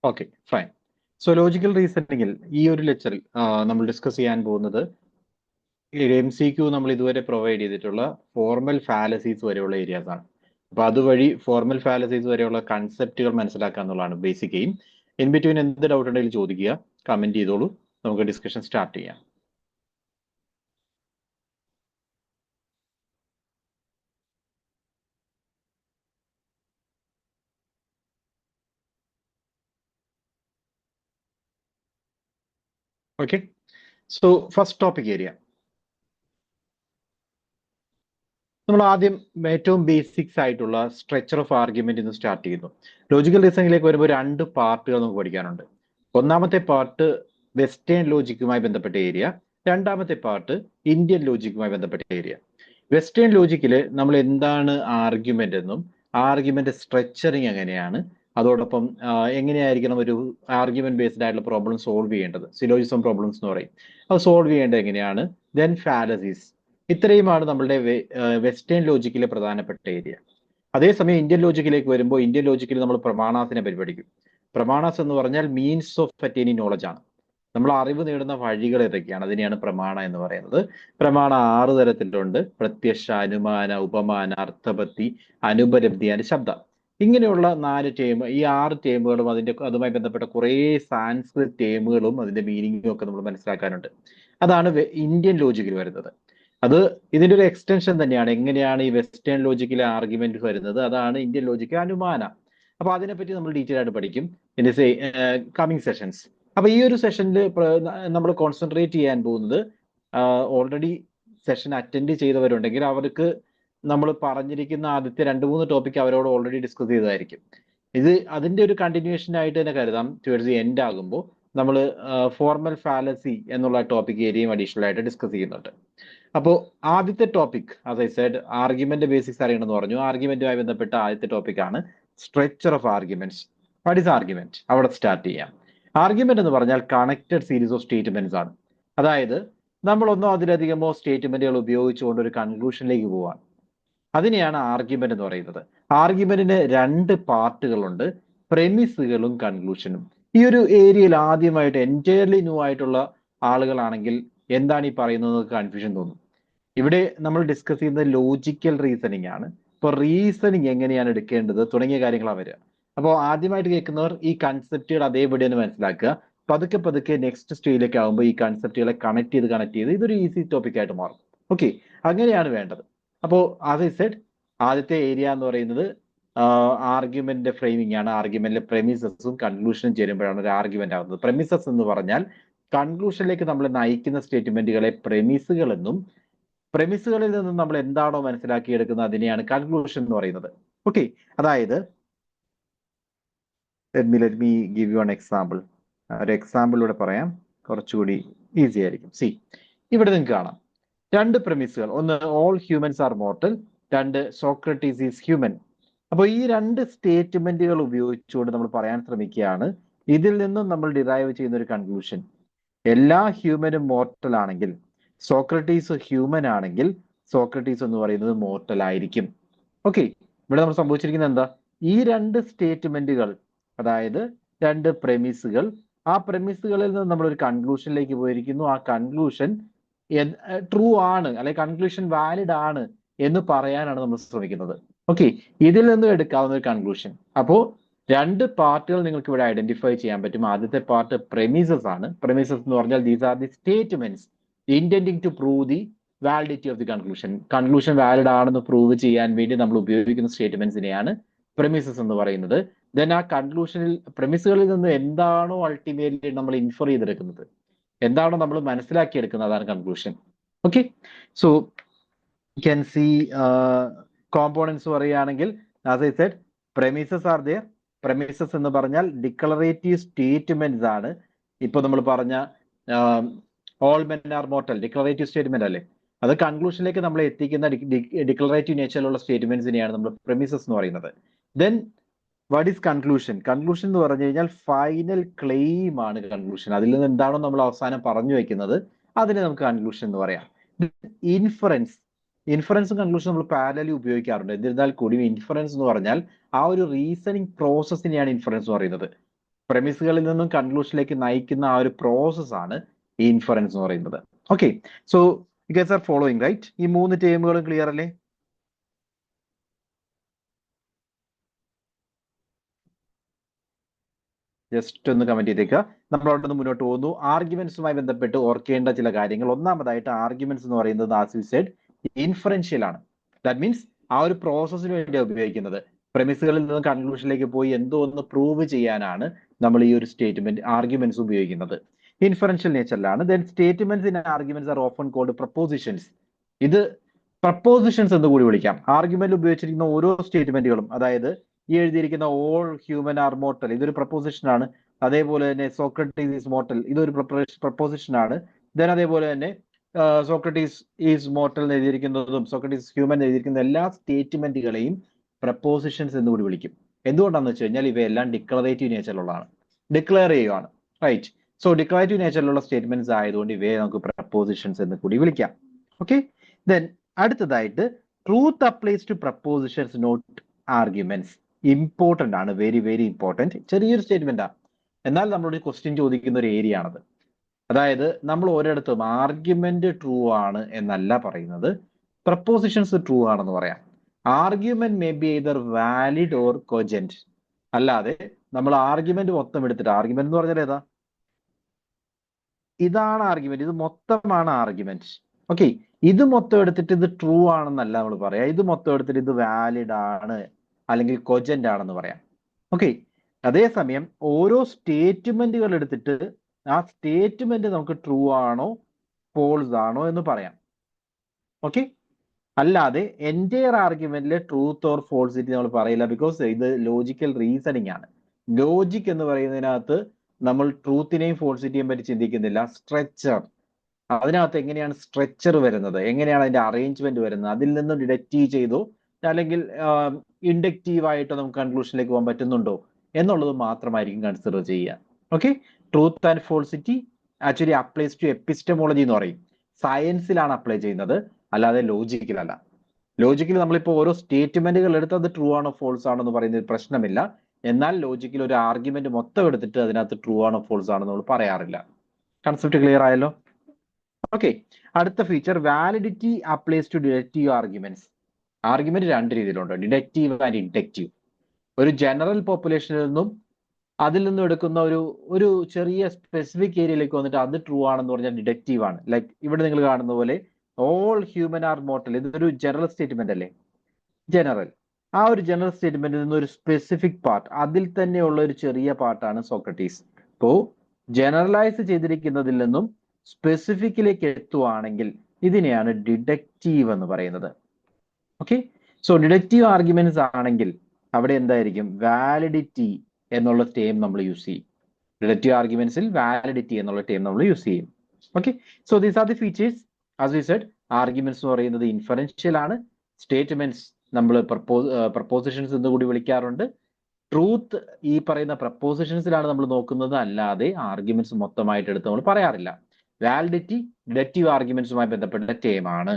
Okay fine. So logical റീസണിങ്ങിൽ ഈ ഒരു ലെക്ചറിൽ നമ്മൾ ഡിസ്കസ് ചെയ്യാൻ പോകുന്നത് MCQ നമ്മൾ ഇതുവരെ പ്രൊവൈഡ് ചെയ്തിട്ടുള്ള ഫോർമൽ ഫാലസീസ് വരെയുള്ള ഏരിയാസ് ആണ്. അപ്പൊ അതുവഴി ഫോർമൽ ഫാലസീസ് വരെയുള്ള കൺസെപ്റ്റുകൾ മനസ്സിലാക്കുക എന്നുള്ളതാണ് ബേസിക് എയിം. ഇൻ ബിറ്റ്വീൻ എന്ത് ഡൗട്ട് ഉണ്ടെങ്കിലും ചോദിക്കുക, കമന്റ് ചെയ്തോളൂ, നമുക്ക് ഡിസ്കഷൻ സ്റ്റാർട്ട് ചെയ്യാം. Okay, so first topic area നമ്മൾ ആദ്യം ഏറ്റവും ബേസിക്സ് ആയിട്ടുള്ള സ്ട്രക്ചർ ഓഫ് ആർഗ്യുമെന്റ് ഇന്ന് സ്റ്റാർട്ട് ചെയ്യുന്നു. ലോജിക്കൽ റീസണിങ്ങിലേക്ക് വരുമ്പോൾ രണ്ട് പാർട്ടുകൾ നമുക്ക് പഠിക്കാനുണ്ട്. ഒന്നാമത്തെ പാർട്ട് വെസ്റ്റേൺ ലോജിക്കുമായി ബന്ധപ്പെട്ട ഏരിയ, രണ്ടാമത്തെ പാർട്ട് ഇന്ത്യൻ ലോജിക്കുമായി ബന്ധപ്പെട്ട ഏരിയ. വെസ്റ്റേൺ ലോജിക്കിൽ നമ്മൾ എന്താണ് ആർഗ്യുമെന്റ് എന്നും ആർഗ്യുമെന്റ് സ്ട്രക്ചറിങ് എങ്ങനെയാണ്, അതോടൊപ്പം എങ്ങനെയായിരിക്കണം ഒരു ആർഗ്യുമെന്റ് ബേസ്ഡ് ആയിട്ടുള്ള പ്രോബ്ലം സോൾവ് ചെയ്യേണ്ടത്, സിലോജിസം പ്രോബ്ലംസ് എന്ന് പറയും, അത് സോൾവ് ചെയ്യേണ്ടത് എങ്ങനെയാണ്, ദെൻ ഫാലസീസ്, ഇത്രയുമാണ് നമ്മളുടെ വെസ്റ്റേൺ ലോജിക്കിലെ പ്രധാനപ്പെട്ട ഏരിയ. അതേസമയം ഇന്ത്യൻ ലോജിക്കിലേക്ക് വരുമ്പോൾ ഇന്ത്യൻ ലോജിക്കിൽ നമ്മൾ പ്രമാണാസിനെ പരിപാടിക്കും. പ്രമാണാസ് എന്ന് പറഞ്ഞാൽ മീൻസ് ഓഫ് അറ്റൈനിങ് നോളജ് ആണ്. നമ്മൾ അറിവ് നേടുന്ന വഴികൾ ഏതൊക്കെയാണ്, അതിനെയാണ് പ്രമാണ എന്ന് പറയുന്നത്. പ്രമാണ 6 തരത്തിലുണ്ട്: പ്രത്യക്ഷ, അനുമാന, ഉപമാന, അർത്ഥപത്തി, അനുപലബ്ധി, അനുശബ്ദ. ഇങ്ങനെയുള്ള 4 ടേം, ഈ 6 ടേമുകളും അതുമായി ബന്ധപ്പെട്ട കുറേ സാൻസ്ക്രിറ്റ് ടേമുകളും അതിന്റെ മീനിങ്ങും ഒക്കെ നമ്മൾ മനസ്സിലാക്കാനുണ്ട്. അതാണ് ഇന്ത്യൻ ലോജിക്കിൽ വരുന്നത്. അത് ഇതിന്റെ ഒരു എക്സ്റ്റൻഷൻ തന്നെയാണ്. എങ്ങനെയാണ് ഈ വെസ്റ്റേൺ ലോജിക്കിലെ ആർഗ്യുമെന്റ് വരുന്നത്, അതാണ് ഇന്ത്യൻ ലോജിക്ക് അനുമാന. അപ്പൊ അതിനെപ്പറ്റി നമ്മൾ ഡീറ്റെയിൽ ആയിട്ട് പഠിക്കും ഇൻ കമ്മിങ് സെഷൻസ്. അപ്പൊ ഈ ഒരു സെഷനിൽ നമ്മൾ കോൺസെൻട്രേറ്റ് ചെയ്യാൻ പോകുന്നത്, ഓൾറെഡി സെഷൻ അറ്റൻഡ് ചെയ്തവരുണ്ടെങ്കിൽ അവർക്ക് നമ്മൾ പറഞ്ഞിരിക്കുന്ന ആദ്യത്തെ 2-3 ടോപ്പിക് അവരോട് ഓൾറെഡി ഡിസ്കസ് ചെയ്തതായിരിക്കും. ഇത് അതിന്റെ ഒരു കണ്ടിന്യൂഷൻ ആയിട്ട് തന്നെ കരുതാം. ടുവേർഡ്സ് ദി എൻഡ് ആകുമ്പോൾ നമ്മൾ ഫോർമൽ ഫാലസി എന്നുള്ള ടോപ്പിക് ഏരിയയും അഡീഷണൽ ആയിട്ട് ഡിസ്കസ് ചെയ്യുന്നുണ്ട്. അപ്പോൾ ആദ്യത്തെ topic, as I said, argument basics അറിയണമെന്ന് പറഞ്ഞു. ആർഗ്യുമെന്റുമായി ബന്ധപ്പെട്ട ആദ്യത്തെ ടോപ്പിക് ആണ് structure of arguments. What is argument? അവിടെ സ്റ്റാർട്ട് ചെയ്യാം. ആർഗ്യുമെന്റ് എന്ന് പറഞ്ഞാൽ കണക്റ്റഡ് സീരീസ് ഓഫ് സ്റ്റേറ്റ്മെന്റ്സ് ആണ്. അതായത് നമ്മൾ ഒന്നോ അതിലധികമോ സ്റ്റേറ്റ്മെന്റുകൾ ഉപയോഗിച്ചുകൊണ്ട് ഒരു കൺക്ലൂഷനിലേക്ക് പോവാണ്. അതിനെയാണ് ആർഗ്യുമെന്റ് എന്ന് പറയുന്നത്. ആർഗ്യുമെന്റിന് 2 പാർട്ടുകളുണ്ട്: പ്രെമിസുകളും കൺക്ലൂഷനും. ഈ ഒരു ഏരിയയിൽ ആദ്യമായിട്ട് എൻറ്റയർലി ന്യൂ ആയിട്ടുള്ള ആളുകളാണെങ്കിൽ എന്താണ് ഈ പറയുന്നത് കൺഫ്യൂഷൻ തോന്നും. ഇവിടെ നമ്മൾ ഡിസ്കസ് ചെയ്യുന്നത് ലോജിക്കൽ റീസണിങ് ആണ്. ഇപ്പോൾ റീസണിങ് എങ്ങനെയാണ് എടുക്കേണ്ടത് തുടങ്ങിയ കാര്യങ്ങളാണ് വരിക. അപ്പോൾ ആദ്യമായിട്ട് കേൾക്കുന്നവർ ഈ കൺസെപ്റ്റുകൾ അതേപടി ഒന്ന് മനസ്സിലാക്കുക. പതുക്കെ പതുക്കെ നെക്സ്റ്റ് സ്റ്റേജിലേക്ക് ആകുമ്പോൾ ഈ കൺസെപ്റ്റുകളെ കണക്ട് ചെയ്ത് ഇതൊരു ഈസി ടോപ്പിക് ആയിട്ട് മാറും. ഓക്കെ, അങ്ങനെയാണ് വേണ്ടത്. അപ്പോൾ ആസ് ഐ സെഡ്, ആദ്യത്തെ ഏരിയ എന്ന് പറയുന്നത് ആർഗ്യുമെന്റിന്റെ ഫ്രെയിമിംഗ് ആണ്. ആർഗ്യുമെന്റിലെ പ്രെമിസസും കൺക്ലൂഷനും ചേരുമ്പോഴാണ് ഒരു ആർഗ്യുമെന്റ് ആവുന്നത്. പ്രെമിസസ് എന്ന് പറഞ്ഞാൽ കൺക്ലൂഷനിലേക്ക് നമ്മൾ നയിക്കുന്ന സ്റ്റേറ്റ്മെന്റുകളെ പ്രെമിസുകൾ എന്നും, പ്രെമിസുകളിൽ നിന്നും നമ്മൾ എന്താണോ മനസ്സിലാക്കിയെടുക്കുന്നത് അതിനെയാണ് കൺക്ലൂഷൻ എന്ന് പറയുന്നത്. ഓക്കെ, അതായത് let me give you an example. ഒരു എക്സാമ്പിളിലൂടെ പറയാം, കുറച്ചുകൂടി ഈസി ആയിരിക്കും. സി, ഇവിടെ നിങ്ങൾക്ക് കാണാം 2 പ്രെമിസുകൾ. ഒന്ന്, all humans are mortal. 2, Socrates is human. അപ്പോൾ ഈ 2 സ്റ്റേറ്റ്മെന്റുകൾ ഉപയോഗിച്ചുകൊണ്ട് നമ്മൾ പറയാൻ ശ്രമിക്കുകയാണ്, ഇതിൽ നിന്നും നമ്മൾ ഡിറൈവ് ചെയ്യുന്ന ഒരു കൺക്ലൂഷൻ: എല്ലാ ഹ്യൂമനും മോർട്ടൽ ആണെങ്കിൽ, സോക്രട്ടീസ് ഹ്യൂമൻ ആണെങ്കിൽ, സോക്രട്ടീസ് എന്ന് പറയുന്നത് മോർട്ടൽ ആയിരിക്കും. ഓക്കെ, ഇവിടെ നമ്മൾ സംഭവിച്ചിരിക്കുന്നത് എന്താ? ഈ 2 സ്റ്റേറ്റ്മെന്റുകൾ, അതായത് 2 പ്രെമിസുകൾ, ആ പ്രെമിസുകളിൽ നിന്ന് നമ്മൾ ഒരു കൺക്ലൂഷനിലേക്ക് പോയിരിക്കുന്നു. ആ കൺക്ലൂഷൻ ട്രൂ ആണ്, അല്ലെങ്കിൽ കൺക്ലൂഷൻ വാലിഡ് ആണ് എന്ന് പറയാനാണ് നമ്മൾ ശ്രമിക്കുന്നത്. ഓക്കെ, ഇതിൽ നിന്നും എടുക്കാവുന്ന ഒരു കൺക്ലൂഷൻ. അപ്പോൾ 2 പാർട്ടുകൾ നിങ്ങൾക്ക് ഇവിടെ ഐഡന്റിഫൈ ചെയ്യാൻ പറ്റും. ആദ്യത്തെ പാർട്ട് പ്രെമിസസ് ആണ്. പ്രെമിസസ് എന്ന് പറഞ്ഞാൽ these are the statements intending to prove the validity of the conclusion. Conclusion valid ആണെന്ന് പ്രൂവ് ചെയ്യാൻ വേണ്ടി നമ്മൾ ഉപയോഗിക്കുന്ന സ്റ്റേറ്റ്മെന്റ്സിനെയാണ് പ്രെമിസസ് എന്ന് പറയുന്നത്. ദെൻ ആ കൺക്ലൂഷനിൽ, പ്രെമിസുകളിൽ നിന്ന് എന്താണോ അൾട്ടിമേറ്റ്ലി നമ്മൾ ഇൻഫർ ചെയ്തെടുക്കുന്നത്, എന്താണോ നമ്മൾ മനസ്സിലാക്കിയെടുക്കുന്നത്, അതാണ് conclusion. Okay, so you can see components പറയുകയാണെങ്കിൽ, as I said, premises are there. Premises എന്ന് പറഞ്ഞാൽ ഡിക്ലറേറ്റീവ് സ്റ്റേറ്റ്മെന്റ്സ് ആണ്. ഇപ്പൊ നമ്മൾ പറഞ്ഞ all men are mortal declarative statement അല്ലേ? അത് കൺക്ലൂഷനിലേക്ക് നമ്മൾ എത്തിക്കുന്ന ഡിക്ലറേറ്റീവ് നേച്ചറിലുള്ള സ്റ്റേറ്റ്മെന്റ്സിനെയാണ് നമ്മൾ പ്രെമിസസ് എന്ന് പറയുന്നത്. Then what is conclusion? Conclusion എന്ന് പറഞ്ഞു കഴിഞ്ഞാൽ ഫൈനൽ ക്ലെയിം ആണ് കൺക്ലൂഷൻ. അതിൽ നിന്ന് എന്താണോ നമ്മൾ അവസാനം പറഞ്ഞു വെക്കുന്നത് അതിനെ നമുക്ക് കൺക്ലൂഷൻ എന്ന് പറയാം. ഇൻഫറൻസും കൺക്ലൂഷൻ നമ്മൾ പാരലലി ഉപയോഗിക്കാറുണ്ട്. എന്നിരുന്നാൽ കൂടി ഇൻഫറൻസ് എന്ന് പറഞ്ഞാൽ ആ ഒരു റീസണിങ് പ്രോസസ്സിനെയാണ് ഇൻഫറൻസ് എന്ന് പറയുന്നത്. പ്രമിസുകളിൽ നിന്നും കൺക്ലൂഷനിലേക്ക് നയിക്കുന്ന ആ ഒരു പ്രോസസ്സാണ് ഈ ഇൻഫറൻസ് എന്ന് പറയുന്നത്. Okay, so you guys are following right? ഈ 3 ടേമുകളും ക്ലിയർ അല്ലേ? ജസ്റ്റ് ഒന്ന് കമന്റ് ചെയ്തേക്കുക. നമ്മൾ അവിടെ നിന്ന് മുന്നോട്ട് പോകുന്നു. ആർഗ്യുമെന്റ്സുമായി ബന്ധപ്പെട്ട് ഓർക്കേണ്ട ചില കാര്യങ്ങൾ. ഒന്നാമതായിട്ട് ആർഗ്യുമെന്റ്സ് എന്ന് പറയുന്നത് ആസ് യു സെഡ് ഇൻഫറൻഷ്യൽ ആണ്. ദാറ്റ് മീൻസ് ആ ഒരു പ്രോസസ്സിന് വേണ്ടിയാണ് ഉപയോഗിക്കുന്നത്. പ്രമിസുകളിൽ നിന്ന് കൺക്ലൂഷനിലേക്ക് പോയി എന്തോ ഒന്ന് പ്രൂവ് ചെയ്യാനാണ് നമ്മൾ ഈ ഒരു സ്റ്റേറ്റ്മെന്റ് ആർഗ്യുമെന്റ്സ് ഉപയോഗിക്കുന്നത്. ഇൻഫറൻഷ്യൽ നേച്ചറിലാണ്. Then statements in arguments are often called propositions. ഇത് പ്രപ്പോസിഷൻസ് എന്ന് കൂടി വിളിക്കാം. ആർഗ്യുമെന്റ് ഉപയോഗിച്ചിരിക്കുന്ന ഓരോ സ്റ്റേറ്റ്മെന്റുകളും, അതായത് ഈ എഴുതിയിരിക്കുന്ന ഓൾ ഹ്യൂമൻ ആർ മോർട്ടൽ, ഇതൊരു പ്രപ്പോസിഷൻ ആണ്. അതേപോലെ തന്നെ സോക്രട്ടീസ് ഈസ് മോർട്ടൽ, ഇതൊരു പ്രപ്പോസിഷൻ ആണ്. ദെൻ അതേപോലെ തന്നെ സോക്രട്ടീസ് ഈസ് മോർട്ടൽ എന്ന് എഴുതിയിരിക്കുന്നതും സോക്രട്ടീസ് ഹ്യൂമൻ എഴുതിയിരിക്കുന്ന എല്ലാ സ്റ്റേറ്റ്മെന്റുകളെയും പ്രപ്പോസിഷൻസ് എന്ന് കൂടി വിളിക്കും. എന്തുകൊണ്ടാണെന്ന് വെച്ച് കഴിഞ്ഞാൽ ഇവയെല്ലാം ഡിക്ലറേറ്റീവ് നേച്ചറിലുള്ളതാണ്, ഡിക്ലെയർ ചെയ്യുവാണ്. റൈറ്റ്? സോ ഡിക്ലറേറ്റീവ് നേച്ചറിലുള്ള സ്റ്റേറ്റ്മെന്റ്സ് ആയതുകൊണ്ട് ഇവയെ നമുക്ക് പ്രപ്പോസിഷൻസ് എന്ന് കൂടി വിളിക്കാം. ഓക്കെ, ദെൻ അടുത്തതായിട്ട് truth applies to propositions not arguments. Important ആണ്, വെരി വെരി ഇമ്പോർട്ടന്റ്. ചെറിയൊരു സ്റ്റേറ്റ്മെന്റാ, എന്നാൽ നമ്മളോട് ക്വസ്റ്റ്യൻ ചോദിക്കുന്ന ഒരു ഏരിയ ആണത്. അതായത് നമ്മൾ ഒരിടത്തും ആർഗ്യുമെന്റ് ട്രൂ ആണ് എന്നല്ല പറയുന്നത്, പ്രപ്പോസിഷൻസ് ട്രൂ ആണെന്ന് പറയാം. Argument may be either valid or cogent. അല്ലാതെ നമ്മൾ ആർഗ്യുമെന്റ് മൊത്തം എടുത്തിട്ട്, ആർഗ്യുമെന്റ് എന്ന് പറഞ്ഞാൽ ഏതാ? ഇതാണ് ആർഗ്യുമെന്റ്, ഇത് മൊത്തമാണ് ആർഗ്യുമെന്റ്. ഓക്കെ, ഇത് മൊത്തം എടുത്തിട്ട് ഇത് ട്രൂ ആണെന്നല്ല നമ്മൾ പറയാ, ഇത് മൊത്തം എടുത്തിട്ട് ഇത് വാലിഡ് ആണ് അല്ലെങ്കിൽ കൊജന്റ് ആണെന്ന് പറയാം. ഓക്കെ, അതേസമയം ഓരോ സ്റ്റേറ്റ്മെന്റുകൾ എടുത്തിട്ട് ആ സ്റ്റേറ്റ്മെന്റ് നമുക്ക് ട്രൂ ആണോ ഫോൾസ് ആണോ എന്ന് പറയാം. ഓക്കെ, അല്ലാതെ എൻറ്റയർ ആർഗ്യുമെന്റിലെ ട്രൂത്ത് ഓർ ഫോൾസിറ്റി നമ്മൾ പറയില്ല, ബിക്കോസ് ഇത് ലോജിക്കൽ റീസണിങ് ആണ്. ലോജിക് എന്ന് പറയുന്നതിനകത്ത് നമ്മൾ ട്രൂത്തിനെയും ഫോൾസിറ്റിയെയും പറ്റി ചിന്തിക്കുന്നില്ല. സ്ട്രെച്ചർ, അതിനകത്ത് എങ്ങനെയാണ് സ്ട്രെച്ചർ വരുന്നത്, എങ്ങനെയാണ് അതിന്റെ അറേഞ്ച്മെന്റ് വരുന്നത്, അതിൽ നിന്ന് ഡിഡക്റ്റീവ് ചെയ്തോ അല്ലെങ്കിൽ ഇൻഡക്റ്റീവ് ആയിട്ടോ നമുക്ക് കൺക്ലൂഷനിലേക്ക് പോകാൻ പറ്റുന്നുണ്ടോ എന്നുള്ളത് മാത്രമായിരിക്കും കൺസിഡർ ചെയ്യുക. Okay, truth and falsity actually applies to epistemology എന്ന് പറയും. സയൻസിലാണ് അപ്ലൈ ചെയ്യുന്നത്, അല്ലാതെ ലോജിക്കിലല്ല. ലോജിക്കിൽ നമ്മളിപ്പോൾ ഓരോ സ്റ്റേറ്റ്മെന്റുകൾ എടുത്ത് അത് ട്രൂ ആണോ ഫോൾസ് ആണോ എന്ന് പറയുന്നത് പ്രശ്നമില്ല. എന്നാൽ ലോജിക്കിൽ ഒരു ആർഗ്യുമെന്റ് മൊത്തം എടുത്തിട്ട് അതിനകത്ത് ട്രൂ ആണോ ഫോൾസ് ആണോ നമ്മൾ പറയാറില്ല. കൺസെപ്റ്റ് ക്ലിയർ ആയല്ലോ? ഓക്കെ, അടുത്ത feature validity applies to deductive arguments. Argument രണ്ട് രീതിയിലുണ്ട്, ഡിഡക്റ്റീവ് ആൻഡ് ഇൻഡക്റ്റീവ്. ഒരു ജനറൽ പോപ്പുലേഷനിൽ നിന്നും അതിൽ നിന്നും എടുക്കുന്ന ഒരു ചെറിയ സ്പെസിഫിക് ഏരിയയിലേക്ക് വന്നിട്ട് അത് ട്രൂ ആണെന്ന് പറഞ്ഞാൽ ഡിഡക്റ്റീവ് ആണ്. ലൈക്ക് ഇവിടെ നിങ്ങൾ കാണുന്ന പോലെ ഓൾ ഹ്യൂമൻ ആർ മോർട്ടൽ, ഇതൊരു ജനറൽ സ്റ്റേറ്റ്മെന്റ് അല്ലേ? ജനറൽ, ആ ഒരു ജനറൽ സ്റ്റേറ്റ്മെന്റിൽ നിന്ന് ഒരു സ്പെസിഫിക് പാർട്ട്, അതിൽ തന്നെയുള്ള ഒരു ചെറിയ പാർട്ടാണ് സോക്രട്ടീസ്. ഇപ്പോ ജനറലൈസ് ചെയ്തിരിക്കുന്നതിൽ നിന്നും സ്പെസിഫിക്കിലേക്ക് എത്തുവാണെങ്കിൽ ഇതിനെയാണ് ഡിഡക്റ്റീവ് എന്ന് പറയുന്നത്. ഓക്കെ, സോ ഡിഡക്റ്റീവ് ആർഗ്യുമെന്റ്സ് ആണെങ്കിൽ അവിടെ എന്തായിരിക്കും? വാലിഡിറ്റി എന്നുള്ള ടേം നമ്മൾ യൂസ് ചെയ്യും. ഡിഡക്റ്റീവ് ആർഗ്യുമെന്റ്സിൽ വാലിഡിറ്റി എന്നുള്ള ടേം നമ്മൾ യൂസ് ചെയ്യും. Okay, so these are the features. As we said, arguments എന്ന് പറയുന്നത് ഇൻഫറൻഷ്യൽ ആണ്. സ്റ്റേറ്റ്മെന്റ്സ് നമ്മൾ പ്രപ്പോസിഷൻസ് എന്ന് കൂടി വിളിക്കാറുണ്ട്. ട്രൂത്ത് ഈ പറയുന്ന പ്രപ്പോസിഷൻസിലാണ് നമ്മൾ നോക്കുന്നത്, അല്ലാതെ ആർഗ്യുമെന്റ്സ് മൊത്തമായിട്ട് എടുത്ത് നമ്മൾ പറയാറില്ല. വാലിഡിറ്റി ഡിഡക്റ്റീവ് ആർഗ്യുമെന്റ്സുമായി ബന്ധപ്പെട്ട ടേം ആണ്.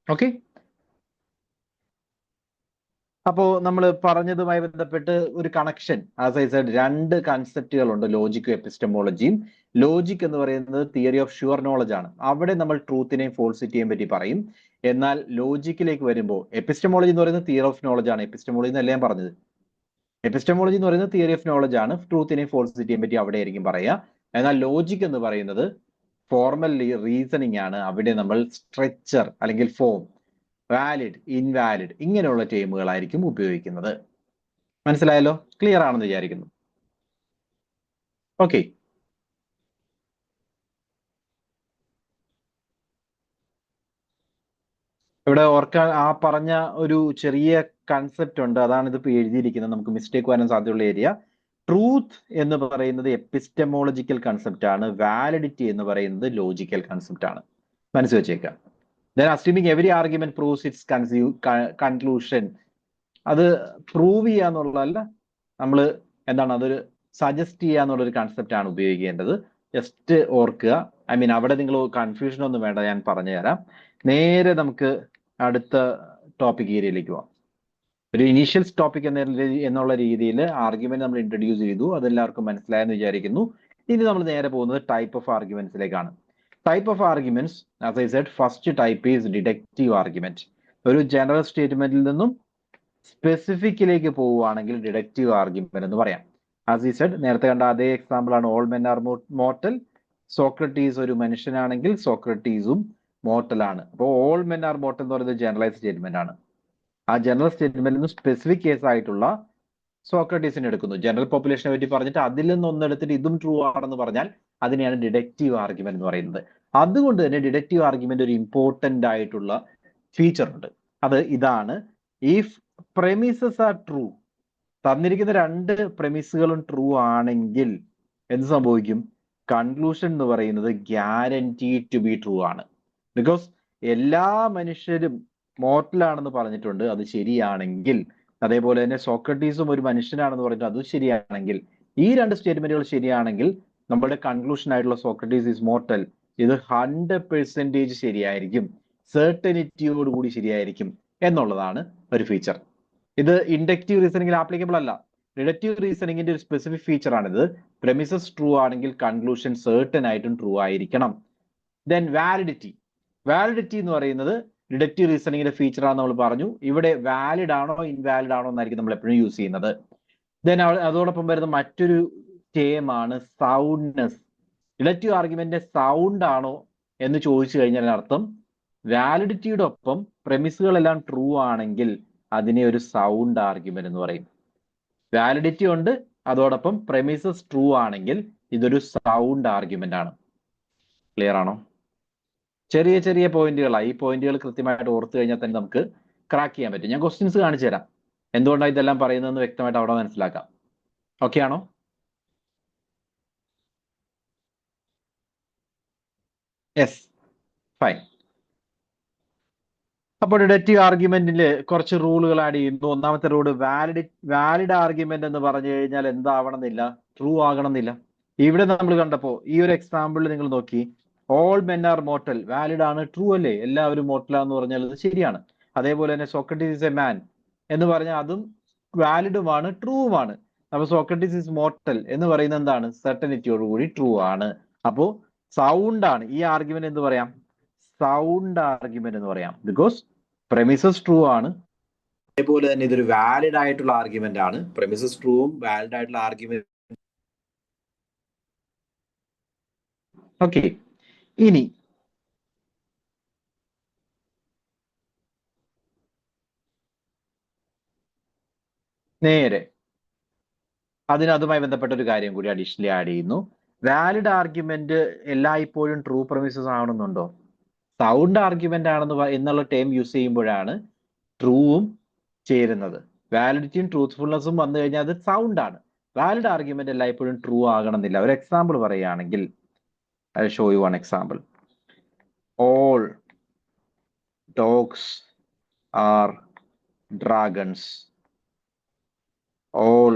ഓക്കെ, അപ്പോ നമ്മൾ പറഞ്ഞതുമായി ബന്ധപ്പെട്ട് ഒരു കണക്ഷൻ, ആസ് ഐ സെഡ്, രണ്ട് കൺസെപ്റ്റുകളുണ്ട്, ലോജിക്കും എപ്പിസ്റ്റമോളജിയും. ലോജിക് എന്ന് പറയുന്നത് തിയറി ഓഫ് ഷുവർ നോളജ് ആണ്. അവിടെ നമ്മൾ ട്രൂത്തിനെയും ഫോൾസിറ്റിയെയും പറ്റി പറയും. എന്നാൽ ലോജിക്കിലേക്ക് വരുമ്പോൾ എപ്പിസ്റ്റമോളജി എന്ന് പറയുന്നത് തിയറി ഓഫ് നോളജ് ആണ്. എപ്പിസ്റ്റമോളജി എന്നല്ല ഞാൻ പറഞ്ഞത്. എപ്പിസ്റ്റമോളജി എന്ന് പറയുന്നത് തിയറി ഓഫ് നോളജ് ആണ്. ട്രൂത്തിനെയും ഫോൾസിറ്റിയെയും പറ്റി അവിടെ ആയിരിക്കും പറയുക. എന്നാൽ ലോജിക് എന്ന് പറയുന്നത് ഫോർമൽ റീസണിങ് ആണ്. അവിടെ നമ്മൾ സ്ട്രെച്ചർ അല്ലെങ്കിൽ ഫോം, വാലിഡ്, ഇൻവാലിഡ് ഇങ്ങനെയുള്ള ടേമുകളായിരിക്കും ഉപയോഗിക്കുന്നത്. മനസ്സിലായല്ലോ? ക്ലിയർ ആണെന്ന് വിചാരിക്കുന്നു. ഓക്കെ, ഇവിടെ ഓർക്കാൻ ആ പറഞ്ഞ ഒരു ചെറിയ കൺസെപ്റ്റ് ഉണ്ട്, അതാണ് ഇതിപ്പോ എഴുതിയിരിക്കുന്നത്. നമുക്ക് മിസ്റ്റേക്ക് വരാൻ സാധ്യതയുള്ള ഏരിയ. ട്രൂത്ത് എന്ന് പറയുന്നത് എപ്പിസ്റ്റമോളജിക്കൽ കൺസെപ്റ്റ് ആണ്, വാലിഡിറ്റി എന്ന് പറയുന്നത് ലോജിക്കൽ കൺസെപ്റ്റ് ആണ്. മനസ്സിൽ വെച്ചേക്കാം. Then assuming every argument proves its conclusion, അത് പ്രൂവ് ചെയ്യാന്നുള്ളതല്ല, നമ്മൾ എന്താണ് അതൊരു സജസ്റ്റ് ചെയ്യാന്നുള്ളൊരു കൺസെപ്റ്റ് ആണ് ഉപയോഗിക്കേണ്ടത്. ജസ്റ്റ് ഓർക്കുക. ഐ മീൻ അവിടെ നിങ്ങൾ കൺഫ്യൂഷൻ ഒന്നും വേണ്ട, ഞാൻ പറഞ്ഞു തരാം. നേരെ നമുക്ക് അടുത്ത ടോപ്പിക് ഏരിയയിലേക്ക് പോവാം. ഒരു ഇനീഷ്യൽ ടോപ്പിക് എന്നുള്ള രീതിയിൽ ആർഗ്യുമെന്റ് നമ്മൾ ഇൻട്രൊഡ്യൂസ് ചെയ്തു. അതെല്ലാവർക്കും മനസ്സിലായെന്ന് വിചാരിക്കുന്നു. ഇനി നമ്മൾ നേരെ പോകുന്നത് ടൈപ്പ് ഓഫ് ആർഗ്യുമെന്റ്സിലേക്കാണ്. Type of arguments, as I said, first type is deductive argument. ഒരു ജനറൽ സ്റ്റേറ്റ്മെന്റിൽ നിന്നും സ്പെസിഫിക്കിലേക്ക് പോവുകയാണെങ്കിൽ ഡിഡക്റ്റീവ് ആർഗ്യുമെന്റ് എന്ന് പറയാം. ആസ് ഐ സെഡ്, നേരത്തെ കണ്ട അതേ എക്സാമ്പിൾ ആണ് all men are mortal. Socrates ഒരു മനുഷ്യനാണെങ്കിൽ സോക്രട്ടീസും മോർട്ടൽ ആണ്. അപ്പോൾ ഓൾ മെൻ ആർ മോർട്ടൽ എന്ന് പറയുന്നത് ജനറലൈസ് സ്റ്റേറ്റ്മെന്റ് ആണ്. ആ ജനറൽ സ്റ്റേറ്റ്മെന്റിൽ നിന്ന് സ്പെസിഫിക് കേസ് ആയിട്ടുള്ള സോക്രട്ടീസിനെ എടുക്കുന്നു. ജനറൽ പോപ്പുലേഷനെ പറ്റി പറഞ്ഞിട്ട് അതിൽ നിന്ന് ഒന്നെടുത്തിട്ട് ഇതും ട്രൂ ആണെന്ന് പറഞ്ഞാൽ അതിനെയാണ് ഡിഡക്റ്റീവ് ആർഗ്യുമെന്റ് എന്ന് പറയുന്നത്. അതുകൊണ്ട് തന്നെ ഡിഡക്റ്റീവ് ആർഗ്യുമെന്റ് ഒരു ഇമ്പോർട്ടന്റ് ആയിട്ടുള്ള ഫീച്ചർ ഉണ്ട്. അത് ഇതാണ്: ഇഫ് പ്രെമിസസ് ആർ ട്രൂ, തന്നിരിക്കുന്ന രണ്ട് പ്രെമിസുകളും ട്രൂ ആണെങ്കിൽ എന്ത് സംഭവിക്കും? കൺക്ലൂഷൻ എന്ന് പറയുന്നത് ഗ്യാരന്റീഡ് ടു ബി ട്രൂ ആണ്. ബിക്കോസ് എല്ലാ മനുഷ്യരും മോർട്ടലാണെന്ന് പറഞ്ഞിട്ടുണ്ട്, അത് ശരിയാണെങ്കിൽ, അതേപോലെ തന്നെ സോക്രട്ടീസും ഒരു മനുഷ്യനാണെന്ന് പറഞ്ഞിട്ട് അതും ശരിയാണെങ്കിൽ, ഈ രണ്ട് സ്റ്റേറ്റ്മെന്റുകൾ ശരിയാണെങ്കിൽ നമ്മുടെ കൺക്ലൂഷൻ ആയിട്ടുള്ള സോക്രട്ടീസ് ഈസ് മോർട്ടൽ ഇത് 100% ശരിയായിരിക്കും, സെർട്ടനിറ്റിയോട് കൂടി ശരിയായിരിക്കും എന്നുള്ളതാണ് ഒരു ഫീച്ചർ. ഇത് ഇൻഡക്റ്റീവ് റീസണിംഗിൽ ആപ്ലിക്കബിൾ അല്ല. ഡിഡക്റ്റീവ് റീസണിംഗിന്റെ ഒരു സ്പെസിഫിക് ഫീച്ചർ ആണിത്. പ്രെമിസസ് ട്രൂ ആണെങ്കിൽ കൺക്ലൂഷൻ സെർട്ടൻ ആയിട്ടും ട്രൂ ആയിരിക്കണം. Then validity. വാലിഡിറ്റി എന്ന് പറയുന്നത് ഡിഡക്റ്റീവ് റീസണിംഗിന്റെ ഫീച്ചർ ആണെന്ന് നമ്മൾ പറഞ്ഞു. ഇവിടെ വാലിഡ് ആണോ ഇൻവാലിഡ് ആണോ എന്നായിരിക്കും നമ്മൾ എപ്പോഴും യൂസ് ചെയ്യുന്നത്. ദെൻ അതോടൊപ്പം വരുന്ന മറ്റൊരു ടേം ആണ് സൗണ്ട്നെസ്. ഡിഡക്റ്റീവ് ആർഗ്യുമെന്റിന്റെ സൗണ്ട് ആണോ എന്ന് ചോദിച്ചു കഴിഞ്ഞാൽ അർത്ഥം വാലിഡിറ്റിയുടെ ഒപ്പം പ്രെമിസുകളെല്ലാം ട്രൂ ആണെങ്കിൽ അതിനെ ഒരു സൗണ്ട് ആർഗ്യുമെന്റ് എന്ന് പറയും. വാലിഡിറ്റി ഉണ്ട്, അതോടൊപ്പം പ്രെമിസസ് ട്രൂ ആണെങ്കിൽ ഇതൊരു സൗണ്ട് ആർഗ്യുമെന്റ് ആണ്. ക്ലിയർ ആണോ? ചെറിയ ചെറിയ പോയിന്റുകളാണ്. ഈ പോയിന്റുകൾ കൃത്യമായിട്ട് ഓർത്തു കഴിഞ്ഞാൽ തന്നെ നമുക്ക് ക്രാക്ക് ചെയ്യാൻ പറ്റും. ഞാൻ ക്വസ്റ്റ്യൻസ് കാണിച്ചു തരാം, എന്തുകൊണ്ടാണ് ഇതെല്ലാം പറയുന്നതെന്ന് വ്യക്തമായിട്ട് അവിടെ മനസ്സിലാക്കാം. ഓക്കെ ആണോ? Yes, fine. അപ്പോൾ ഡിഡക്റ്റീവ് ആർഗ്യുമെന്റിൽ കുറച്ച് റൂളുകൾ ആഡ് ചെയ്യുന്നു. ഒന്നാമത്തെ റൂൾ, വാലിഡ് ആർഗ്യുമെന്റ് എന്ന് പറഞ്ഞു കഴിഞ്ഞാൽ എന്താവണമെന്നില്ല, ട്രൂ ആകണമെന്നില്ല. ഇവിടെ നമ്മൾ കണ്ടപ്പോ ഈ ഒരു എക്സാമ്പിളിൽ നിങ്ങൾ നോക്കി, all men are mortal valid ആണ്, ട്രൂ അല്ലേ, എല്ലാവരും മോർട്ടലാന്ന് പറഞ്ഞാൽ അത് ശരിയാണ്. അതേപോലെ തന്നെ സോക്രട്ടീസ് ഇസ് എ മാൻ എന്ന് പറഞ്ഞാൽ അതും വാലിഡുമാണ്, ട്രൂവുമാണ്. അപ്പൊ സോക്രട്ടീസ് ഇസ് മോർട്ടൽ എന്ന് പറയുന്നത് എന്താണ്? സെർട്ടനിറ്റിയോടുകൂടി ട്രൂ ആണ്. അപ്പോ സൗണ്ട് ആണ് ഈ ആർഗ്യുമെന്റ് എന്ന് പറയാം, സൗണ്ട് ആർഗ്യുമെന്റ് എന്ന് പറയാം. ബിക്കോസ് പ്രെമിസസ് ട്രൂ ആണ്, അതേപോലെ തന്നെ ഇതൊരു വാലിഡ് ആയിട്ടുള്ള ആർഗ്യുമെന്റ് ആണ്. പ്രെമിസസ് ട്രൂവും വാലിഡ് ആയിട്ടുള്ള ആർഗ്യുമെന്റ്. ഓക്കെ, ഇനി നേരെ അതുമായി ബന്ധപ്പെട്ട ഒരു കാര്യം കൂടി അഡീഷണലി ആഡ് ചെയ്യുന്നു. വാലിഡ് ആർഗ്യുമെന്റ് എല്ലായ്പ്പോഴും ട്രൂ പ്രെമിസസ് ആവണമെന്നുണ്ടോ? സൗണ്ട് ആർഗ്യുമെന്റ് എന്നുള്ള ടേം യൂസ് ചെയ്യുമ്പോഴാണ് ട്രൂവും ചേരുന്നത്. വാലിഡിറ്റിയും ട്രൂത്ത്ഫുൾനെസ്സും വന്നു കഴിഞ്ഞാൽ അത് സൗണ്ട് ആണ്. വാലിഡ് ആർഗ്യുമെന്റ് എല്ലായ്പ്പോഴും ട്രൂ ആകണമെന്നില്ല. ഒരു എക്സാമ്പിൾ പറയുകയാണെങ്കിൽ, I show you one example. All dogs R dragons. All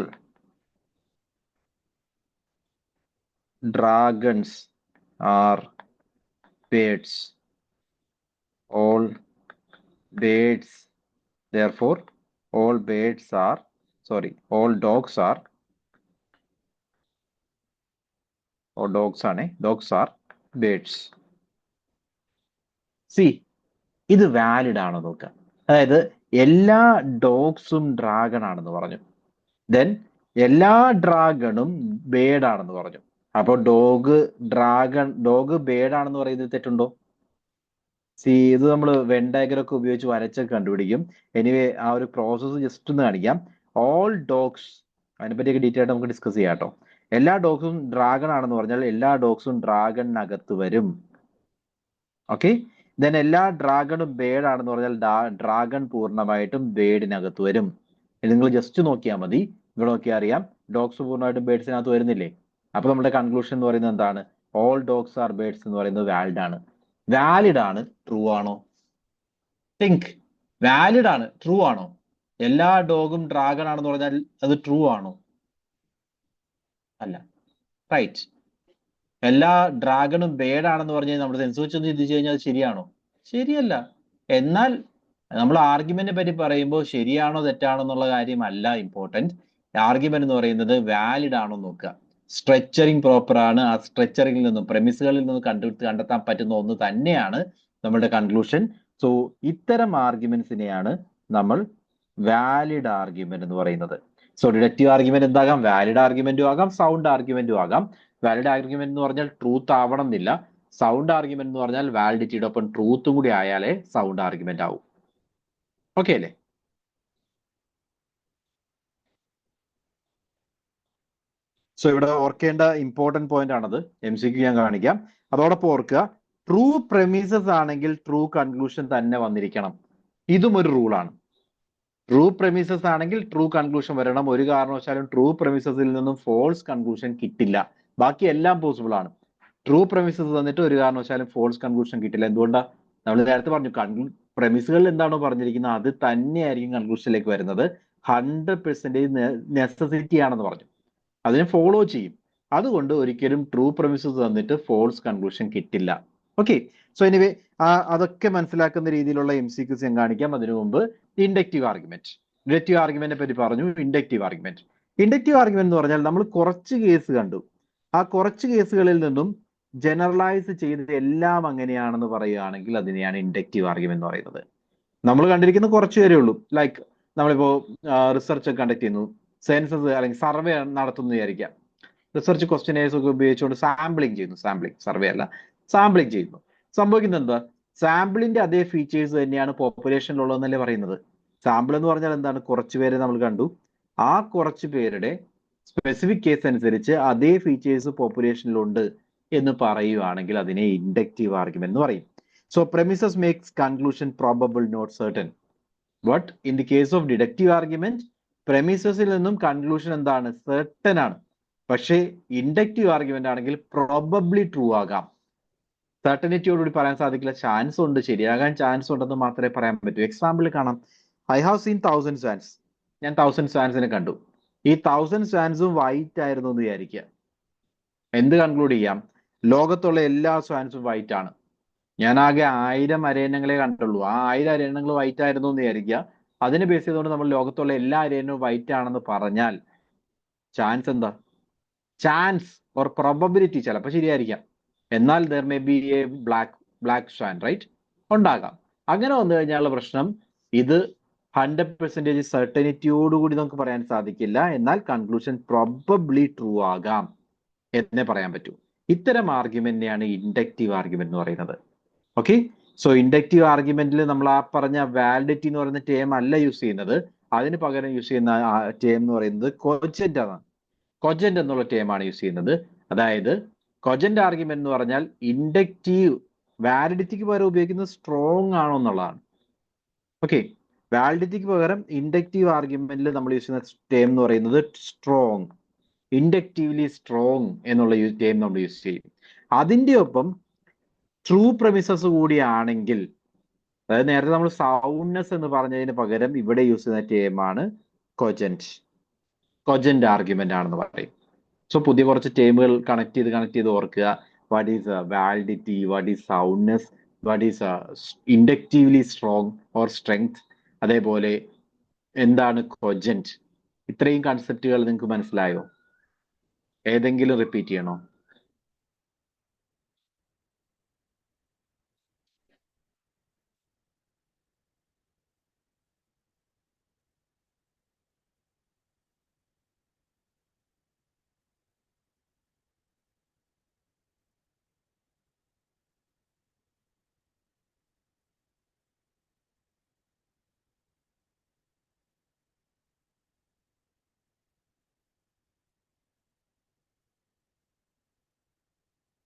dragons are birds. All birds, therefore, all birds are, sorry, all dogs are, or dogs are birds. See, ഇത് valid ആണോ നോക്കുക. അതായത് എല്ലാ ഡോഗ്സും dragon ആണെന്ന് പറഞ്ഞു. Then എല്ലാ ഡ്രാഗണും bird ആണെന്ന് പറഞ്ഞു. അപ്പോൾ ഡോഗ് ബേഡ് ആണെന്ന് പറയുന്നത് തെറ്റുണ്ടോ? ഇത് നമ്മൾ വെൻ ഡയഗ്രം ഒക്കെ ഉപയോഗിച്ച് വരച്ചൊക്കെ കണ്ടുപിടിക്കും. എനിവേ ആ ഒരു പ്രോസസ്സ് ജസ്റ്റ് ഒന്ന് കാണിക്കാം. ഓൾ ഡോഗ്സ്, അതിനെപ്പറ്റിയൊക്കെ ഡീറ്റെയിൽ ആയിട്ട് നമുക്ക് ഡിസ്കസ് ചെയ്യാം കേട്ടോ. എല്ലാ ഡോഗ്സും ഡ്രാഗൺ ആണെന്ന് പറഞ്ഞാൽ എല്ലാ ഡോഗ്സും ഡ്രാഗണിനകത്ത് വരും. ഓക്കെ, ദെൻ എല്ലാ ഡ്രാഗണും ബേഡ് ആണെന്ന് പറഞ്ഞാൽ ഡ്രാഗൺ പൂർണ്ണമായിട്ടും ബേഡിനകത്ത് വരും. നിങ്ങൾ ജസ്റ്റ് നോക്കിയാൽ മതി, ഇവിടെ നോക്കിയാൽ അറിയാം ഡോഗ്സ് പൂർണ്ണമായിട്ടും ബേഡ്സിനകത്ത് വരുന്നില്ലേ. അപ്പൊ നമ്മുടെ കൺക്ലൂഷൻ എന്ന് പറയുന്നത് എന്താണ്? ഓൾ ഡോഗ്സ് ആർ ബേഡ്സ് എന്ന് പറയുന്നത് വാലിഡ് ആണ്. വാലിഡ് ആണ്, ട്രൂ ആണോ? തിങ്ക്. വാലിഡ് ആണ്, ട്രൂ ആണോ? എല്ലാ ഡോഗും ഡ്രാഗൺ ആണെന്ന് പറഞ്ഞാൽ അത് ട്രൂ ആണോ? അല്ല, റൈറ്റ്. എല്ലാ ഡ്രാഗണും ബേഡ് ആണെന്ന് പറഞ്ഞാൽ നമ്മുടെ സെൻസ് വെച്ച് ഒന്ന് ചിന്തിച്ചു കഴിഞ്ഞാൽ അത് ശരിയാണോ? ശരിയല്ല. എന്നാൽ നമ്മൾ ആർഗ്യുമെന്റിനെ പറ്റി പറയുമ്പോൾ ശരിയാണോ തെറ്റാണോ എന്നുള്ള കാര്യമല്ല ഇമ്പോർട്ടന്റ്. ആർഗ്യുമെന്റ് എന്ന് പറയുന്നത് വാലിഡ് ആണോ നോക്കുക. സ്ട്രെച്ചറിങ് പ്രോപ്പർ ആണ്. ആ സ്ട്രെച്ചറിങ്ങിൽ നിന്നും പ്രമിസുകളിൽ നിന്നും കണ്ടെത്താൻ പറ്റുന്ന ഒന്ന് തന്നെയാണ് നമ്മുടെ കൺക്ലൂഷൻ. സോ ഇത്തരം ആർഗ്യുമെന്റ്സിനെയാണ് നമ്മൾ വാലിഡ് ആർഗ്യുമെന്റ് എന്ന് പറയുന്നത്. സോ ഡിഡക്റ്റീവ് ആർഗ്യുമെന്റ് എന്താകാം? വാലിഡ് ആർഗ്യുമെന്റും ആകാം, സൗണ്ട് ആർഗ്യുമെന്റും ആകാം. വാലിഡ് ആർഗ്യുമെന്റ് എന്ന് പറഞ്ഞാൽ ട്രൂത്ത് ആവണം എന്നില്ല. സൗണ്ട് ആർഗ്യുമെന്റ് എന്ന് പറഞ്ഞാൽ വാലിഡിറ്റിയുടെ ഒപ്പം ട്രൂത്തും കൂടി ആയാലേ സൗണ്ട് ആർഗ്യുമെന്റ് ആവും. ഓക്കെ അല്ലേ? സോ ഇവിടെ ഓർക്കേണ്ട ഇമ്പോർട്ടന്റ് പോയിന്റ് ആണത്. MCQ ഞാൻ കാണിക്കാം. അതോടൊപ്പം ഓർക്കുക, ട്രൂ പ്രെമിസസ് ആണെങ്കിൽ ട്രൂ കൺക്ലൂഷൻ തന്നെ വന്നിരിക്കണം. ഇതും ഒരു റൂളാണ്. ട്രൂ പ്രെമിസസ് ആണെങ്കിൽ ട്രൂ കൺക്ലൂഷൻ വരണം. ഒരു കാരണവശാലും ട്രൂ പ്രെമിസസിൽ നിന്നും ഫോൾസ് കൺക്ലൂഷൻ കിട്ടില്ല. ബാക്കി എല്ലാം പോസിബിൾ ആണ്. ട്രൂ പ്രെമിസസ് തന്നിട്ട് ഒരു കാരണവശാലും ഫോൾസ് കൺക്ലൂഷൻ കിട്ടില്ല. എന്തുകൊണ്ടാ? നമ്മൾ നേരത്തെ പറഞ്ഞു, പ്രെമിസുകളിൽ എന്താണോ പറഞ്ഞിരിക്കുന്നത് അത് തന്നെയായിരിക്കും കൺക്ലൂഷനിലേക്ക് വരുന്നത്. 100% നെസസിറ്റി ആണെന്ന് പറഞ്ഞു. അതിനെ ഫോളോ ചെയ്യും. അതുകൊണ്ട് ഒരിക്കലും ട്രൂ പ്രെമിസസ് തന്നിട്ട് ഫോൾസ് കൺക്ലൂഷൻ കിട്ടില്ല. ഓക്കെ. സോ എനിവേ അതൊക്കെ മനസ്സിലാക്കുന്ന രീതിയിലുള്ള MCQs ഞാൻ കാണിക്കാം. അതിനു മുമ്പ് ഇൻഡക്റ്റീവ് ആർഗ്യുമെന്റ്. ഡിഡക്റ്റീവ് ആർഗ്യുമെന്റിനെ പറ്റി പറഞ്ഞു. Inductive argument. ഇൻഡക്റ്റീവ് ആർഗ്യുമെന്റ് എന്ന് പറഞ്ഞാൽ നമ്മൾ കുറച്ച് കേസ് കണ്ടു. ആ കുറച്ച് കേസുകളിൽ നിന്നും ജനറലൈസ് ചെയ്ത് എല്ലാം അങ്ങനെയാണെന്ന് പറയുകയാണെങ്കിൽ അതിനെയാണ് ഇൻഡക്റ്റീവ് ആർഗ്യുമെന്റ് എന്ന് പറയുന്നത്. നമ്മൾ കണ്ടിരിക്കുന്ന കുറച്ച് പേരേ ഉള്ളൂ. ലൈക്ക് നമ്മളിപ്പോ റിസർച്ച് കണ്ടക്ട് ചെയ്യുന്നു, സെൻസസ് അല്ലെങ്കിൽ സർവേ നടത്തുന്നു വിചാരിക്കാം. റിസർച്ച് ക്വസ്റ്റ്യനേഴ്സ് ഒക്കെ ഉപയോഗിച്ചുകൊണ്ട് സാമ്പിളിംഗ് ചെയ്യുന്നു. സർവേ അല്ല, സാമ്പിളിംഗ് ചെയ്യുന്നു. സംഭവിക്കുന്നത് എന്താ? സാമ്പിളിന്റെ അതേ ഫീച്ചേഴ്സ് തന്നെയാണ് പോപ്പുലേഷനിലുള്ളതെന്നല്ലേ പറയുന്നത്. സാമ്പിൾ എന്ന് പറഞ്ഞാൽ എന്താണ്? കുറച്ച് പേരെ നമ്മൾ കണ്ടു. ആ കുറച്ച് പേരുടെ സ്പെസിഫിക് കേസ് അനുസരിച്ച് അതേ ഫീച്ചേഴ്സ് പോപ്പുലേഷനിലുണ്ട് എന്ന് പറയുകയാണെങ്കിൽ അതിനെ ഇൻഡക്റ്റീവ് ആർഗ്യുമെന്റ് എന്ന് പറയും. So premises makes conclusion probable not certain. But in the case of deductive argument, premisesൽ നിന്നും കൺക്ലൂഷൻ എന്താണ്? certain ആണ്. പക്ഷേ ഇൻഡക്റ്റീവ് ആർഗ്യുമെന്റ് ആണെങ്കിൽ പ്രോബബ്ലി ട്രൂ ആകാം. സർട്ടനിറ്റിയോടുകൂടി പറയാൻ സാധിക്കില്ല. ചാൻസ് ഉണ്ട്, ശരിയാകാൻ ചാൻസ് ഉണ്ടെന്ന് മാത്രമേ പറയാൻ പറ്റൂ. എക്സാമ്പിൾ കാണാം. I have seen 1000 swans. ഞാൻ 1000 swansനെ കണ്ടു. ഈ 1000 swansഉം വൈറ്റ് ആയിരുന്നു എന്ന് വിചാരിക്കുക. എന്ത് കൺക്ലൂഡ് ചെയ്യാം? ലോകത്തുള്ള എല്ലാ സ്വാൻസും വൈറ്റ് ആണ്. ഞാൻ ആകെ 1000 അരയന്നങ്ങളെ കണ്ടുള്ളൂ. ആ 1000 അരയന്നങ്ങൾ വൈറ്റ് ആയിരുന്നു എന്ന് വിചാരിക്കുക. അതിനെ ബേസ് ചെയ്തുകൊണ്ട് നമ്മൾ ലോകത്തുള്ള എല്ലാ അരയന്നവും വൈറ്റ് ആണെന്ന് പറഞ്ഞാൽ ചാൻസ് എന്താ? ചാൻസ് ഓർ പ്രോബബിലിറ്റി ചിലപ്പോൾ ശരിയായിരിക്കാം. എന്നാൽ there may be a black swan, right? ഉണ്ടാകാം. അങ്ങനെ വന്നു കഴിഞ്ഞാലുള്ള പ്രശ്നം, ഇത് 100% സർട്ടനിറ്റിയോടുകൂടി നമുക്ക് പറയാൻ സാധിക്കില്ല. എന്നാൽ കൺക്ലൂഷൻ പ്രോബബ്ലി ട്രൂ ആകാം എന്നേ പറയാൻ പറ്റൂ. ഇത്തരം ആർഗ്യുമെന്റിനെയാണ് ഇൻഡക്റ്റീവ് ആർഗ്യുമെന്റ് എന്ന് പറയുന്നത്. ഓക്കെ. സോ ഇൻഡക്റ്റീവ് ആർഗ്യുമെന്റിൽ നമ്മൾ ആ പറഞ്ഞ വാലിഡിറ്റി എന്ന് പറയുന്ന ടേം അല്ല യൂസ് ചെയ്യുന്നത്. അതിന് പകരം യൂസ് ചെയ്യുന്ന ടേം എന്ന് പറയുന്നത് കൊജന്റ് ആണ്. കൊജന്റ് എന്നുള്ള ടേം ആണ് യൂസ് ചെയ്യുന്നത്. അതായത് കൊജന്റ് ആർഗ്യുമെന്റ് എന്ന് പറഞ്ഞാൽ ഇൻഡക്റ്റീവ് വാലിഡിറ്റിക്ക് പകരം ഉപയോഗിക്കുന്നത് സ്ട്രോങ് ആണോ എന്നുള്ളതാണ്. ഓക്കെ. വാലിഡിറ്റിക്ക് പകരം ഇൻഡക്റ്റീവ് ആർഗ്യുമെന്റിൽ നമ്മൾ യൂസ് ചെയ്യുന്ന ടേം എന്ന് പറയുന്നത് സ്ട്രോങ്, ഇൻഡക്റ്റീവ്ലി സ്ട്രോങ് എന്നുള്ള ടേം നമ്മൾ യൂസ് ചെയ്യും. അതിന്റെ ഒപ്പം ട്രൂ പ്രമിസസ് കൂടിയാണെങ്കിൽ, അതായത് നേരത്തെ നമ്മൾ സൗണ്ട്നെസ് എന്ന് പറഞ്ഞതിന് പകരം ഇവിടെ യൂസ് ചെയ്യുന്ന ടേമാണ് കൊജന്റ് ആർഗ്യുമെന്റ് ആണെന്ന് പറയും. സോ പുതിയ കുറച്ച് ടേമുകൾ കണക്ട് ചെയ്ത് ഓർക്കുക. What is validity, what is soundness, what is ഇൻഡക്റ്റീവ്ലി strong or strength, അതേപോലെ എന്താണ് കൊജന്റ്. ഇത്രയും കൺസെപ്റ്റുകൾ നിങ്ങൾക്ക് മനസ്സിലായോ? ഏതെങ്കിലും റിപ്പീറ്റ് ചെയ്യണോ?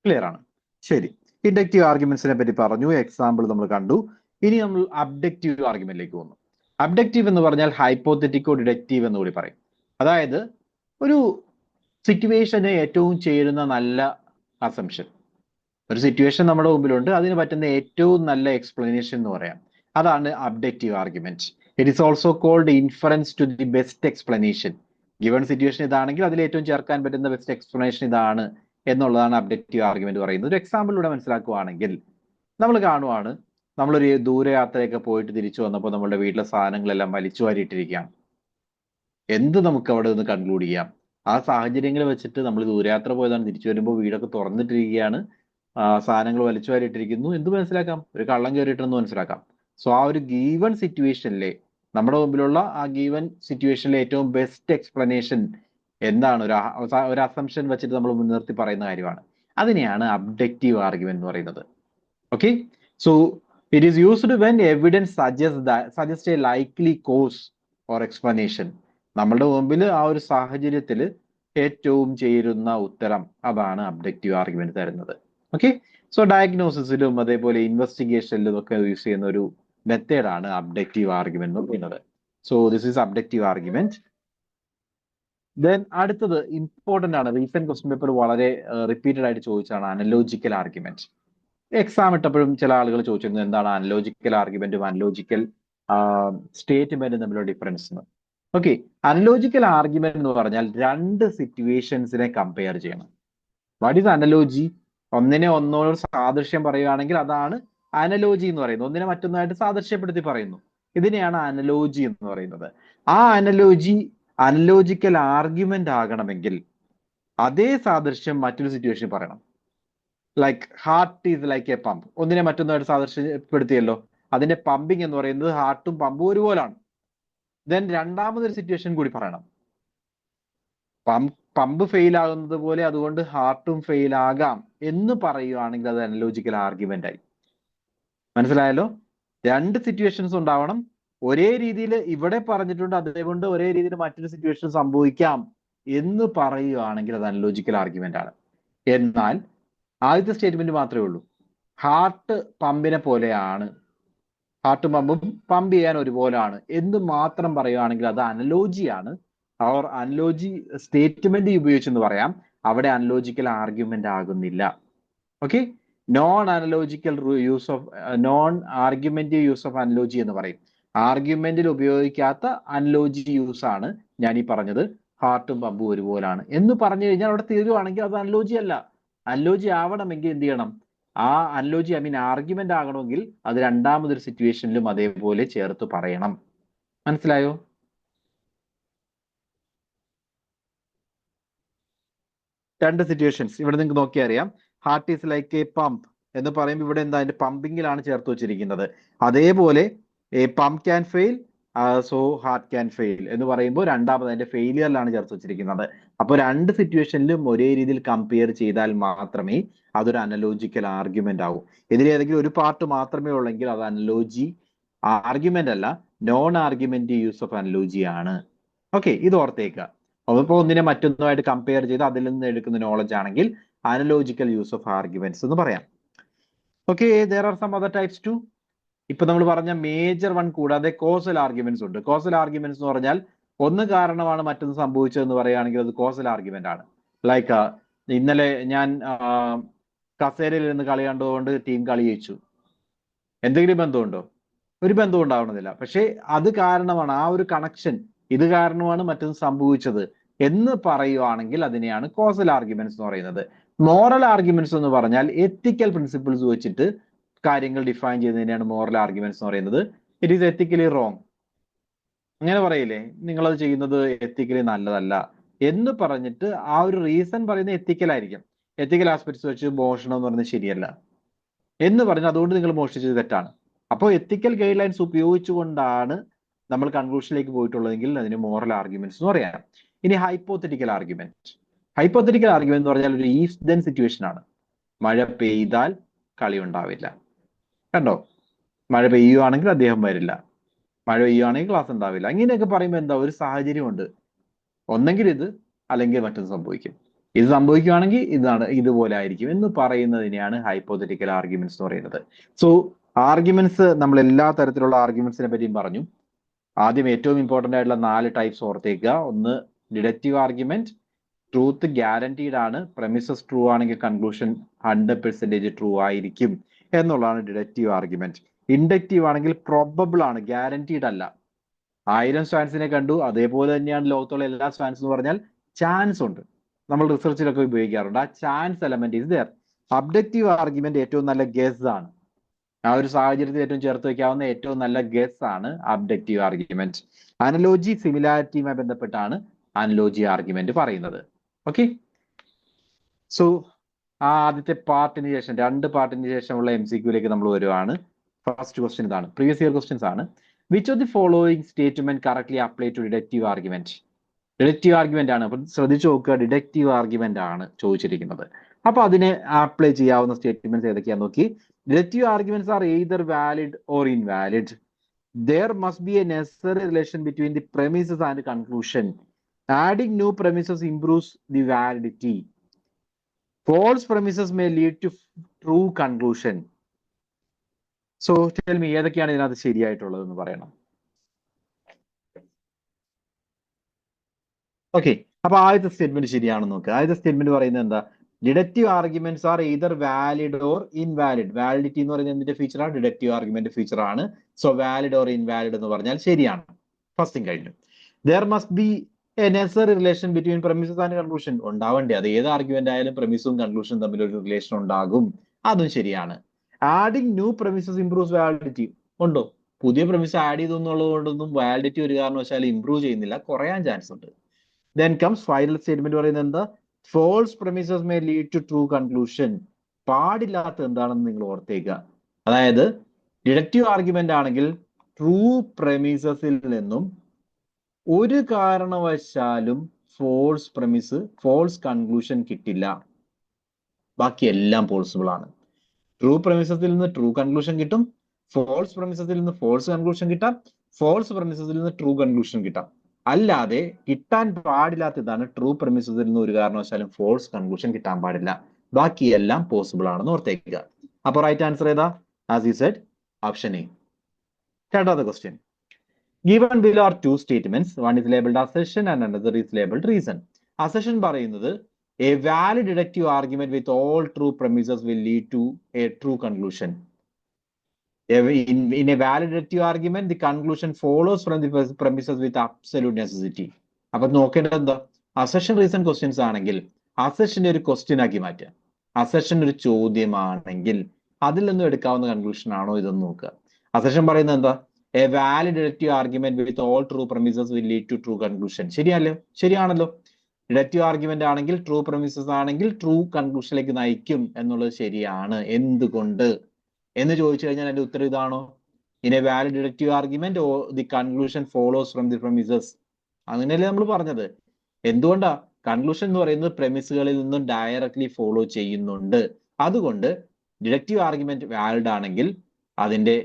ക്ലിയർ ആണ്. ശരി. ഇൻഡക്റ്റീവ് ആർഗ്യുമെന്റ്സിനെ പറ്റി പറഞ്ഞു, എക്സാമ്പിൾ നമ്മൾ കണ്ടു. ഇനി നമ്മൾ അബ്ഡക്റ്റീവ് ആർഗ്യുമെന്റിലേക്ക് പോകുന്നു. അബ്ഡക്റ്റീവ് എന്ന് പറഞ്ഞാൽ ഹൈപ്പോത്തറ്റിക്കോ ഡിഡക്റ്റീവ് എന്ന് കൂടി പറയും. അതായത് ഒരു സിറ്റുവേഷന് ഏറ്റവും ചേരുന്ന നല്ല അസംഷൻ. ഒരു സിറ്റുവേഷൻ നമ്മുടെ മുമ്പിലുണ്ട്, അതിന് പറ്റുന്ന ഏറ്റവും നല്ല എക്സ്പ്ലനേഷൻ എന്ന് പറയാം. അതാണ് abductive argument. It is also called inference to the best explanation. Given situation ഇതാണെങ്കിൽ അതിൽ ഏറ്റവും ചേർക്കാൻ പറ്റുന്ന ബെസ്റ്റ് എക്സ്പ്ലനേഷൻ ഇതാണ് എന്നുള്ളതാണ് അബ്ഡക്റ്റീവ് ആർഗ്യുമെന്റ് പറയുന്നത്. ഒരു എക്സാമ്പിളിലൂടെ മനസ്സിലാക്കുകയാണെങ്കിൽ നമ്മൾ കാണുവാണ്, നമ്മളൊരു ദൂരയാത്രയൊക്കെ പോയിട്ട് തിരിച്ചു വന്നപ്പോൾ നമ്മുടെ വീട്ടിലെ സാധനങ്ങളെല്ലാം വലിച്ചു വാരിയിട്ടിരിക്കുകയാണ്. എന്ത് നമുക്ക് അവിടെ നിന്ന് കൺക്ലൂഡ് ചെയ്യാം? ആ സാഹചര്യങ്ങൾ വെച്ചിട്ട് നമ്മൾ ദൂരയാത്ര പോയതാണ്, തിരിച്ചു വരുമ്പോൾ വീടൊക്കെ തുറന്നിട്ടിരിക്കുകയാണ്, സാധനങ്ങൾ വലിച്ചു വാരിയിട്ടിരിക്കുന്നു, എന്ത് മനസ്സിലാക്കാം? ഒരു കള്ളം കയറിയിട്ടെന്ന് മനസ്സിലാക്കാം. സോ ആ ഒരു ഗീവൺ സിറ്റുവേഷനിലെ, നമ്മുടെ മുമ്പിലുള്ള ആ ഗീവൺ സിറ്റുവേഷനിലെ ഏറ്റവും ബെസ്റ്റ് എക്സ്പ്ലനേഷൻ എന്താണ്, ഒരു അസംഷൻ വെച്ചിട്ട് നമ്മൾ മുൻനിർത്തി പറയുന്ന കാര്യമാണ്. അതിനെയാണ് അബ്ഡക്റ്റീവ് ആർഗ്യുമെന്റ് എന്ന് പറയുന്നത്. Okay, so it is used when evidence suggest a likely cause or explanation. നമ്മളുടെ മുമ്പിൽ ആ ഒരു സാഹചര്യത്തിൽ ഏറ്റവും ചേരുന്ന ഉത്തരം, അതാണ് അബ്ഡക്റ്റീവ് ആർഗ്യുമെന്റ് തരുന്നത്. ഓക്കെ, സോ ഡയഗ്നോസിസിലും അതേപോലെ ഇൻവെസ്റ്റിഗേഷനിലും ഒക്കെ യൂസ് ചെയ്യുന്ന ഒരു മെത്തേഡാണ് അബ്ഡക്റ്റീവ് ആർഗ്യുമെന്റ് എന്ന് പറയുന്നത്. So this is abductive argument. Then അടുത്തത് ഇമ്പോർട്ടന്റ് ആണ്, റീസെന്റ് ക്വസ്റ്റ്യൻ പേപ്പർ വളരെ റിപ്പീറ്റഡ് ആയിട്ട് ചോദിച്ചാണ് അനലോജിക്കൽ ആർഗ്യുമെന്റ്. എക്സാം ഇട്ടപ്പോഴും ചില ആളുകൾ ചോദിച്ചിരുന്നു എന്താണ് അനലോജിക്കൽ ആർഗ്യുമെന്റും അനലോജിക്കൽ സ്റ്റേറ്റ്മെന്റും തമ്മിലുള്ള ഡിഫറൻസ് എന്ന്. ഓക്കെ, അനലോജിക്കൽ ആർഗ്യുമെന്റ് എന്ന് പറഞ്ഞാൽ രണ്ട് സിറ്റുവേഷൻസിനെ കമ്പയർ ചെയ്യണം. What is analogy? ഒന്നിനെ ഒന്നോട് സാദൃശ്യം പറയുകയാണെങ്കിൽ അതാണ് അനലോജി എന്ന് പറയുന്നത്. ഒന്നിനെ മറ്റൊന്നായിട്ട് സാദൃശ്യപ്പെടുത്തി പറയുന്നു, ഇതിനെയാണ് അനലോജി എന്ന് പറയുന്നത്. ആ അനലോജി അനലോജിക്കൽ ആർഗ്യുമെന്റ് ആകണമെങ്കിൽ അതേ സാദൃശ്യം മറ്റൊരു സിറ്റുവേഷൻ പറയണം. Like heart is like A pump, ഒന്നിനെ മറ്റൊന്നായിട്ട് സാദൃശ്യപ്പെടുത്തിയല്ലോ, അതിന്റെ പമ്പിങ് എന്ന് പറയുന്നത് ഹാർട്ടും പമ്പും ഒരുപോലാണ്. ദെൻ രണ്ടാമതൊരു സിറ്റുവേഷൻ കൂടി പറയണം, പമ്പ് ഫെയിൽ ആകുന്നത് പോലെ അതുകൊണ്ട് ഹാർട്ടും ഫെയിൽ ആകാം എന്ന് പറയുകയാണെങ്കിൽ അത് അനലോജിക്കൽ ആർഗ്യുമെന്റ് ആയി. മനസ്സിലായല്ലോ? രണ്ട് സിറ്റുവേഷൻസ് ഉണ്ടാവണം, ഒരേ രീതിയിൽ ഇവിടെ പറഞ്ഞിട്ടുണ്ട്, അതുകൊണ്ട് ഒരേ രീതിയിൽ മറ്റൊരു സിറ്റുവേഷൻ സംഭവിക്കാം എന്ന് പറയുകയാണെങ്കിൽ അത് അനലോജിക്കൽ ആർഗ്യുമെന്റ് ആണ്. എന്നാൽ ആദ്യത്തെ സ്റ്റേറ്റ്മെന്റ് മാത്രമേ ഉള്ളൂ, ഹാർട്ട് പമ്പിനെ പോലെയാണ്, ഹാർട്ടും പമ്പും പമ്പ് ചെയ്യാൻ ഒരുപോലെയാണ് എന്ന് മാത്രം പറയുകയാണെങ്കിൽ അത് അനലോജിയാണ്. അവർ അനലോജി സ്റ്റേറ്റ്മെന്റ് ഉപയോഗിച്ചെന്ന് പറയാം, അവിടെ അനലോജിക്കൽ ആർഗ്യുമെന്റ് ആകുന്നില്ല. Okay, non argumentative use of analogy എന്ന് പറയും. ആർഗ്യുമെന്റിൽ ഉപയോഗിക്കാത്ത അനലോജി യൂസ് ആണ് ഞാൻ ഈ പറഞ്ഞത്, ഹാർട്ടും പമ്പും ഒരുപോലാണ് എന്ന് പറഞ്ഞു കഴിഞ്ഞാൽ അവിടെ തീരുവാണെങ്കിൽ അത് അനലോജി അല്ല. അനലോജി ആവണമെങ്കിൽ എന്ത് ചെയ്യണം? ആ അനലോജി ആർഗ്യുമെന്റ് ആകണമെങ്കിൽ അത് രണ്ടാമതൊരു സിറ്റുവേഷനിലും അതേപോലെ ചേർത്ത് പറയണം. മനസ്സിലായോ? രണ്ട് സിറ്റുവേഷൻസ് ഇവിടെ നിങ്ങൾക്ക് നോക്കിയാൽ അറിയാം. Heart is like A pump എന്ന് പറയുമ്പോൾ ഇവിടെ എന്താ, അതിന്റെ പമ്പിങ്ങിലാണ് ചേർത്ത് വെച്ചിരിക്കുന്നത്. അതേപോലെ A pump can fail, so heart can fail എന്ന് പറയുമ്പോൾ രണ്ടാമത് അതിന്റെ ഫെയിലിയറിലാണ് ചേർത്ത് വെച്ചിരിക്കുന്നത്. അപ്പോൾ രണ്ട് സിറ്റുവേഷനിലും ഒരേ രീതിയിൽ കമ്പയർ ചെയ്താൽ മാത്രമേ അതൊരു അനലോജിക്കൽ ആർഗ്യുമെന്റ് ആവൂ. ഇതിൽ ഏതെങ്കിലും ഒരു പാർട്ട് മാത്രമേ ഉള്ളെങ്കിൽ അത് അനലോജി ആർഗ്യുമെന്റ് അല്ല, non argument use of analogy ആണ്. ഓക്കെ, ഇത് ഓർത്തേക്കുക. അപ്പോൾ ഒന്നിനെ മറ്റൊന്നുമായിട്ട് കമ്പയർ ചെയ്ത് അതിൽ നിന്ന് എടുക്കുന്ന നോളജ് ആണെങ്കിൽ അനലോജിക്കൽ യൂസ് ഓഫ് ആർഗ്യുമെന്റ്സ് എന്ന് പറയാം. Okay, there are some other types too. ഇപ്പൊ നമ്മൾ പറഞ്ഞ മേജർ വൺ കൂടാതെ കോസൽ ആർഗ്യുമെന്റ്സ് ഉണ്ട്. കോസൽ ആർഗ്യുമെന്റ്സ് എന്ന് പറഞ്ഞാൽ ഒന്ന് കാരണമാണ് മറ്റൊന്ന് സംഭവിച്ചതെന്ന് പറയുകയാണെങ്കിൽ അത് കോസൽ ആർഗ്യുമെന്റ് ആണ്. ലൈക്ക് ഇന്നലെ ഞാൻ കസേരയിൽ നിന്ന് കളി കണ്ടുകൊണ്ട് ടീം കളി ജയിച്ചു. എന്തെങ്കിലും ബന്ധമുണ്ടോ? ഒരു ബന്ധവും ഉണ്ടാവണമെന്നില്ല, പക്ഷേ അത് കാരണമാണ്, ആ ഒരു കണക്ഷൻ, ഇത് കാരണമാണ് മറ്റൊന്ന് സംഭവിച്ചത് എന്ന് പറയുവാണെങ്കിൽ അതിനെയാണ് കോസൽ ആർഗ്യുമെന്റ്സ് എന്ന് പറയുന്നത്. മോറൽ ആർഗ്യുമെന്റ്സ് എന്ന് പറഞ്ഞാൽ എത്തിക്കൽ പ്രിൻസിപ്പിൾസ് വെച്ചിട്ട് കാര്യങ്ങൾ ഡിഫൈൻ ചെയ്യുന്നതിനെയാണ് മോറൽ ആർഗ്യുമെന്റ്സ് എന്ന് പറയുന്നത്. ഇറ്റ് ഈസ് എത്തിക്കലി റോങ്, അങ്ങനെ പറയില്ലേ, നിങ്ങളത് ചെയ്യുന്നത് എത്തിക്കലി നല്ലതല്ല എന്ന് പറഞ്ഞിട്ട് ആ ഒരു റീസൺ പറയുന്നത് എത്തിക്കലായിരിക്കും. എത്തിക്കൽ ആസ്പെക്ട്സ് വെച്ച് മോഷണം എന്ന് പറയുന്നത് ശരിയല്ല എന്ന് പറഞ്ഞാൽ അതുകൊണ്ട് നിങ്ങൾ മോഷ്ടിച്ചത് തെറ്റാണ്. അപ്പോൾ എത്തിക്കൽ ഗൈഡ് ലൈൻസ് ഉപയോഗിച്ചുകൊണ്ടാണ് നമ്മൾ കൺക്ലൂഷനിലേക്ക് പോയിട്ടുള്ളതെങ്കിൽ അതിന് മോറൽ ആർഗ്യുമെന്റ്സ് എന്ന് പറയാം. ഇനി ഹൈപ്പോത്തറ്റിക്കൽ ആർഗ്യുമെന്റ്. ഹൈപ്പോത്തറ്റിക്കൽ ആർഗ്യുമെന്റ് എന്ന് പറഞ്ഞാൽ ഒരു ഈഫ് ദെൻ സിറ്റുവേഷൻ ആണ്. മഴ പെയ്താൽ കളി ഉണ്ടാവില്ല. കണ്ടോ, മഴ പെയ്യുവാണെങ്കിൽ അദ്ദേഹം വരില്ല, മഴ പെയ്യുവാണെങ്കിൽ ക്ലാസ് ഉണ്ടാവില്ല. ഇങ്ങനെയൊക്കെ പറയുമ്പോൾ എന്താ, ഒരു സാഹചര്യമുണ്ട്, ഒന്നെങ്കിൽ ഇത് അല്ലെങ്കിൽ മറ്റൊന്ന് സംഭവിക്കും, ഇത് സംഭവിക്കുകയാണെങ്കിൽ ഇതാണ് ഇതുപോലെ ആയിരിക്കും എന്ന് പറയുന്നതിനെയാണ് ഹൈപ്പോത്തറ്റിക്കൽ ആർഗ്യുമെന്റ്സ് എന്ന് പറയുന്നത്. സോ ആർഗ്യുമെന്റ്സ്, നമ്മൾ എല്ലാ തരത്തിലുള്ള ആർഗ്യുമെന്റ്സിനെ പറ്റിയും പറഞ്ഞു. ആദ്യം ഏറ്റവും ഇമ്പോർട്ടന്റ് ആയിട്ടുള്ള 4 ടൈപ്സ് ഓർത്തേക്കുക. ഒന്ന് ഡിഡക്റ്റീവ് ആർഗ്യുമെന്റ്, ട്രൂത്ത് ഗ്യാരണ്ടീഡ് ആണ്, പ്രമിസസ് ട്രൂ ആണെങ്കിൽ കൺക്ലൂഷൻ 100% ട്രൂ ആയിരിക്കും എന്നുള്ളതാണ് ഡിഡക്റ്റീവ് ആർഗ്യുമെന്റ്. ഇൻഡക്റ്റീവ് ആണെങ്കിൽ പ്രോബബിൾ ആണ്, ഗ്യാരണ്ടീഡ് അല്ല. 1000 സ്റ്റാൻസിനെ കണ്ടു, അതേപോലെ തന്നെയാണ് ലോകത്തുള്ള എല്ലാ സ്റ്റാൻസ് എന്ന് പറഞ്ഞാൽ ചാൻസ് ഉണ്ട്, നമ്മൾ റിസർച്ചിലൊക്കെ ഉപയോഗിക്കാറുണ്ട്. ആ chance element is there. Abductive argument ഏറ്റവും നല്ല ഗസ് ആണ്, ആ ഒരു സാഹചര്യത്തിൽ ഏറ്റവും ചേർത്ത് വെക്കാവുന്ന ഏറ്റവും നല്ല ഗസ് ആണ് അബ്ഡക്റ്റീവ് ആർഗ്യുമെന്റ്. അനലോജി സിമിലാരിറ്റിയുമായി ബന്ധപ്പെട്ടാണ് അനലോജി ആർഗ്യുമെന്റ് പറയുന്നത്. ഓക്കെ, സോ ആ ആദ്യത്തെ പാർട്ടിന് ശേഷം 2 പാർട്ടിന് ശേഷമുള്ള MCQലേക്ക് നമ്മൾ വരുവാണ്. ഫസ്റ്റ് ക്വസ്റ്റ്യൻ ഇതാണ്, പ്രീവിയസ് ഇയർ ക്വസ്റ്റ്യൻസ് ആണ്. Which of the following statement correctly apply to deductive argument? Deductive argument ആണ്, അപ്പൊ ശ്രദ്ധിച്ചു നോക്കുക, ഡിഡക്റ്റീവ് ആർഗ്യുമെന്റ് ആണ് ചോദിച്ചിരിക്കുന്നത്. അപ്പൊ അതിനെ അപ്ലൈ ചെയ്യാവുന്ന സ്റ്റേറ്റ്മെന്റ്സ് ഏതൊക്കെയാന്ന് നോക്കി. Deductive arguments are either valid or invalid. There must be a necessary relation between the premises and conclusion. Adding new premises improves the validity. False premises may lead to true conclusion. So tell me, ഏതൊക്കെയാണ് ഇതിനകത്ത് ശരിയായിട്ടുള്ളതെന്ന് പറയണം. Okay, അപ്പൊ ആദ്യത്തെ statement ശരിയാണെന്ന് നോക്കുക. ആദ്യത്തെ statement പറയുന്നത് എന്താ? Deductive arguments are either valid or invalid. Validity എന്ന് പറയുന്നത് എന്തിന്റെ ഫീച്ചറാണ്? ഡിഡക്റ്റീവ് ആർഗ്യുമെന്റ് ഫീച്ചർ ആണ്. സോ വാലിഡ് ഓർ ഇൻവാലിഡ് എന്ന് പറഞ്ഞാൽ ശരിയാണ്. ഫസ്റ്റ് തിങ് കഴിഞ്ഞു. There must be a necessary relation between premises and conclusion. ഉണ്ടാവണ്ടേ, അത് ഏത് ആർഗ്യുമെന്റ് ആയാലും പ്രമിസും കൺക്ലൂഷനും തമ്മിൽ ഒരു റിലേഷൻ ഉണ്ടാകും. അതും ശരിയാണ്. Adding new premises improves validity. ഉണ്ടോ? പുതിയ പ്രമിസ് ആഡ് ചെയ്തു എന്നുള്ളത് കൊണ്ടൊന്നും വാലിഡിറ്റി ഒരു കാരണവശാലും ഇംപ്രൂവ് ചെയ്യുന്നില്ല, കുറയാൻ ചാൻസ് ഉണ്ട്. Then comes final statement പറയുന്നത് എന്താ? False premises may lead to true conclusion. പാടില്ലാത്ത എന്താണെന്ന് നിങ്ങൾ ഓർത്തേക്കുക. അതായത് ഡിഡക്റ്റീവ് ആർഗ്യുമെന്റ് ആണെങ്കിൽ ട്രൂ പ്രമിസസിൽ നിന്നും ഒരു കാരണവശാലും ഫോൾസ് കൺക്ലൂഷൻ കിട്ടില്ല. ബാക്കി എല്ലാം പോസിബിൾ ആണ്. ട്രൂ പ്രമിസസിൽ നിന്ന് ട്രൂ കൺക്ലൂഷൻ കിട്ടും, ഫോൾസ് പ്രമിസസിൽ നിന്ന് ഫോൾസ് കൺക്ലൂഷൻ കിട്ടാം, ഫോൾസ് പ്രമിസസിൽ നിന്ന് ട്രൂ കൺക്ലൂഷൻ കിട്ടാം. അല്ലാതെ കിട്ടാൻ പാടില്ലാത്തതാണ് ട്രൂ പ്രമിസസിൽ നിന്ന് ഒരു കാരണവശാലും ഫോൾസ് കൺക്ലൂഷൻ കിട്ടാൻ പാടില്ല. ബാക്കിയെല്ലാം പോസിബിൾ ആണെന്ന് ഓർത്തേക്കുക. അപ്പൊ റൈറ്റ് ആൻസർ ഏതാ? As you Z, option A. രണ്ടാമത്തെ question. Given below are two statements. One is labeled assertion and another is labeled reason. Assertion പറയുന്നത് a valid deductive argument with all true premises will lead to a true conclusion. In a valid deductive argument, the conclusion follows from the premises with absolute necessity. അപ്പൊ നോക്കേണ്ടത് എന്താ? Assertion reason questions ആണെങ്കിൽ അസെഷന്റെ ഒരു question ആക്കി മാറ്റുക. Assertion ഒരു ചോദ്യമാണെങ്കിൽ അതിൽ നിന്നും എടുക്കാവുന്ന കൺക്ലൂഷൻ ആണോ ഇതെന്ന് നോക്കുക. അസെഷൻ പറയുന്നത് എന്താ? A valid deductive argument with all true premises will lead to true conclusion. ശരിയല്ലോ? ശരിയാണല്ലോ. ഡിഡക്റ്റീവ് ആർഗ്യുമെന്റ് ആണെങ്കിൽ ട്രൂ പ്രമിസസ് ആണെങ്കിൽ ട്രൂ കൺക്ലൂഷനിലേക്ക് നയിക്കും എന്നുള്ളത് ശരിയാണ്. എന്തുകൊണ്ട് എന്ന് ചോദിച്ചു കഴിഞ്ഞാൽ എന്റെ ഉത്തരം ഇതാണോ? In A valid deductive argument the conclusion follows from the premises. അങ്ങനെയല്ലേ നമ്മൾ പറഞ്ഞത്. എന്തുകൊണ്ടാ? കൺക്ലൂഷൻ എന്ന് പറയുന്നത് പ്രമിസുകളിൽ നിന്നും ഡയറക്ട്ലി ഫോളോ ചെയ്യുന്നുണ്ട്. അതുകൊണ്ട് ഡിഡക്റ്റീവ് ആർഗ്യുമെന്റ് വാലിഡ് ആണെങ്കിൽ അതിന്റെ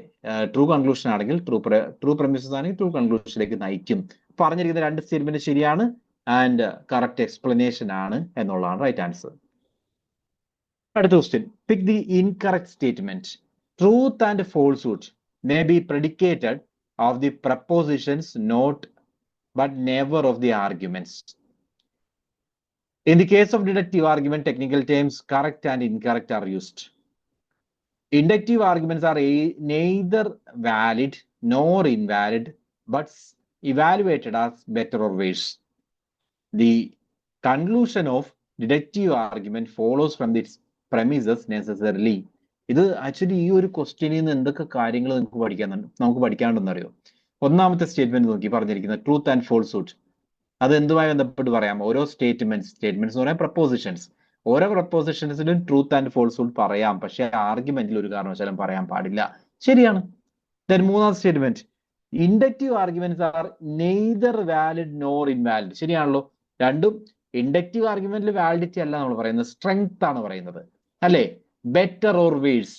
ട്രൂ കൺക്ലൂഷൻ ആണെങ്കിൽ ട്രൂ പ്രമിസസ് ആണെങ്കിൽ ട്രൂ കൺക്ലൂഷനിലേക്ക് നയിക്കും. പറഞ്ഞിരിക്കുന്ന രണ്ട് സ്റ്റേറ്റ്മെന്റ് ശരിയാണ് ആൻഡ് കറക്റ്റ് എക്സ്പ്ലനേഷൻ ആണ് എന്നുള്ളതാണ് റൈറ്റ് ആൻസർ. അടുത്ത question. Pick the incorrect statement. Truth and falsehood may be predicated of the propositions, not but never of the arguments. In the case of deductive argument, technical terms correct and incorrect are used. Inductive arguments are neither valid nor invalid, but evaluated as better or worse. The conclusion of deductive argument follows from its premises necessarily. ഇത് actually ഈ ഒരു ക്വസ്റ്റ്യനിൽ നിന്ന് എന്തൊക്കെ കാര്യങ്ങൾ നമുക്ക് പഠിക്കാനുണ്ടെന്ന് അറിയോ? ഒന്നാമത്തെ സ്റ്റേറ്റ്മെന്റ് നോക്കി പറഞ്ഞിരിക്കുന്നത് ട്രൂത്ത് ആൻഡ് ഫോൾസ്ഹുഡ്. അത് എന്തുമായി ബന്ധപ്പെട്ട് പറയാം? ഓരോ സ്റ്റേറ്റ്മെന്റ്സ് എന്ന് പറയാൻ പ്രപ്പോസിഷൻസ്. ഓരോ പ്രപ്പോസിഷൻസിലും ട്രൂത്ത് ആൻഡ് ഫോൾസ്ഹുഡ് പറയാം, പക്ഷെ ആർഗ്യുമെന്റിൽ ഒരു കാരണവശാലും പറയാൻ പാടില്ല. ശരിയാണ്. ദെൻ മൂന്നാം statement, inductive arguments are neither valid nor invalid. ശരിയാണല്ലോ. രണ്ടും ഇൻഡക്റ്റീവ് ആർഗ്യുമെന്റിൽ വാലിഡിറ്റി അല്ല നമ്മൾ പറയുന്നത്, സ്ട്രെങ്ത് ആണ് പറയുന്നത്, അല്ലേ? ബെറ്റർ ഓർ വേഴ്സ്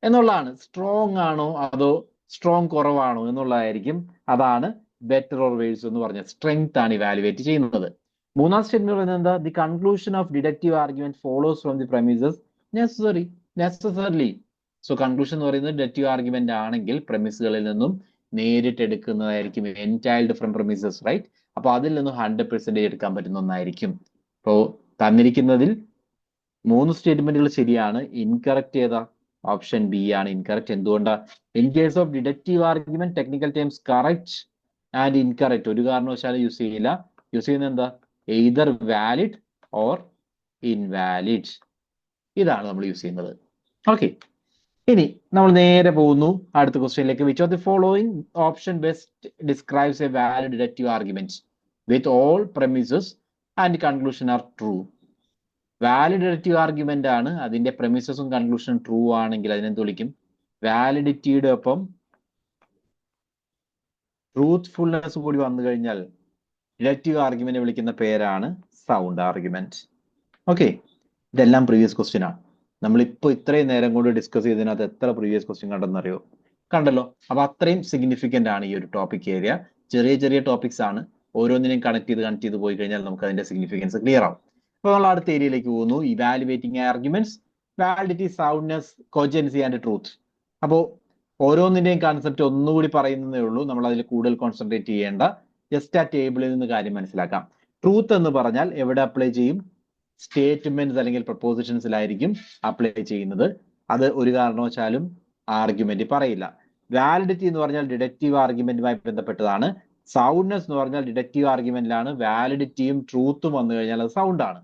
എന്നുള്ളതാണ്. സ്ട്രോങ് ആണോ അതോ സ്ട്രോങ് കുറവാണോ എന്നുള്ളതായിരിക്കും. അതാണ് ബെറ്റർ ഓർ വേഴ്സ് എന്ന് പറഞ്ഞ സ്ട്രെങ്ത് ആണ് ഇവാലുവേറ്റ് ചെയ്യുന്നത്. മൂന്നാം സ്റ്റേറ്റ്മെന്റ് പറയുന്നത് എന്താ? The conclusion of deductive argument follows from the premises necessarily. So conclusion എന്ന് പറയുന്നത് ഡിഡക്റ്റീവ് ആർഗ്യുമെന്റ് ആണെങ്കിൽ പ്രമിസുകളിൽ നിന്നും നേരിട്ട് എടുക്കുന്നതായിരിക്കും, എൻറ്റൈൽഡ് ഫ്രം പ്രമിസസ്, റൈറ്റ്? അപ്പൊ അതിൽ നിന്നും 100% എടുക്കാൻ പറ്റുന്ന ഒന്നായിരിക്കും. ഇപ്പോ തന്നിരിക്കുന്നതിൽ 3 സ്റ്റേറ്റ്മെന്റുകൾ ശരിയാണ്. ഇൻകറക്റ്റ് ഏതാ? ഓപ്ഷൻ ബി ആണ് ഇൻകറക്റ്റ്. എന്തുകൊണ്ടാ? In case of deductive argument technical terms correct and incorrect ഒരു കാരണവശാലും യൂസ് ചെയ്യില്ല. യൂസ് ചെയ്യുന്നത് എന്താ? Either valid or invalid. ഇതാണ് നമ്മൾ യൂസ് ചെയ്യുന്നത്. ഓക്കെ, ഇനി നമ്മൾ നേരെ പോകുന്നു അടുത്ത ക്വസ്റ്റ്യനിലേക്ക്. Which of the following option best describes A valid deductive argument with all premises and conclusion are true. Valid deductive argument ആണ്, അതിന്റെ പ്രെമിസസും കൺക്ലൂഷനും ട്രൂ ആണെങ്കിൽ അതിനെന്ത് വിളിക്കും? വാലിഡിറ്റിയുടെ ഒപ്പം ട്രൂത്ത്ഫുൾനെസ് കൂടി വന്നു കഴിഞ്ഞാൽ ഡിഡക്റ്റീവ് ആർഗ്യുമെന്റ് വിളിക്കുന്ന പേരാണ് സൗണ്ട് ആർഗ്യുമെന്റ്. ഓക്കെ, ഇതെല്ലാം പ്രീവിയസ് ക്വസ്റ്റ്യൻ ആണ്. നമ്മളിപ്പോ ഇത്രയും നേരം കൊണ്ട് ഡിസ്കസ് ചെയ്തതിനകത്ത് എത്ര പ്രീവിയസ് ക്വസ്റ്റ്യൻ കണ്ടെന്നറിയോ? കണ്ടല്ലോ. അപ്പൊ അത്രയും സിഗ്നിഫിക്കന്റ് ആണ് ഈ ഒരു ടോപ്പിക് ഏരിയ. ചെറിയ ചെറിയ ടോപ്പിക്സ് ആണ്, ഓരോന്നിനെയും കണക്ട് ചെയ്ത് പോയി കഴിഞ്ഞാൽ നമുക്ക് അതിന്റെ സിഗ്നിഫിക്കൻസ് ക്ലിയർ ആവും. അപ്പൊ നമ്മൾ അടുത്ത ഏരിയയിലേക്ക് പോകുന്നു. Evaluating arguments, validity, soundness, cogency and truth. അപ്പോൾ ഓരോന്നിന്റെയും കൺസെപ്റ്റ് ഒന്നുകൂടി പറയുന്നതേ ഉള്ളൂ, നമ്മൾ അതിൽ കൂടുതൽ കോൺസെൻട്രേറ്റ് ചെയ്യേണ്ട. ജസ്റ്റ് ആ ടേബിളിൽ നിന്ന് കാര്യം മനസ്സിലാക്കാം. ട്രൂത്ത് എന്ന് പറഞ്ഞാൽ എവിടെ അപ്ലൈ ചെയ്യും? സ്റ്റേറ്റ്മെന്റ്സ് അല്ലെങ്കിൽ പ്രപ്പോസിഷൻസിലായിരിക്കും അപ്ലൈ ചെയ്യുന്നത്. അത് ഒരു കാരണവശാലും ആർഗ്യുമെന്റ് പറയില്ല. വാലിഡിറ്റി എന്ന് പറഞ്ഞാൽ ഡിഡക്റ്റീവ് ആർഗ്യുമെന്റുമായി ബന്ധപ്പെട്ടതാണ്. സൗണ്ട്നെസ് എന്ന് പറഞ്ഞാൽ ഡിഡക്റ്റീവ് ആർഗ്യുമെന്റിലാണ് വാലിഡിറ്റിയും ട്രൂത്തും വന്നു കഴിഞ്ഞാൽ അത് സൗണ്ട് ആണ്.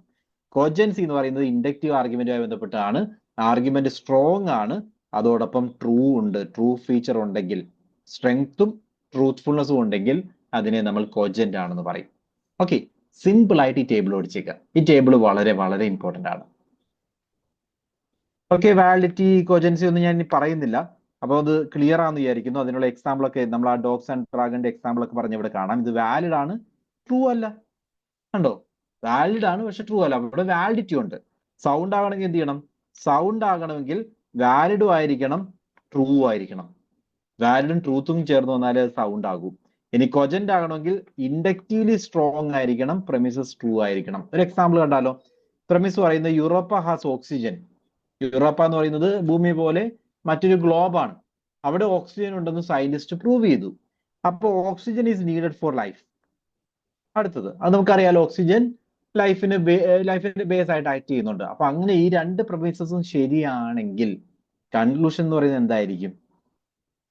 കോജൻസി എന്ന് പറയുന്നത് ഇൻഡക്റ്റീവ് ആർഗ്യുമെന്റുമായി ബന്ധപ്പെട്ടാണ്. ആർഗ്യുമെന്റ് സ്ട്രോങ് ആണ്, അതോടൊപ്പം ട്രൂ ഉണ്ട്. ട്രൂ ഫീച്ചർ ഉണ്ടെങ്കിൽ, സ്ട്രെങ്ത്തും ട്രൂത്ത്ഫുൾനെസ്സും ഉണ്ടെങ്കിൽ അതിനെ നമ്മൾ കോജന്റ് ആണെന്ന് പറയും. ഓക്കെ, സിമ്പിൾ ആയിട്ട് ഈ ടേബിൾ ഓടിച്ചേക്കാം. ഈ ടേബിൾ വളരെ വളരെ ഇമ്പോർട്ടന്റ് ആണ്. ഓക്കെ, വാലിഡിറ്റി, കോജൻസി ഒന്നും ഞാൻ ഇനി പറയുന്നില്ല. അപ്പോൾ അത് ക്ലിയർ ആണെന്ന് വിചാരിക്കുന്നു. അതിനുള്ള എക്സാമ്പിൾ ഒക്കെ നമ്മൾ ആ ഡോഗ്സ് ആൻഡ് ഡ്രാഗന്റെ എക്സാമ്പിൾ ഒക്കെ പറഞ്ഞ് ഇവിടെ കാണാം. ഇത് വാലിഡ് ആണ്, ട്രൂ അല്ല. കണ്ടോ, വാലിഡ് ആണ് പക്ഷെ ട്രൂ അല്ല. ഇവിടെ വാലിഡിറ്റി ഉണ്ട്. സൗണ്ട് ആകണമെങ്കിൽ എന്ത് ചെയ്യണം? സൗണ്ട് ആകണമെങ്കിൽ വാലിഡും ആയിരിക്കണം, ട്രൂ ആയിരിക്കണം. വാലിഡും ട്രൂത്തും ചേർന്ന് വന്നാലേ അത് സൗണ്ട് ആകൂ. ഇനി കൊജന്റ് ആകണമെങ്കിൽ ഇൻഡക്റ്റീവ്ലി സ്ട്രോങ് ആയിരിക്കണം, പ്രെമിസസ് ട്രൂ ആയിരിക്കണം. ഒരു എക്സാമ്പിൾ കണ്ടാലോ? പ്രെമിസ് പറയുന്നത് യൂറോപ്പ ഹാസ് ഓക്സിജൻ. യൂറോപ്പ എന്ന് പറയുന്നത് ഭൂമി പോലെ മറ്റൊരു ഗ്ലോബാണ്. അവിടെ ഓക്സിജൻ ഉണ്ടെന്ന് സയന്റിസ്റ്റ് പ്രൂവ് ചെയ്തു. അപ്പോൾ oxygen is needed for life. അടുത്തത്, അത് നമുക്കറിയാലോ, ഓക്സിജൻ ലൈഫിന്റെ ബേസ് ആയിട്ട് ആക്ട് ചെയ്യുന്നുണ്ട്. അപ്പൊ അങ്ങനെ ഈ രണ്ട് പ്രൊമൈസസും ശരിയാണെങ്കിൽ കൺക്ലൂഷൻ എന്ന് പറയുന്നത് എന്തായിരിക്കും?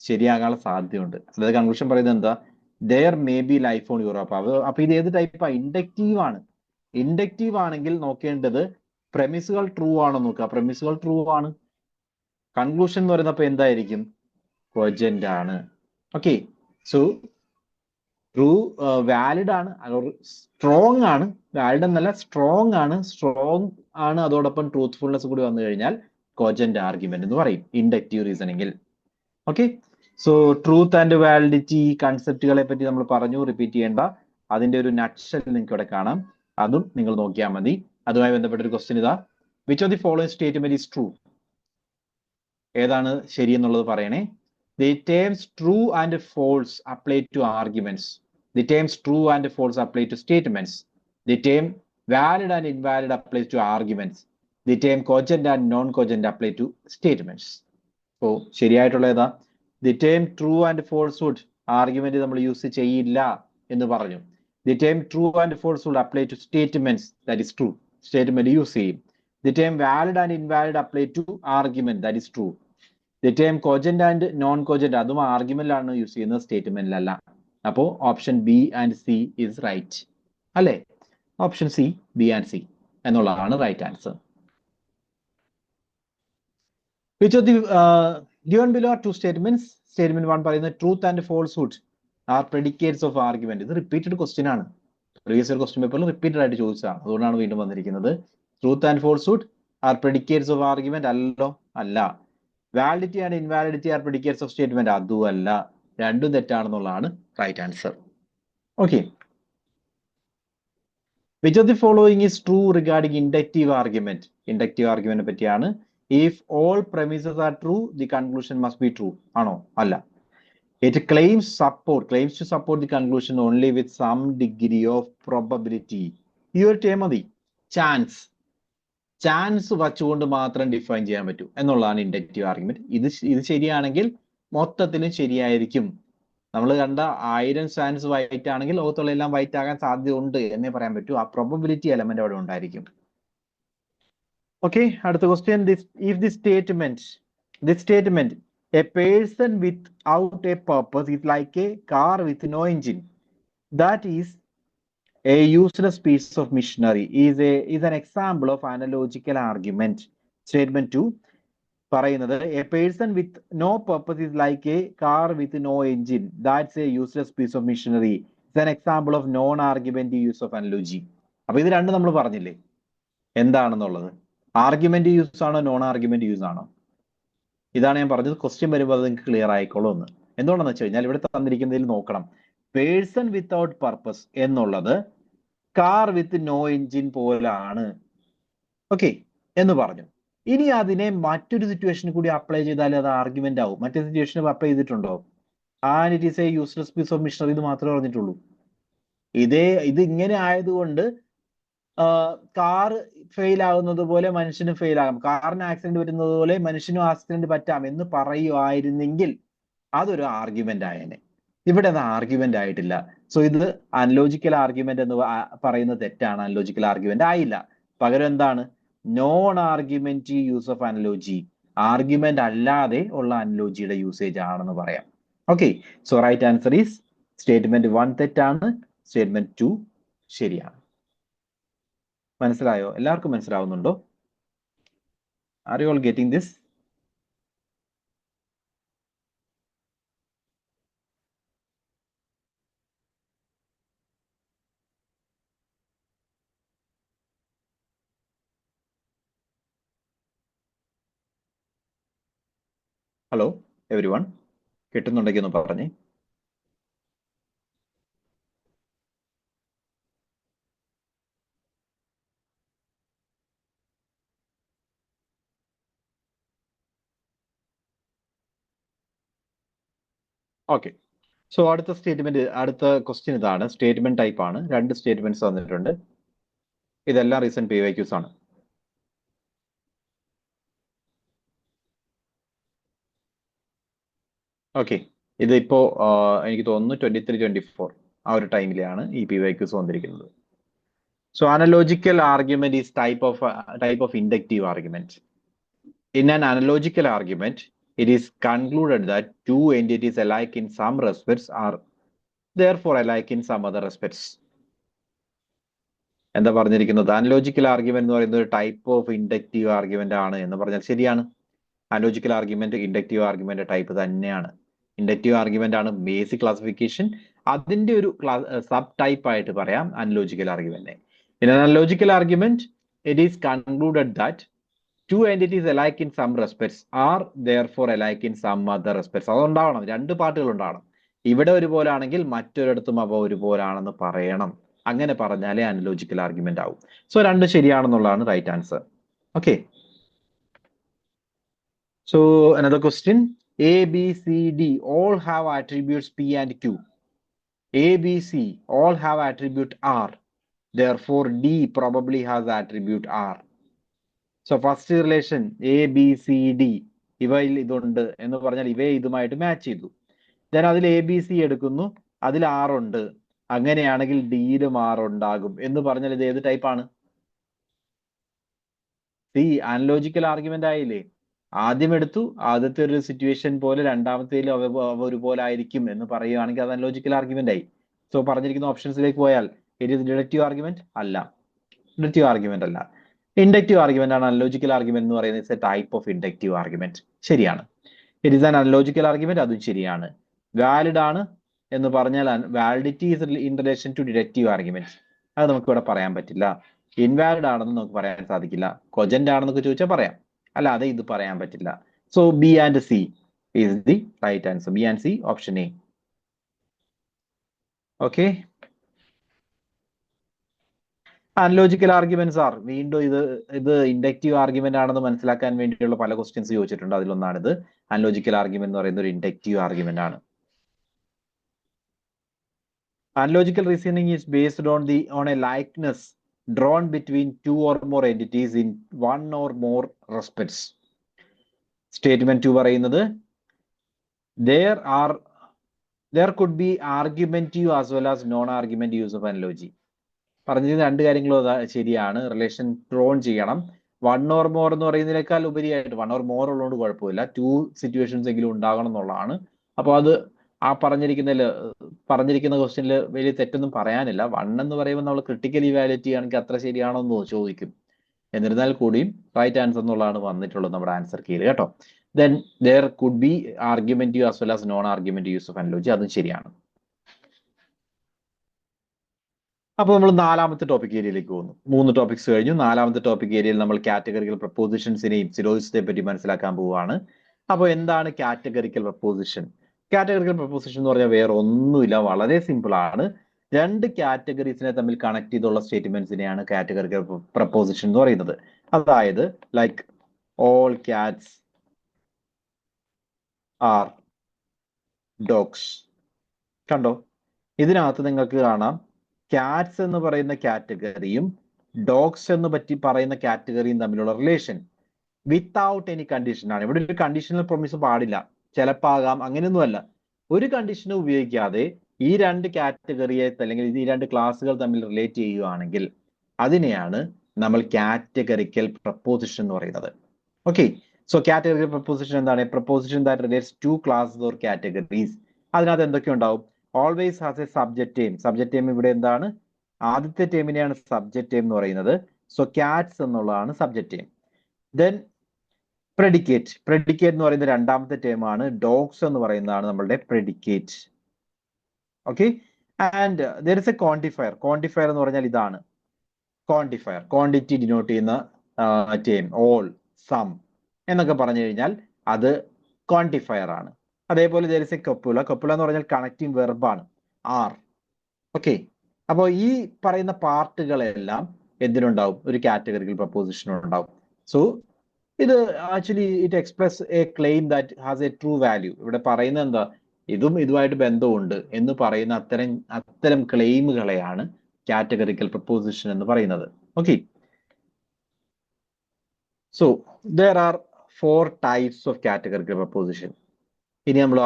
ശരിയാകാനുള്ള സാധ്യതയുണ്ട്. അതായത് കൺക്ലൂഷൻ പറയുന്നത് എന്താ? There may be life on Europa. അപ്പൊ ഇത് ഏത് ടൈപ്പാ? ഇൻഡക്റ്റീവ് ആണ്. ഇൻഡക്റ്റീവ് ആണെങ്കിൽ നോക്കേണ്ടത് പ്രെമിസുകൾ ട്രൂ ആണോ നോക്കുക. പ്രെമിസുകൾ ട്രൂ ആണ്. കൺക്ലൂഷൻ എന്ന് പറയുന്നത് അപ്പൊ എന്തായിരിക്കും? കോജന്റ് ആണ്. ഓക്കെ, സോ ട്രൂ, വാലിഡ് ആണ്, സ്ട്രോങ് ആണ്. വാലിഡ് എന്നല്ല, സ്ട്രോങ് ആണ്, അതോടൊപ്പം ട്രൂത്ത്ഫുൾനെസ് കൂടി വന്നു കഴിഞ്ഞാൽ കോജന്റ് ആർഗ്യുമെന്റ് എന്ന് പറയും ഇൻഡക്റ്റീവ് റീസണിങ്ങിൽ. Okay, so truth and validity കൺസെപ്റ്റുകളെ പറ്റി നമ്മൾ പറഞ്ഞു, റിപ്പീറ്റ് ചെയ്യേണ്ട. അതിന്റെ ഒരു നട്ട്ഷെൽ നിങ്ങൾക്ക് ഇവിടെ കാണാം, അതും നിങ്ങൾ നോക്കിയാൽ മതി. അതുമായി ബന്ധപ്പെട്ട ഒരു ക്വസ്റ്റ്യൻ ഇതാ. Which of the following statement is true? ഏതാണ് ശരി എന്നുള്ളത് പറയണേ. The terms true and false apply to arguments. The terms true and false apply to statements. The term valid and invalid applies to arguments. The term cogent and non-cogent apply to statements. So, ശരിയായിട്ടുള്ള ഏതാ? The term true and falsehood argument നമ്മൾ use ചെയ്യില്ല എന്ന് പറഞ്ഞു. The term true and falsehood apply to statements, that is true. Statement use ചെയ്യും. The term valid and invalid apply to argument, that is true. The term cogent and non-cogent അതും ആർഗ്യുമെന്റിലാണ് use ചെയ്യുന്നത്, സ്റ്റേറ്റ്മെന്റിലല്ല. അപ്പോ option B and C is right അല്ലേ? Option C, B and C എന്നുള്ളതാണ് right answer. Which of the given below are two statements? Statement 1 പറയുന്നത് truth and falsehood are predicates of argument. ഇത് repeated question ആണ്. Previous year question പേപ്പറിൽ repeated ആയിട്ട് ചോദിച്ചതാണ്, അതുകൊണ്ടാണ് വീണ്ടും വന്നിരിക്കുന്നത്. Truth and falsehood are predicates of argument അല്ലല്ലോ, അല്ല. Validity and invalidity are predicates of statement, അതും അല്ല. രണ്ടും തെറ്റാണെന്നുള്ളതാണ് right answer. Okay, which of the following is true regarding inductive argument? Inductive ആർഗ്യുമെന്റിനെ പറ്റിയാണ്. If all premises are true, the conclusion must be true. ആണോ? അല്ല. It claims to support the conclusion only with some degree of probability. ഈ ഒരു term മതി, chance വച്ചുകൊണ്ട് മാത്രം define ചെയ്യാൻ പറ്റൂ എന്നുള്ളതാണ് ഇൻഡക്റ്റീവ് ആർഗ്യുമെന്റ്. ഇത് ശരിയാണെങ്കിൽ മൊത്തത്തിലും ശരിയായിരിക്കും. നമ്മൾ കണ്ട 1000 ചാൻസ് വൈറ്റ് ആണെങ്കിൽ ലോകത്തുള്ള എല്ലാം വൈറ്റ് ആകാൻ സാധ്യത ഉണ്ട് എന്നേ പറയാൻ പറ്റൂ. ആ പ്രോബബിലിറ്റി എലമെന്റ് അവിടെ ഉണ്ടായിരിക്കും. ഓക്കെ, അടുത്ത question. If the statement a person without a purpose is like a car with no engine, that is a useless piece of machinery, is an example of analogical argument. Statement 2, പറയുന്നത് a person with no purpose is like a car with no engine that's a useless piece of machinery it's an example of non argument use of analogy. അപ്പൊ ഇത് രണ്ടും നമ്മൾ പറഞ്ഞില്ലേ എന്താണെന്നുള്ളത്. Argument use ആണോ non argument use ആണോ? ഇതാണ് ഞാൻ പറഞ്ഞത്. ക്വസ്റ്റ്യൻ വരുമ്പോൾ അത് നിങ്ങൾക്ക് ക്ലിയർ ആയിക്കോളൂ എന്ന്. എന്തുകൊണ്ടെന്ന് വെച്ച് കഴിഞ്ഞാൽ ഇവിടെ തന്നിരിക്കുന്നതിൽ നോക്കണം. പേഴ്സൺ വിത്തൗട്ട് പർപ്പസ് എന്നുള്ളത് കാർ വിത്ത് നോ എഞ്ചിൻ പോലാണ്, ഓക്കെ എന്ന് പറഞ്ഞു. ഇനി അതിനെ മറ്റൊരു സിറ്റുവേഷനിൽ കൂടി അപ്ലൈ ചെയ്താൽ അത് ആർഗ്യുമെന്റ് ആവും. മറ്റേ സിറ്റുവേഷനിൽ അപ്ലൈ ചെയ്തിട്ടുണ്ടോ? And it is a useless piece of machinery എന്ന് മാത്രമേ പറഞ്ഞിട്ടുള്ളൂ. ഇത് ഇങ്ങനെ ആയതുകൊണ്ട് കാർ ഫെയിൽ ആകുന്നത് പോലെ മനുഷ്യനും ഫെയിൽ ആകാം, കാറിന് ആക്സിഡന്റ് പറ്റുന്നത് പോലെ മനുഷ്യനും ആക്സിഡന്റ് പറ്റാം എന്ന് പറയുമായിരുന്നെങ്കിൽ അതൊരു ആർഗ്യുമെന്റ് ആയേനെ. ഇവിടെ അത് ആർഗ്യുമെന്റ് ആയിട്ടില്ല. സോ ഇത് അൺലോജിക്കൽ ആർഗ്യുമെന്റ് എന്ന് പറയുന്നത് തെറ്റാണ്. അൺലോജിക്കൽ ആർഗ്യുമെന്റ് ആയില്ല. പകരം എന്താണ്? Non argument use of analogy, argument അല്ലാതെ ഉള്ള അനലോജിയുടെ യൂസേജ് ആണെന്ന് പറയാം. Okay, so right answer is statement 1 തെറ്റാണ്, സ്റ്റേറ്റ്മെന്റ് 2 ശരിയാണ്. മനസ്സിലായോ? എല്ലാവർക്കും മനസ്സിലാവുന്നുണ്ടോ? Are you all getting this? Hello everyone, കിട്ടുന്നുണ്ടെങ്കിൽ ഒന്ന് പറഞ്ഞേ. ഓക്കെ, സോ അടുത്ത ക്വസ്റ്റ്യൻ ഇതാണ്. സ്റ്റേറ്റ്മെന്റ് ടൈപ്പ് ആണ്. 2 സ്റ്റേറ്റ്മെന്റ്സ് തന്നിട്ടുണ്ട്. ഇതെല്ലാം റീസെന്റ് PYQs ആണ്. ഓക്കെ, ഇതിപ്പോ എനിക്ക് തോന്നുന്നു 23-24 ആ ഒരു ടൈമിലാണ് ഈ PYQs വന്നിരിക്കുന്നത്. So analogical argument is type of inductive argument. In an analogical argument, it is concluded that two entities alike in some respects are therefore alike in some other respects. എന്താ പറഞ്ഞിരിക്കുന്നത്? അനലോജിക്കൽ ആർഗ്യുമെന്റ് എന്ന് പറയുന്നത് ഒരു type of inductive argument ആണ് എന്ന് പറഞ്ഞാൽ ശരിയാണ്. Analogical argument inductive argument type തന്നെയാണ്. ഇൻഡക്റ്റീവ് ആർഗ്യുമെന്റ് ആണ് ബേസിക് ക്ലാസിഫിക്കേഷൻ. അതിന്റെ ഒരു സബ് ടൈപ്പ് ആയിട്ട് പറയാം analogical argument. In an analogical argument, it is concluded that two entities alike in some respects are therefore alike in some other respects. അതുണ്ടാവണം, 2 പാർട്ടുകൾ ഉണ്ടാവണം. ഇവിടെ ഒരുപോലാണെങ്കിൽ മറ്റൊരിടത്തും അവ ഒരുപോലാണെന്ന് പറയണം. അങ്ങനെ പറഞ്ഞാലേ അനലോജിക്കൽ ആർഗ്യുമെന്റ് ആവും. സോ 2 ശരിയാണെന്നുള്ളതാണ് right answer. Okay, so another question. A, B, C, D all have attributes P and Q. A, B, C all have attribute R. Therefore, D probably has attribute R. So first relation ABCD ഇവയിൽ ഇതുണ്ട് എന്ന് പറഞ്ഞാൽ ഇവയെ ഇതുമായിട്ട് match ചെയ്തു. ഞാൻ അതിൽ ABC എടുക്കുന്നു, അതിൽ R ഉണ്ട്, അങ്ങനെയാണെങ്കിൽ ഡിയിലും R ഉണ്ടാകും എന്ന് പറഞ്ഞാൽ ഇത് ഏത് ടൈപ്പാണ്? അനലോജിക്കൽ ആർഗ്യുമെന്റ് ആയില്ലേ? ആദ്യം എടുത്തു, ആദ്യത്തെ ഒരു സിറ്റുവേഷൻ പോലെ രണ്ടാമത്തേലും അവ ഒരുപോലെ ആയിരിക്കും എന്ന് പറയുകയാണെങ്കിൽ അത് അനലോജിക്കൽ ആർഗ്യുമെന്റ് ആയി. സോ പറഞ്ഞിരിക്കുന്ന ഓപ്ഷൻസിലേക്ക് പോയാൽ ഇറ്റ് ഈസ് ഡിഡക്റ്റീവ് ആർഗ്യുമെന്റ് അല്ല, ഡിഡക്റ്റീവ് ആർഗ്യുമെന്റ് അല്ല. ഇൻഡക്റ്റീവ് ആർഗ്യുമെന്റ് ആണ് അനലോജിക്കൽ ആർഗ്യുമെന്റ് എന്ന് പറയുന്നത്. It's a type of inductive argument. ശരിയാണ്. It is an analogical argument, അതും ശരിയാണ്. വാലിഡ് ആണ് എന്ന് പറഞ്ഞാൽ validity is in relation to deductive argument, അത് നമുക്ക് ഇവിടെ പറയാൻ പറ്റില്ല. ഇൻവാലിഡ് ആണെന്ന് നമുക്ക് പറയാൻ സാധിക്കില്ല. കൊജന്റ് ആണെന്നൊക്കെ ചോദിച്ചാൽ പറയാം, അല്ലാതെ ഇത് പറയാൻ പറ്റില്ല. So B and C is the right answer. B and C, option A. Okay, analogical arguments are, വീണ്ടും ഇത് ഇൻഡക്റ്റീവ് ആർഗ്യുമെന്റ് ആണെന്ന് മനസ്സിലാക്കാൻ വേണ്ടിയുള്ള പല ക്വസ്റ്റ്യൻസ് ചോദിച്ചിട്ടുണ്ട്. അതിലൊന്നാണിത്. അനലോജിക്കൽ ആർഗ്യുമെന്റ് എന്ന് പറയുന്നത് ഒരു ഇൻഡക്റ്റീവ് ആർഗ്യുമെന്റ് ആണ്. Analogical reasoning is based on a likeness drawn between 2 or more entities in 1 or more respects. Statement 2 പറയുന്നത് there could be argumentative as well as non-argumentative use of analogy. പറഞ്ഞിരുന്ന 2 കാര്യങ്ങളും ശരിയാണ്. Relation drone ചെയ്യണം. 1 or more എന്ന് പറയുന്നതിനേക്കാൾ ഉപരിയായിട്ട് 1 or more ഉള്ളതുകൊണ്ട് കുഴപ്പമില്ല, 2 സിറ്റുവേഷൻസ് എങ്കിലും ഉണ്ടാകണം എന്നുള്ളതാണ്. അപ്പോൾ അത് ആ പറഞ്ഞിരിക്കുന്ന ക്വസ്റ്റ്യനിൽ വലിയ തെറ്റൊന്നും പറയാനില്ല. 1 എന്ന് പറയുമ്പോൾ നമ്മൾ ക്രിട്ടിക്കൽ ഇവാലുവേറ്റ് ചെയ്യുകയാണെങ്കിൽ അത്ര ശരിയാണോ എന്ന് ചോദിക്കും. എന്നിരുന്നാൽ കൂടിയും റൈറ്റ് ആൻസർ എന്നുള്ളതാണ് വന്നിട്ടുള്ളത് നമ്മുടെ ആൻസർ കീയിൽ കേട്ടോ. Then there could be argumentative as well as non argumentative use of analogy, അതും ശരിയാണ്. അപ്പോൾ നമ്മൾ നാലാമത്തെ ടോപ്പിക് ഏരിയയിലേക്ക് പോകുന്നു. 3 ടോപ്പിക്സ് കഴിഞ്ഞു. നാലാമത്തെ ടോപ്പിക് ഏരിയയിൽ നമ്മൾ കാറ്റഗറിക്കൽ പ്രപ്പോസിഷൻസിനെയും സിലോജിസത്തെ പറ്റി മനസ്സിലാക്കാൻ പോവുകയാണ്. അപ്പോൾ എന്താണ് കാറ്റഗറിക്കൽ പ്രപ്പോസിഷൻ? കാറ്റഗറിക്കൽ പ്രപ്പോസിഷൻ എന്ന് പറഞ്ഞാൽ വേറെ ഒന്നുമില്ല, വളരെ സിമ്പിൾ ആണ്. 2 കാറ്റഗറീസിനെ തമ്മിൽ കണക്ട് ചെയ്തുള്ള സ്റ്റേറ്റ്മെന്റ്സിനെയാണ് കാറ്റഗറിക്കൽ പ്രപ്പോസിഷൻ എന്ന് പറയുന്നത്. അതായത് like all cats are dogs. കണ്ടോ, ഇതിനകത്ത് നിങ്ങൾക്ക് കാണാം കാറ്റ്സ് എന്ന് പറയുന്ന കാറ്റഗറിയും ഡോഗ്സ് എന്ന് പറയുന്ന കാറ്റഗറിയും തമ്മിലുള്ള റിലേഷൻ വിത്തൗട്ട് എനി കണ്ടീഷൻ ആണ്. ഇവിടെ ഒരു കണ്ടീഷണൽ പ്രൊമിസ് പാടില്ല, ചിലപ്പാകാം, അങ്ങനെയൊന്നുമല്ല. ഒരു കണ്ടീഷനും ഉപയോഗിക്കാതെ ഈ 2 കാറ്റഗറിയെ അല്ലെങ്കിൽ ഈ 2 ക്ലാസ്സുകൾ തമ്മിൽ റിലേറ്റ് ചെയ്യുകയാണെങ്കിൽ അതിനെയാണ് നമ്മൾ കാറ്റഗറിക്കൽ പ്രപ്പോസിഷൻ എന്ന് പറയുന്നത്. ഓക്കെ, സോ കാറ്റഗറിക്കൽ പ്രപ്പോസിഷൻ എന്താണ്? Preposition that relates 2 classes or categories. അതിനകത്ത് എന്തൊക്കെ ഉണ്ടാവും? Always has A subject term. Subject term ഇവിടെ എന്താണ്? ആദ്യത്തെ ടേമിനെയാണ് സബ്ജക്ട് ടേം എന്ന് പറയുന്നത്. സോ കാറ്റ്സ് എന്നുള്ളതാണ് subject term. Then predicate. Predicate എന്ന് പറയുന്നത് രണ്ടാമത്തെ ടേമാണ്. ഡോഗ്സ് എന്ന് പറയുന്നതാണ് നമ്മളുടെ predicate. Okay, and there is A quantifier. Quantifier എന്ന് പറഞ്ഞാൽ ഇതാണ് ക്വാണ്ടിഫയർ, ക്വാണ്ടിറ്റി ഡിനോട്ട് ചെയ്യുന്ന ടേം. ഓൾ, സം എന്നൊക്കെ പറഞ്ഞു കഴിഞ്ഞാൽ അത് ക്വാണ്ടിഫയർ ആണ്. അതേപോലെ ദർ ഇസ് എ കപ്പുല. കപ്പുല എന്ന് പറഞ്ഞാൽ കണക്റ്റിംഗ് വെർബാണ്, ആർ. ഓക്കെ, അപ്പോൾ ഈ പറയുന്ന പാർട്ടുകളെല്ലാം എന്തിനുണ്ടാവും? ഒരു കാറ്റഗറിക്കൽ പ്രപ്പോസിഷൻ ഉണ്ടാവും. സോ ഇത് actually it express A claim that has A true value. ഇവിടെ പറയുന്നത് എന്താ? ഇതും ഇതുമായിട്ട് ബന്ധമുണ്ട് എന്ന് പറയുന്ന അത്തരം ക്ലെയിമുകളെയാണ് കാറ്റഗറിക്കൽ പ്രപ്പോസിഷൻ എന്ന് പറയുന്നത്. Okay, so there are 4 types of categorical proposition. ഇനി നമ്മൾ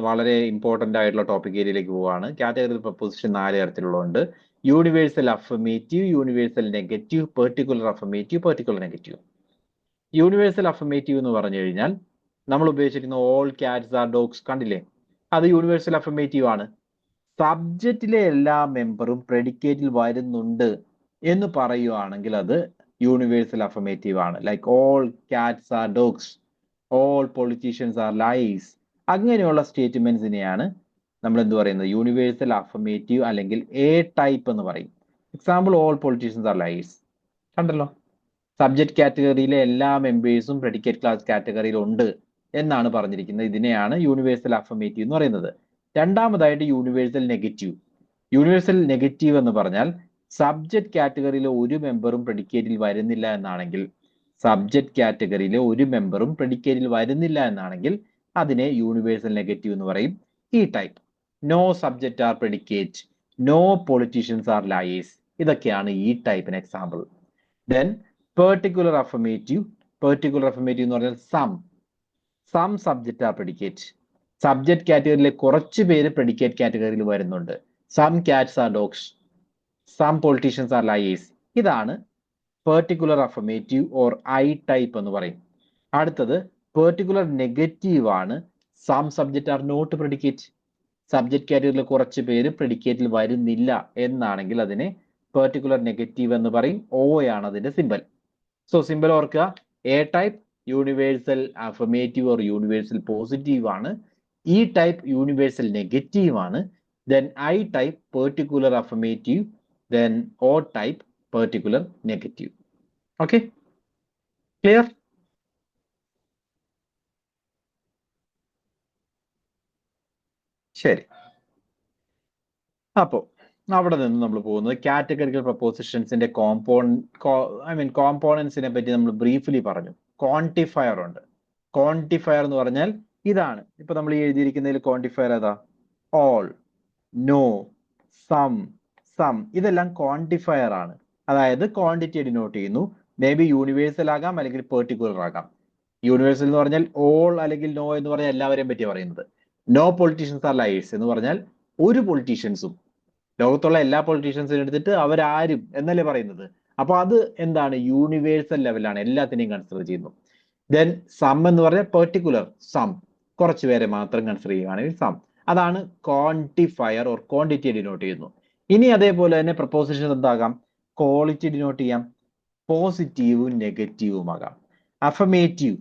വളരെ ഇമ്പോർട്ടന്റ് ആയിട്ടുള്ള ടോപ്പിക് ഏരിയയിലേക്ക് പോവുകയാണ്. കാറ്റഗറിക്കൽ പ്രപ്പോസിഷൻ 4 തരത്തിലുള്ളതുണ്ട്. Universal affirmative, universal negative, particular affirmative, particular negative. Universal affirmative എന്ന് പറഞ്ഞു കഴിഞ്ഞാൽ നമ്മൾ ഉപയോഗിച്ചിരിക്കുന്ന ഓൾ കാറ്റ്സ് ആർ ഡോഗ്സ് കണ്ടില്ലേ, അത് യൂണിവേഴ്സൽ അഫർമേറ്റീവ് ആണ്. സബ്ജക്റ്റിലെ എല്ലാ മെമ്പറും പ്രെഡിക്കേറ്റിൽ വരുന്നുണ്ട് എന്ന് പറയുവാണെങ്കിൽ അത് യൂണിവേഴ്സൽ അഫർമേറ്റീവ് ആണ്. Like all cats are dogs, all politicians are lies. അങ്ങനെയുള്ള സ്റ്റേറ്റ്മെന്റ്സിനെയാണ് നമ്മൾ എന്ത് പറയുന്നത്? യൂണിവേഴ്സൽ അഫർമേറ്റീവ് അല്ലെങ്കിൽ എ ടൈപ്പ് എന്ന് പറയും. Example, all politicians are lies. കണ്ടല്ലോ, സബ്ജക്ട് കാറ്റഗറിയിലെ എല്ലാ മെമ്പേഴ്സും പ്രെഡിക്കേറ്റ് ക്ലാസ് കാറ്റഗറിയിൽ ഉണ്ട് എന്നാണ് പറഞ്ഞിരിക്കുന്നത്. ഇതിനെയാണ് യൂണിവേഴ്സൽ അഫർമേറ്റീവ് എന്ന് പറയുന്നത്. രണ്ടാമതായിട്ട് യൂണിവേഴ്സൽ നെഗറ്റീവ്. യൂണിവേഴ്സൽ നെഗറ്റീവ് എന്ന് പറഞ്ഞാൽ സബ്ജക്ട് കാറ്റഗറിയിലെ ഒരു മെമ്പറും പ്രെഡിക്കേറ്റിൽ വരുന്നില്ല എന്നാണെങ്കിൽ, സബ്ജക്ട് കാറ്റഗറിയിലെ ഒരു മെമ്പറും പ്രെഡിക്കേറ്റിൽ വരുന്നില്ല എന്നാണെങ്കിൽ അതിനെ യൂണിവേഴ്സൽ നെഗറ്റീവ് എന്ന് പറയും. ഈ type. No subject are predicate, no politicians are liars. ഇതൊക്കെയാണ് ഈ ടൈപ്പിന് example. Then particular affirmative. Particular affirmative എന്ന് പറഞ്ഞാൽ some subject are predicate. Subject കാറ്റഗറിയിലെ കുറച്ച് പേര് പ്രെഡിക്കേറ്റ് കാറ്റഗറിയിൽ വരുന്നുണ്ട്. Some cats are dogs, some politicians are liars. ഇതാണ് particular affirmative or I type എന്ന് പറയും. അടുത്തത് പെർട്ടിക്കുലർ നെഗറ്റീവ് ആണ്. Some subject are not predicate. Subject കാറ്റഗറിയിൽ കുറച്ച് പേര് പ്രെഡിക്കേറ്റിൽ വരുന്നില്ല എന്നാണെങ്കിൽ അതിനെ പെർട്ടിക്കുലർ നെഗറ്റീവ് എന്ന് പറയും. O ആണ് അതിന്റെ സിമ്പൽ. സോ സിമ്പൽ ഓർക്കുക, A type universal affirmative or universal positive ആണ്. ഇ ടൈപ്പ് യൂണിവേഴ്സൽ നെഗറ്റീവ് ആണ്. Then I type particular affirmative. Then O type particular negative. Okay, clear? ശരി, അപ്പോ അവിടെ നിന്ന് നമ്മൾ പോകുന്നത് കാറ്റഗറിക്കൽ പ്രപ്പോസിഷൻസിന്റെ കോമ്പോണൻസിനെ പറ്റി നമ്മൾ ബ്രീഫ്ലി പറഞ്ഞു. ക്വാണ്ടിഫയർ ഉണ്ട്. ക്വാണ്ടിഫയർ എന്ന് പറഞ്ഞാൽ ഇതാണ്. ഇപ്പൊ നമ്മൾ ഈ എഴുതിയിരിക്കുന്നതിൽ ക്വാണ്ടിഫയർ ഏതാ? All, no, some. ഇതെല്ലാം ക്വാണ്ടിഫയർ ആണ്. അതായത് ക്വാണ്ടിറ്റി ഡിനോട്ട് ചെയ്യുന്നു. മേ ബി യൂണിവേഴ്സൽ ആകാം അല്ലെങ്കിൽ പെർട്ടിക്കുലർ ആകാം. യൂണിവേഴ്സൽ എന്ന് പറഞ്ഞാൽ ഓൾ അല്ലെങ്കിൽ നോ എന്ന് പറഞ്ഞാൽ എല്ലാവരെയും പറ്റി പറയുന്നത്. നോ പൊളിറ്റീഷ്യൻസ് ആർ ലയേഴ്സ് എന്ന് പറഞ്ഞാൽ ഒരു പൊളിറ്റീഷ്യൻസും, ലോകത്തുള്ള എല്ലാ പൊളിറ്റീഷ്യൻസിനും എടുത്തിട്ട് അവരാരും എന്നല്ലേ പറയുന്നത്. അപ്പൊ അത് എന്താണ്? യൂണിവേഴ്സൽ ലെവലാണ്, എല്ലാത്തിനെയും കൺസിഡർ ചെയ്യുന്നു. ദെൻ സം എന്ന് പറഞ്ഞാൽ പെർട്ടിക്കുലർ സം, കുറച്ച് പേരെ മാത്രം കൺസിഡർ ചെയ്യുകയാണെങ്കിൽ സം. അതാണ് ക്വാണ്ടിഫയർ ഓർ ക്വാണ്ടിറ്റി ഡിനോട്ട് ചെയ്യുന്നു. ഇനി അതേപോലെ തന്നെ പ്രപ്പോസിഷൻ എന്താകാം? ക്വാളിറ്റി ഡിനോട്ട് ചെയ്യാം. പോസിറ്റീവും നെഗറ്റീവുമാകാം. Affirmative,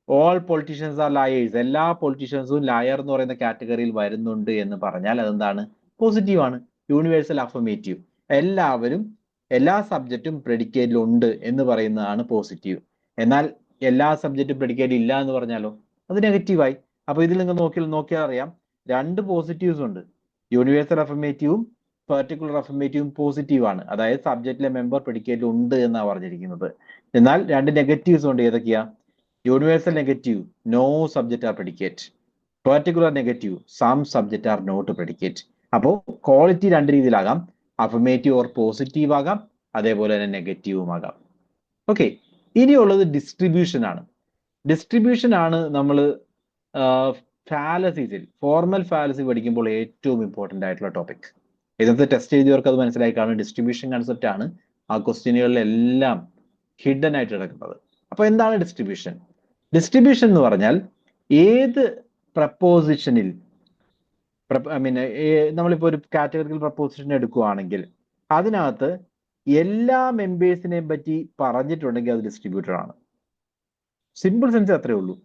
all politicians are liars, എല്ലാ പൊളിറ്റീഷ്യൻസും ലയർ എന്ന് പറയുന്ന കാറ്റഗറിയിൽ വരുന്നുണ്ട് എന്ന് പറഞ്ഞാൽ അതെന്താണ്? പോസിറ്റീവ് ആണ്. യൂണിവേഴ്സൽ അഫർമേറ്റീവ്, എല്ലാവരും എല്ലാ സബ്ജക്റ്റും പ്രെഡിക്കേറ്റിൽ ഉണ്ട് എന്ന് പറയുന്നതാണ് പോസിറ്റീവ്. എന്നാൽ എല്ലാ സബ്ജക്റ്റും പ്രെഡിക്കേറ്റ് ഇല്ല എന്ന് പറഞ്ഞാലോ അത് നെഗറ്റീവായി. അപ്പൊ ഇതിൽ നിങ്ങൾ നോക്കിയാൽ അറിയാം രണ്ട് പോസിറ്റീവ്സ് ഉണ്ട്. യൂണിവേഴ്സൽ അഫർമേറ്റീവും പെർട്ടിക്കുലർ അഫർമേറ്റീവും പോസിറ്റീവ് ആണ്, അതായത് സബ്ജക്റ്റിലെ മെമ്പർ പ്രെഡിക്കേറ്റിൽ ഉണ്ട് എന്നാണ് പറഞ്ഞിരിക്കുന്നത്. എന്നാൽ രണ്ട് നെഗറ്റീവ്സ് ഉണ്ട്. ഏതൊക്കെയാ? Universal negative, no subject are predicate. Particular negative, some subject are not predicate. അപ്പോൾ ക്വാളിറ്റി രണ്ട് രീതിയിലാകാം, അഫർമേറ്റീവ് ഓർ പോസിറ്റീവ് ആകാം, അതേപോലെ തന്നെ നെഗറ്റീവും ആകാം. ഓക്കെ, ഇനിയുള്ളത് ഡിസ്ട്രിബ്യൂഷൻ ആണ്. ഡിസ്ട്രിബ്യൂഷൻ ആണ് നമ്മൾ ഫാലസീസിൽ, ഫോർമൽ ഫാലസി പഠിക്കുമ്പോൾ ഏറ്റവും ഇമ്പോർട്ടന്റ് ആയിട്ടുള്ള ടോപ്പിക്. ഇന്നത്തെ ടെസ്റ്റ് എഴുതിയവർക്ക് അത് മനസ്സിലായി കാണും. ഡിസ്ട്രിബ്യൂഷൻ കൺസെപ്റ്റ് ആണ് ആ ക്വസ്റ്റ്യനുകളിലെല്ലാം ഹിഡൻ ആയിട്ട് കിടക്കുന്നത്. അപ്പൊ എന്താണ് ഡിസ്ട്രിബ്യൂഷൻ? ഡിസ്ട്രിബ്യൂഷൻ എന്ന് പറഞ്ഞാൽ ഏത് പ്രപ്പോസിഷനിൽ, നമ്മളിപ്പോ ഒരു കാറ്റഗറിക്കൽ പ്രപ്പോസിഷൻ എടുക്കുകയാണെങ്കിൽ അതിനകത്ത് എല്ലാ മെമ്പേഴ്സിനെയും പറ്റി പറഞ്ഞിട്ടുണ്ടെങ്കിൽ അത് ഡിസ്ട്രിബ്യൂട്ടഡ് ആണ്. സിമ്പിൾ സെൻസ് അത്രേ ഉള്ളൂ.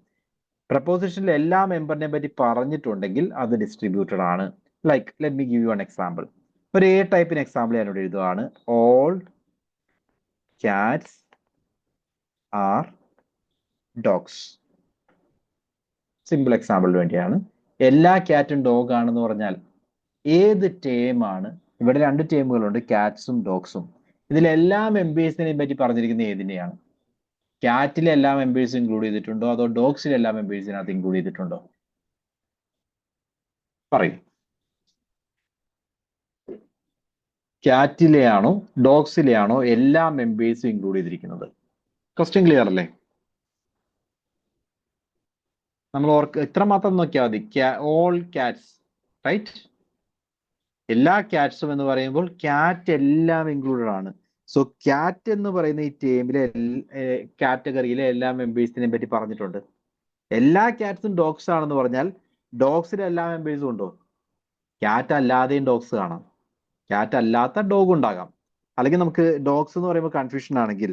പ്രപ്പോസിഷനിൽ എല്ലാ മെമ്പറിനെ പറ്റി പറഞ്ഞിട്ടുണ്ടെങ്കിൽ അത് ഡിസ്ട്രിബ്യൂട്ടഡ് ആണ്. Like let me give you an example. ഒരു എ ടൈപ്പിന് എക്സാമ്പിൾ ഞാനിവിടെ എഴുതുകയാണ്. All cats are dogs. Simple എക്സാമ്പിളിന് വേണ്ടിയാണ്. എല്ലാ ക്യാറ്റും ഡോഗ് ആണെന്ന് പറഞ്ഞാൽ ഏത് ടേം ആണ്? ഇവിടെ രണ്ട് ടേമുകളുണ്ട്, കാറ്റ്സും ഡോഗ്സും. ഇതിലെല്ലാ മെമ്പേഴ്സിനെയും പറ്റി പറഞ്ഞിരിക്കുന്നത് ഏതിനെയാണ്? ക്യാറ്റിലെ എല്ലാ മെമ്പേഴ്സും ഇൻക്ലൂഡ് ചെയ്തിട്ടുണ്ടോ അതോ ഡോഗ്സിലെ എല്ലാ മെമ്പേഴ്സിനകത്ത് ഇൻക്ലൂഡ് ചെയ്തിട്ടുണ്ടോ? പറയൂ. ക്യാറ്റിലെയാണോ ഡോഗ്സിലെയാണോ എല്ലാ മെമ്പേഴ്സും ഇൻക്ലൂഡ് ചെയ്തിരിക്കുന്നത്? ക്വസ്റ്റ്യൻ ക്ലിയർ അല്ലേ? നമ്മൾ ഇത്ര മാത്രം നോക്കിയാൽ മതി. All cats, right? എല്ലാ ക്യാറ്റ്സും എന്ന് പറയുമ്പോൾ ക്യാറ്റ് എല്ലാം ഇൻക്ലൂഡഡ് ആണ്. സോ ക്യാറ്റ് എന്ന് പറയുന്ന ഈ ടേമിലെ കാറ്റഗറിയിലെ എല്ലാ മെമ്പേഴ്സിനെയും പറ്റി പറഞ്ഞിട്ടുണ്ട്. എല്ലാ ക്യാറ്റ്സും ഡോഗ്സ് ആണെന്ന് പറഞ്ഞാൽ ഡോഗ്സിലെ എല്ലാ മെമ്പേഴ്സും ഉണ്ടോ? ക്യാറ്റ് അല്ലാതെയും ഡോഗ്സ് കാണാം, ക്യാറ്റ് അല്ലാത്ത ഡോഗ് ഉണ്ടാകാം. അല്ലെങ്കിൽ നമുക്ക് ഡോഗ്സ് എന്ന് പറയുമ്പോൾ കൺഫ്യൂഷൻ ആണെങ്കിൽ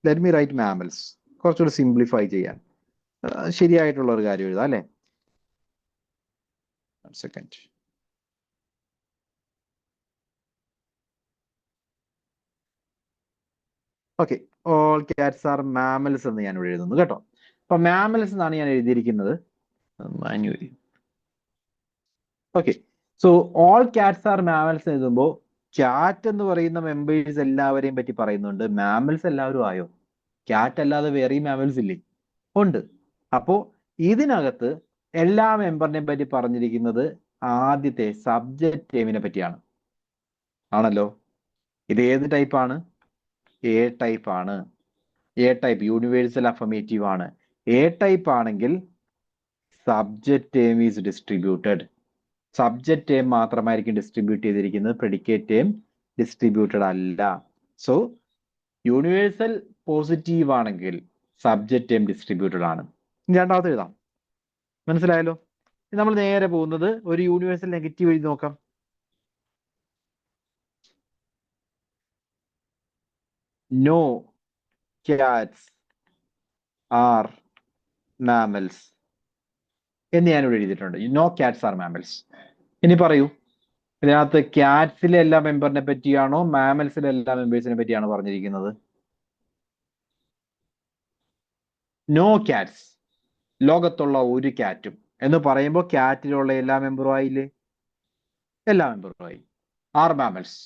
ലെറ്റ് മീ റൈറ്റ് മാമൽസ്, കുറച്ചുകൂടി സിംപ്ലിഫൈ ചെയ്യാൻ ശരിയായിട്ടുള്ള ഒരു കാര്യം എഴുതാം അല്ലേ? Second. Okay, all cats are mammals എന്ന് ഞാൻ ഇവിടെ എഴുതുന്നു കേട്ടോ. അപ്പൊ മാമൽസ് എന്നാണ് ഞാൻ എഴുതിയിരിക്കുന്നത് manually. Okay, so all cats are mammals എഴുതുമ്പോൾ ക്യാറ്റ് എന്ന് പറയുന്ന മെമ്പേഴ്സ് എല്ലാവരെയും പറ്റി പറയുന്നുണ്ട്. മാമൽസ് എല്ലാവരും ആയോ? ക്യാറ്റ് അല്ലാതെ വേറെയും മാമൽസ് ഇല്ലേ? ഉണ്ട്. അപ്പോ ഇതിനകത്ത് എല്ലാ മെമ്പറിനെ പറ്റി പറഞ്ഞിരിക്കുന്നത് ആദ്യത്തെ സബ്ജക്റ്റ് ടേമിനെ പറ്റിയാണ്. ആണല്ലോ. ഇത് ഏത് ടൈപ്പാണ്? എ ടൈപ്പ് ആണ്. എ ടൈപ്പ് യൂണിവേഴ്സൽ അഫർമേറ്റീവ് ആണ്. എ ടൈപ്പ് ആണെങ്കിൽ subject term is distributed. Subject term മാത്രമായിരിക്കും ഡിസ്ട്രിബ്യൂട്ട് ചെയ്തിരിക്കുന്നത്, പ്രെഡിക്കേറ്റ് ടേം ഡിസ്ട്രിബ്യൂട്ടഡ് അല്ല. സോ യൂണിവേഴ്സൽ പോസിറ്റീവ് ആണെങ്കിൽ സബ്ജക്റ്റ് ടേം ഡിസ്ട്രിബ്യൂട്ടഡ് ആണ്. രണ്ടാമത്തെ എഴുതാം. മനസ്സിലായല്ലോ? നമ്മൾ നേരെ പോകുന്നത് ഒരു യൂണിവേഴ്സൽ നെഗറ്റീവ് എഴുതി നോക്കാം. നോ ക്യാറ്റ്സ് ആർ മാമൽസ് എന്ന് ഞാനിവിടെ എഴുതിയിട്ടുണ്ട്. No cats are mammals. ഇനി പറയൂ, ഇതിനകത്ത് ക്യാറ്റ്സിലെ എല്ലാ മെമ്പറിനെ പറ്റിയാണോ മാമൽസിലെ എല്ലാ മെമ്പേഴ്സിനെ പറ്റിയാണോ പറഞ്ഞിരിക്കുന്നത്? നോ ക്യാറ്റ്സ്, ലോകത്തുള്ള ഒരു ക്യാറ്റും എന്ന് പറയുമ്പോൾ ക്യാറ്റിലുള്ള എല്ലാ മെമ്പറും ആയില്ലേ? എല്ലാ മെമ്പറും ആയി. R mammals.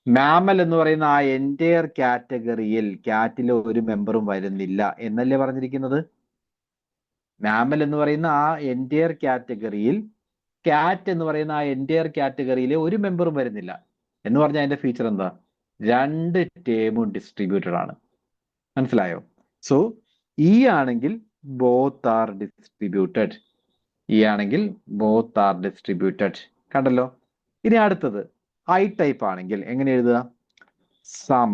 മാമൽ എന്ന് പറയുന്ന ആ എൻറ്റയർ കാറ്റഗറിയിൽ ക്യാറ്റിലെ ഒരു മെമ്പറും വരുന്നില്ല എന്നല്ലേ പറഞ്ഞിരിക്കുന്നത്? മാമൽ എന്ന് പറയുന്ന ആ എൻറ്റയർ കാറ്റഗറിയിൽ ക്യാറ്റ് എന്ന് പറയുന്ന ആ എൻറ്റയർ കാറ്റഗറിയിലെ ഒരു മെമ്പറും വരുന്നില്ല എന്ന് പറഞ്ഞാൽ അതിന്റെ ഫീച്ചർ എന്താ? രണ്ട് ടേമും ഡിസ്ട്രിബ്യൂട്ടഡ് ആണ്. മനസ്സിലായോ? സോ ഈ ആണെങ്കിൽ ബോത്ത് ആർ ഡിസ്ട്രിബ്യൂട്ടഡ്. ഈ ആണെങ്കിൽ ബോത്ത് ആർ ഡിസ്ട്രിബ്യൂട്ടഡ്. കണ്ടല്ലോ. ഇനി അടുത്തത് ഐ ടൈപ്പ് ആണെങ്കിൽ എങ്ങനെ എഴുതുക? സം.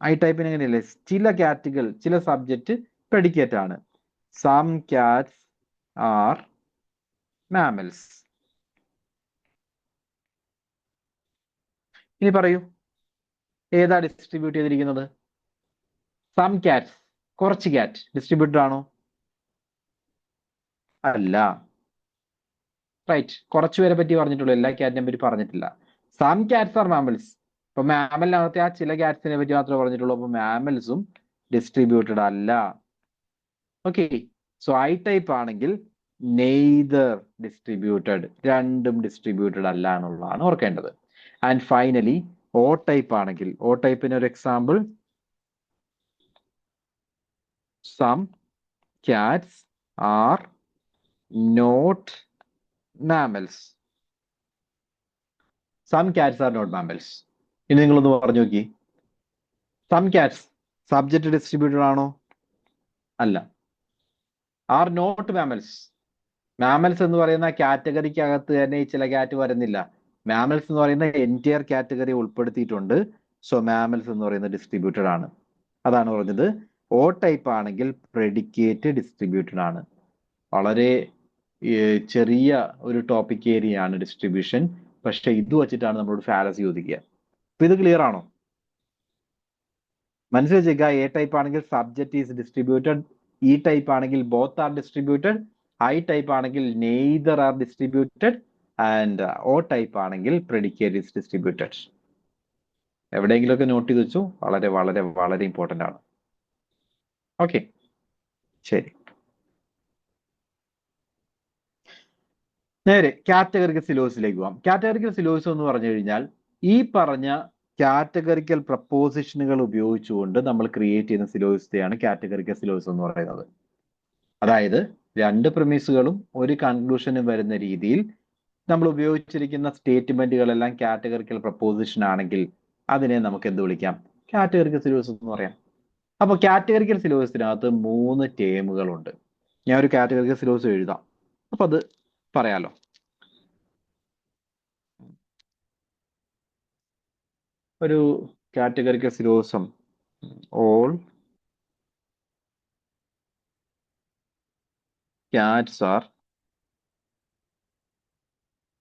ഐ ടൈപ്പിന് എങ്ങനെയല്ലേ? ചില ക്യാറ്റുകൾ, ചില സബ്ജക്റ്റ് പ്രെഡിക്കേറ്റ് ആണ്. Some cats are mammals. ഇനി പറയൂ, ഏതാ ഡിസ്ട്രിബ്യൂട്ട് ചെയ്തിരിക്കുന്നത്? സം കാറ്റ്സ്, കുറച്ച് കാറ്റ് ഡിസ്ട്രിബ്യൂട്ടഡ് ആണോ? അല്ല. റൈറ്റ്, കുറച്ചു പേരെ പറ്റി പറഞ്ഞിട്ടുള്ളൂ, എല്ലാ കാറ്റിനെ പറ്റി പറഞ്ഞിട്ടില്ല. Some cats are mammals. ഇപ്പൊ മാമലിനകത്തെ ആ ചില കാറ്റ്സിനെ പറ്റി മാത്രമേ പറഞ്ഞിട്ടുള്ളൂ. അപ്പൊ മാമൽസും ഡിസ്ട്രിബ്യൂട്ടഡ് അല്ല. ഓക്കെ, സോ ഐ ടൈപ്പ് ആണെങ്കിൽ നെയ്തർ ഡിസ്ട്രിബ്യൂട്ടഡ്, രണ്ടും ഡിസ്ട്രിബ്യൂട്ടഡ് അല്ല എന്നുള്ളതാണ് ഓർക്കേണ്ടത്. ആൻഡ് ഫൈനലി ഓ ടൈപ്പ് ആണെങ്കിൽ, ഓ ടൈപ്പിന് ഒരു example, some cats are not mammals. Some cats are not mammals. ഇനി നിങ്ങളൊന്ന് പറഞ്ഞു നോക്കി, സം കാറ്റ്സ് സബ്ജക്റ്റ് ഡിസ്ട്രിബ്യൂട്ടഡ് ആണോ? അല്ല. ആർ നോട്ട് മാമൽസ്, മാമൽസ് എന്ന് പറയുന്ന കാറ്റഗറിക്ക് അകത്ത് തന്നെ ഈ ചില കാറ്റ് വരുന്നില്ല. മാമൽസ് എന്ന് പറയുന്ന എൻറ്റയർ കാറ്റഗറി ഉൾപ്പെടുത്തിയിട്ടുണ്ട്. സോ മാമൽസ് എന്ന് പറയുന്നത് ഡിസ്ട്രിബ്യൂട്ടഡ് ആണ്. അതാണ് പറഞ്ഞത്. ഓ ടൈപ്പ് ആണെങ്കിൽ പ്രെഡിക്കേറ്റ് ഡിസ്ട്രിബ്യൂട്ടഡ് ആണ്. വളരെ ചെറിയ ഒരു ടോപ്പിക് ഏരിയ ആണ് ഡിസ്ട്രിബ്യൂഷൻ. പക്ഷെ ഇത് വെച്ചിട്ടാണ് നമ്മളോട് ഫാലസി ചോദിക്കുക. അപ്പൊ ഇത് ക്ലിയർ ആണോ? മനസ്സിൽ വെച്ചേക്കുക, എ ടൈപ്പ് ആണെങ്കിൽ subject is distributed, E type ആണെങ്കിൽ both are distributed, I type ആണെങ്കിൽ neither are distributed, and O type ആണെങ്കിൽ പ്രെഡിക്കേറ്റ് ഈസ് ഡിസ്ട്രിബ്യൂട്ടഡ്. എവിടെയെങ്കിലുമൊക്കെ നോട്ട് ചെയ്ത് വെച്ചു, വളരെ വളരെ വളരെ ഇമ്പോർട്ടന്റ് ആണ്. ഓക്കെ, ശരി. നേരെ കാറ്റഗറിക്കൽ സിലോസിലേക്ക് പോവാം. കാറ്റഗറിക്കൽ സിലോസ് എന്ന് പറഞ്ഞു കഴിഞ്ഞാൽ ഈ പറഞ്ഞ കാറ്റഗറിക്കൽ പ്രപ്പോസിഷനുകൾ ഉപയോഗിച്ചുകൊണ്ട് നമ്മൾ ക്രിയേറ്റ് ചെയ്യുന്ന സിലോസിനെയാണ് കാറ്റഗറിക്കൽ സിലോസ് എന്ന് പറയുന്നത്. അതായത് രണ്ട് പ്രിമിസുകളും ഒരു കൺക്ലൂഷനും വരുന്ന രീതിയിൽ നമ്മൾ ഉപയോഗിച്ചിരിക്കുന്ന സ്റ്റേറ്റ്മെന്റുകളെല്ലാം കാറ്റഗറിക്കൽ പ്രപ്പോസിഷൻ ആണെങ്കിൽ അതിനെ നമുക്ക് എന്ത് വിളിക്കാം? കാറ്റഗറിക്കൽ സിലോസ് എന്ന് പറയാം. അപ്പോൾ കാറ്റഗറിക്കൽ സിലോസിനകത്ത് 3 ടേമുകളുണ്ട്. ഞാൻ ഒരു കാറ്റഗറിക്കൽ സിലോസ് എഴുതാം, അപ്പൊ അത് പറയാലോ. ഒരു categorical syllogism, all cats are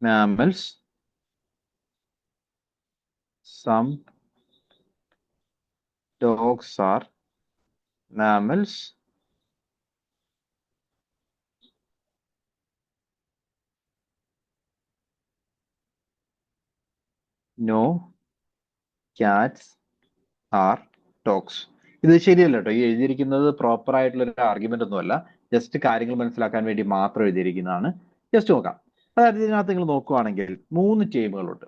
mammals, some dogs are mammals, no cats are dogs. ഇത് ശരിയല്ല കേട്ടോ, ഈ എഴുതിയിരിക്കുന്നത് പ്രോപ്പർ ആയിട്ടുള്ള ഒരു ആർഗ്യുമെന്റ് ഒന്നുമല്ല, ജസ്റ്റ് കാര്യങ്ങൾ മനസ്സിലാക്കാൻ വേണ്ടി മാത്രം എഴുതിയിരിക്കുന്നതാണ്. ജസ്റ്റ് നോക്കാം. അതായത് ഇതിനകത്ത് നിങ്ങൾ നോക്കുവാണെങ്കിൽ 3 ടേമുകളുണ്ട്.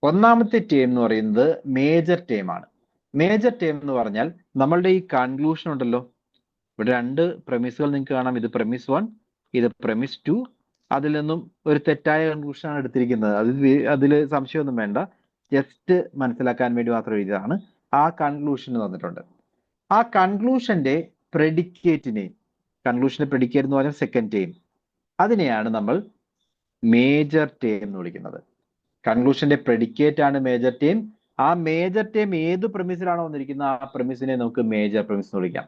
ഒന്നാമത്തെ ടേം എന്ന് പറയുന്നത് മേജർ ടേം ആണ്. മേജർ ടേം എന്ന് പറഞ്ഞാൽ നമ്മളുടെ ഈ കൺക്ലൂഷൻ ഉണ്ടല്ലോ, ഇവിടെ 2 പ്രമിസുകൾ നിങ്ങൾക്ക് കാണാം. ഇത് premise 1, ഇത് premise 2. അതിൽ നിന്നും ഒരു തെറ്റായ കൺക്ലൂഷൻ ആണ് എടുത്തിരിക്കുന്നത്. അതിൽ സംശയമൊന്നും വേണ്ട, ജസ്റ്റ് മനസ്സിലാക്കാൻ വേണ്ടി മാത്രം എഴുതിയതാണ്. ആ കൺക്ലൂഷൻ തന്നിട്ടുണ്ട്. ആ കൺക്ലൂഷന്റെ പ്രെഡിക്കേറ്റിനെ, കൺക്ലൂഷന്റെ പ്രെഡിക്കേറ്റ് എന്ന് പറഞ്ഞാൽ സെക്കൻഡ് ടേം, അതിനെയാണ് നമ്മൾ മേജർ ടേം എന്ന് വിളിക്കുന്നത്. കൺക്ലൂഷന്റെ പ്രെഡിക്കേറ്റ് ആണ് മേജർ ടേം. ആ മേജർ ടേം ഏത് പ്രമിസിലാണോ വന്നിരിക്കുന്നത് ആ പ്രമിസിനെ നമുക്ക് മേജർ പ്രമിസ് എന്ന് വിളിക്കാം.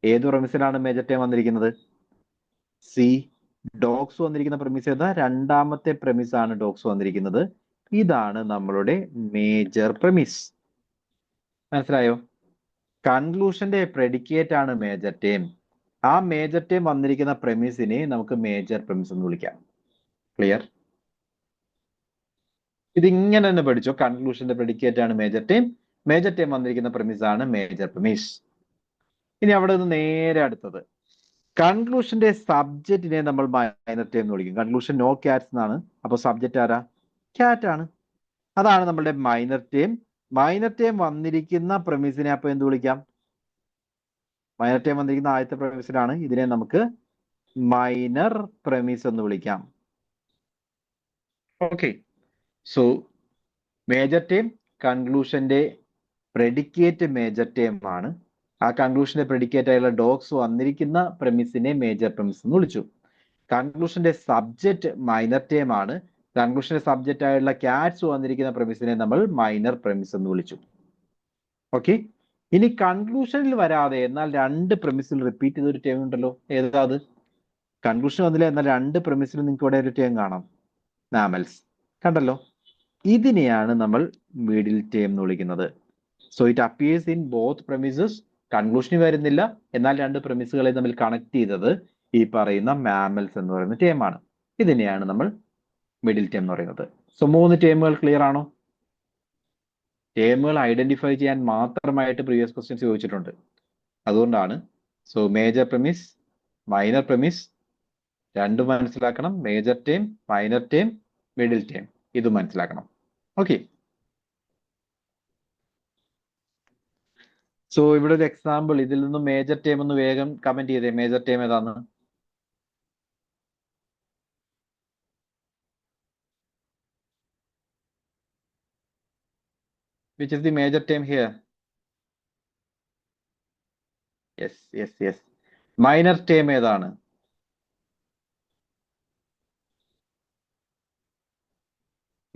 ഏത് പ്രമിസിലാണ് മേജർ ടേം വന്നിരിക്കുന്നത്? സി, ഡോഗ്സ് വന്നിരിക്കുന്ന പ്രമിസ് ഏതാ? രണ്ടാമത്തെ പ്രമിസ് ആണ് ഡോഗ്സ് വന്നിരിക്കുന്നത്. ഇതാണ് നമ്മളുടെ മേജർ പ്രമിസ്. മനസ്സിലായോ? കൺക്ലൂഷന്റെ പ്രെഡിക്കേറ്റ് ആണ് മേജർ ടേം. ആ മേജർ ടേം വന്നിരിക്കുന്ന പ്രമിസിനെ നമുക്ക് മേജർ പ്രമിസ് എന്ന് വിളിക്കാം. ക്ലിയർ? ഇതിങ്ങനെ തന്നെ പഠിച്ചോ. കൺക്ലൂഷന്റെ പ്രെഡിക്കേറ്റ് ആണ് മേജർ ടേം, മേജർ ടേം വന്നിരിക്കുന്ന പ്രമിസ് ആണ് മേജർ പ്രമിസ്. ഇനി അവിടെ നിന്ന് നേരെ അടുത്തത്, കൺക്ലൂഷന്റെ സബ്ജക്റ്റിനെ നമ്മൾ മൈനർ ടേം എന്ന് വിളിക്കും. കൺക്ലൂഷൻ നോ കാറ്റ്സ് എന്നാണ്, അപ്പൊ സബ്ജക്റ്റ് ആരാ? കാറ്റ് ആണ്. അതാണ് നമ്മളുടെ മൈനർ ടേം. മൈനർ ടേം വന്നിരിക്കുന്ന പ്രമിസിനെ അപ്പൊ എന്ത് വിളിക്കാം? മൈനർ ടേം വന്നിരിക്കുന്ന ആദ്യത്തെ പ്രമിസിനാണ്, ഇതിനെ നമുക്ക് മൈനർ പ്രമിസ് എന്ന് വിളിക്കാം. ഓക്കെ, സോ മേജർ ടേം കൺക്ലൂഷന്റെ പ്രെഡിക്കേറ്റ് മേജർ ടേം ആണ്. ആ കൺക്ലൂഷന്റെ പ്രെഡിക്കേറ്റ് ആയുള്ള ഡോഗ്സ് വന്നിരിക്കുന്ന പ്രമിസിനെ മേജർ പ്രമിസ് എന്ന് വിളിച്ചു. കൺക്ലൂഷന്റെ സബ്ജക്റ്റ് മൈനർ ടേം ആണ്. കൺക്ലൂഷന്റെ സബ്ജക്റ്റ് ആയുള്ള കാറ്റ്സ് വന്നിരിക്കുന്ന പ്രമിസിനെ നമ്മൾ മൈനർ പ്രമിസ് എന്ന് വിളിച്ചു. ഓക്കെ, ഇനി കൺക്ലൂഷനിൽ വരാതെ എന്നാൽ 2 പ്രമിസിൽ റിപ്പീറ്റ് ചെയ്ത ഒരു ടേം ഉണ്ടല്ലോ, ഏതാ അത്? കൺക്ലൂഷൻ വന്നില്ല, എന്നാൽ 2 പ്രമിസിൽ നിങ്ങൾക്ക് ഇവിടെ ഒരു ടേം കാണാം, മാമൽസ്. കണ്ടല്ലോ, ഇതിനെയാണ് നമ്മൾ മിഡിൽ ടേം എന്ന് വിളിക്കുന്നത്. So it appears in both premises. കൺക്ലൂഷനിൽ വരുന്നില്ല, എന്നാൽ രണ്ട് പ്രമിസുകളെ തമ്മിൽ കണക്ട് ചെയ്തത് ഈ പറയുന്ന മാമൽസ് എന്ന് പറയുന്ന ടേമാണ്. ഇതിനെയാണ് നമ്മൾ മിഡിൽ ടേം എന്ന് പറയുന്നത്. സോ 3 ടേമുകൾ ക്ലിയർ ആണോ? ടേമുകൾ ഐഡന്റിഫൈ ചെയ്യാൻ മാത്രമായിട്ട് പ്രീവിയസ് ക്വസ്റ്റ്യൻസ് ചോദിച്ചിട്ടുണ്ട്. അതുകൊണ്ടാണ്. So major promise, minor promise രണ്ടും മനസ്സിലാക്കണം. Major term, minor term, middle term ഇതും മനസ്സിലാക്കണം. ഓക്കെ. സോ ഇവിടെ ഒരു എക്സാമ്പിൾ, ഇതിൽ നിന്നും മേജർ ടേം ഒന്ന് വേഗം കമന്റ് ചെയ്തേ. മേജർ ടേം ഏതാന്ന്? Which is the major term here? Yes yes yes. Minor term ഏതാണ്?